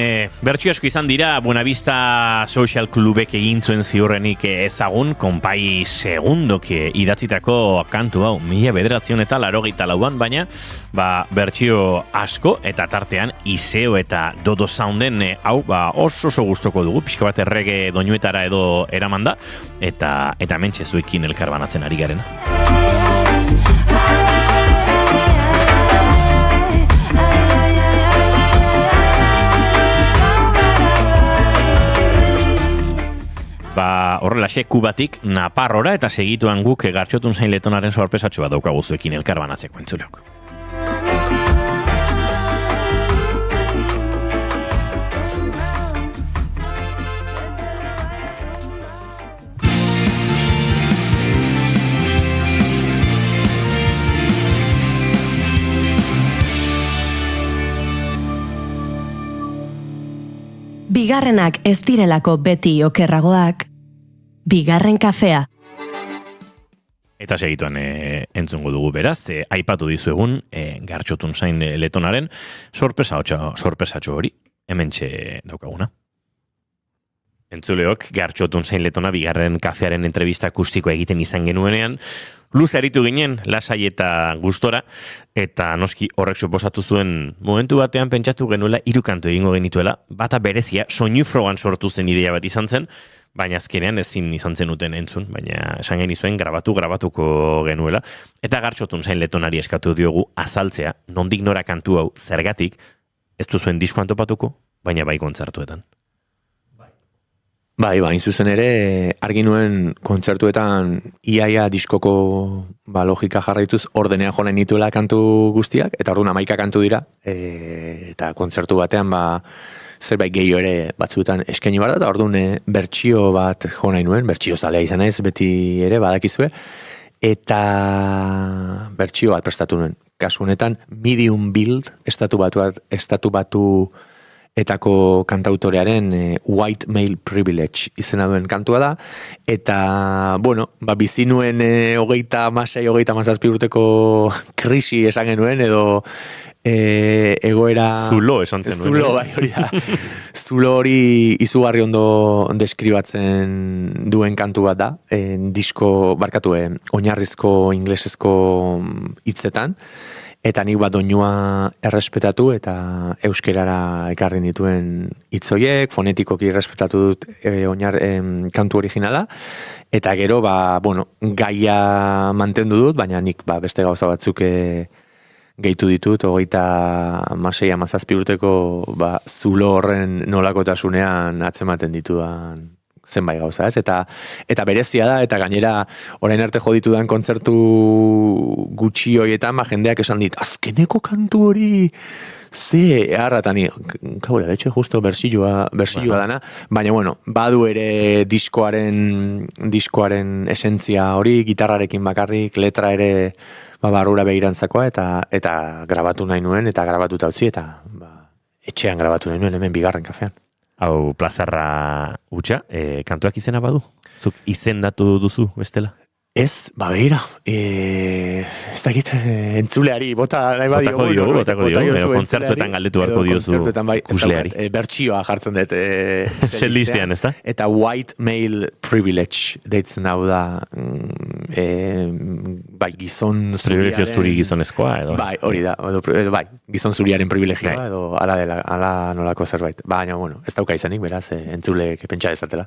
bertsio asko izan dira, Buenavista Social Clubek egin zuen ziurrenik ezagun, konpai segundok idatzitako kantu hau, 1984an, baina bertsio asko eta tartean Iseo eta Dodo Sounden hau oso gustoko dugu, pixka bat errege doinuetara edo eramanda, eta mentxe zuekin elkarbanatzen ari garena. Horrelaxe Kubatik Naparrora eta segituan guk Gartxotun Zain Letonaren sorpresatxo bat daukagu zuekin elkarbanatzeko entzuleok. Bigarrenak ez direlako beti okerragoak, bigarren kafea. Eta segituan entzungo dugu beraz, aipatu dizuegun Gartxotun Zain Letonaren sorpresatxo hori, hementxe daukaguna. Entzuleok, Gartxotun Zain Letona bigarren kafearen entrevista akustikoa egiten izan genuenean, luze aritu ginen, lasai eta gustora, eta noski horrek suposatu zuen momentu batean pentsatu genuela 3 kantu egingo genituela, bata berezia, soinu frogan sortu zen ideia bat izan zen, baina azkenean ezin izan zenuten entzun, baina esan genizuen grabatuko genuela, eta Gartxotun Zain Letonari eskatu diogu azaltzea, nondik nora kantu hau zergatik, ez duzuen disko antopatuko, baina bai kontzertuetan. Bai, zuzen ere, argi nuen kontzertuetan iaia diskoko logika jarraituz ordenean joan nituela kantu guztiak, eta orduan 11 kantu dira, eta kontzertu batean zerbait gehiago ere batzuetan eskaini behar da, eta orduan bertsio bat jo nahi nuen, bertsio zalea izan ez, beti ere badakizue, eta bertsio bat prestatu nuen. Kasu honetan, Medium Build, estatu batu etako kantautorearen White Male Privilege izena duen kantua da, eta, bizi nuen 36-37 urteko krisi esan genuen, edo egoera... Zulo esan zen nuen. Zulo, bai, hori da. Zulo hori izugarri ondo deskribatzen duen kantu bat da, oinarrizko inglesezko hitzetan, eta nik doinua errespetatu eta euskerara ekarri dituen hitzoiek, fonetikoki errespetatu dut kantu originala, eta gero, gaia mantendu dut, baina nik beste gauza batzuk gehitu ditut, 36-37 urteko zulo horren nolakotasunean atzematen ditudan zenbait gauza, ez? Eta berezia da, eta gainera orain arte joditudan kontzertu gutxi horietan, jendeak esan dit, azkeneko kantu hori ze harratani, kaula, betxe justo bersioa dana, baina badu ere diskoaren esentzia hori, gitarrarekin bakarrik, letra ere barrura begirantzakoa, eta grabatu nahi nuen, eta grabatuta utzi, eta etxean grabatu nahi nuen, hemen bigarren kafean. Hau plazarra utxa, kantuak izena badu? Zuk izendatu duzu, bestela? Ez, begira, ez dakit, entzuleari, botako diogu, kontzertuetan galdetu beharko diozu kusleari. Bertsioa jartzen dut. Sellistean, ez da? Eta White Male Privilege deitzen hau da, gizon zuriaren... Privilegio zuri gizonezkoa, edo? Bai, hori da, gizon zuriaren privilegioa, edo ala nolako zerbait. Baina, ez dauka izanik, beraz, entzulek pentsa dezatela.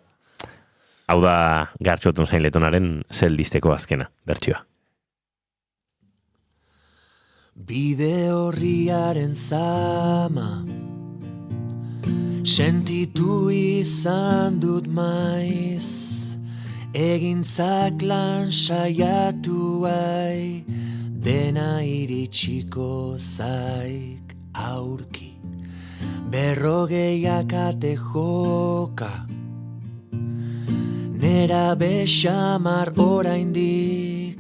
Hau da Gartxotun Zain Letonaren zeldisteko azkena, bertsioa. Bide horriaren zama sentitu izan dut maiz, egintzak lan saiatu dena iritsiko zaik aurki, 40 ate joka, nera besamar oraindik,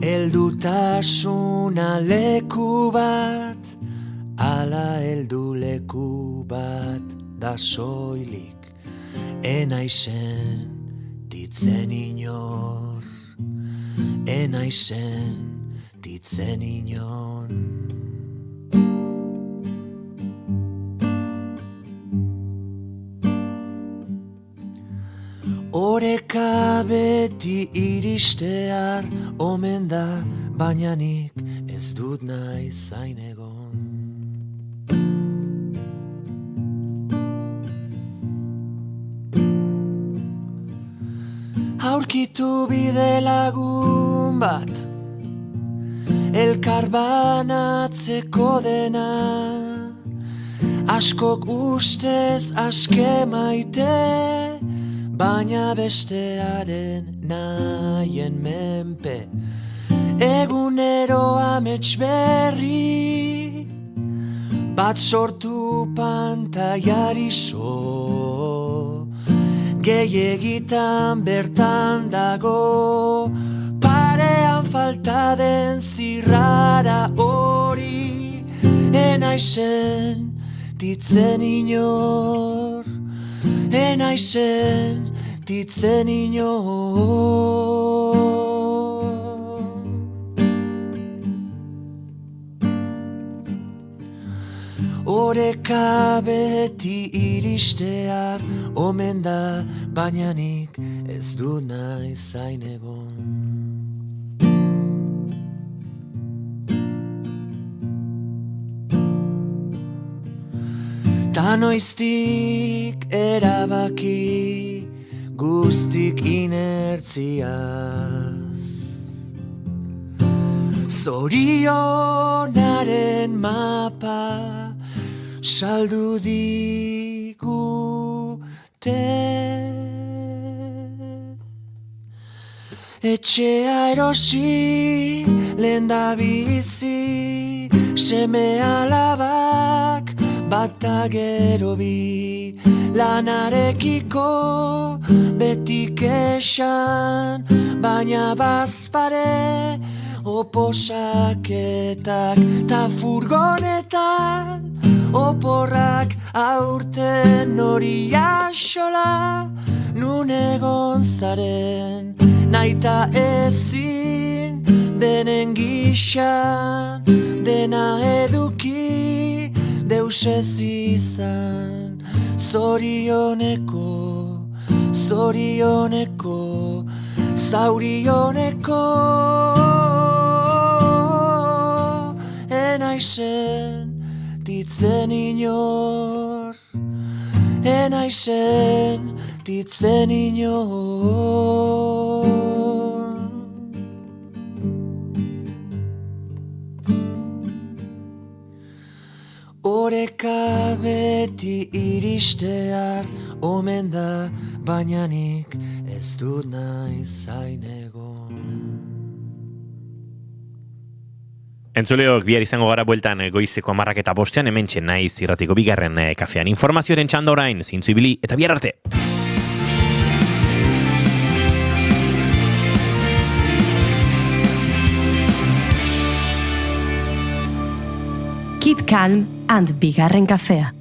eldutasuna leku bat, ala heldu leku bat da soilik, enaizen ditzen inor, enaizen ditzen inon. beti iristear omen da, baina nik ez dut nahi zain egon. Aurkitu bide lagun bat, elkar banatzeko dena, askok ustez aske maite, baina bestearen nahien menpe. Egunero amets berri, bat sortu pantaiari so, gehiagitan bertan dago, parean falta den zirrara hori, enaizen ditzen inor, enaizen ditzen inor. Oreka beti iristear omen da, baina nik ez du nahi zain egon. Ta noiztik erabaki guztik inertziaz, zorionaren mapa saldu digute. Etxea erosi, lenda bizi, seme alabak, bata gero bi, lanarekiko betik esan, baina bazpare, oposaketak ta furgonetan, oporrak aurten hori axola, nun egon zaren, naita ezin, denen gisa, dena eduki, deus ez izan, zorioneko, zorioneko, zaurioneko, enaizen ditzen inor, enaizen ditzen inor. Oreka beti iristear omen da, baina nik ez dut nahi zain egon. Entzuleok, bihar izango gara bueltan goizeko 10:05 hementxe naiz irratiko bigarren kafean. Informazioaren txanda orain, zintzu ibili eta bihar arte! Keep calm and bigarren kafea.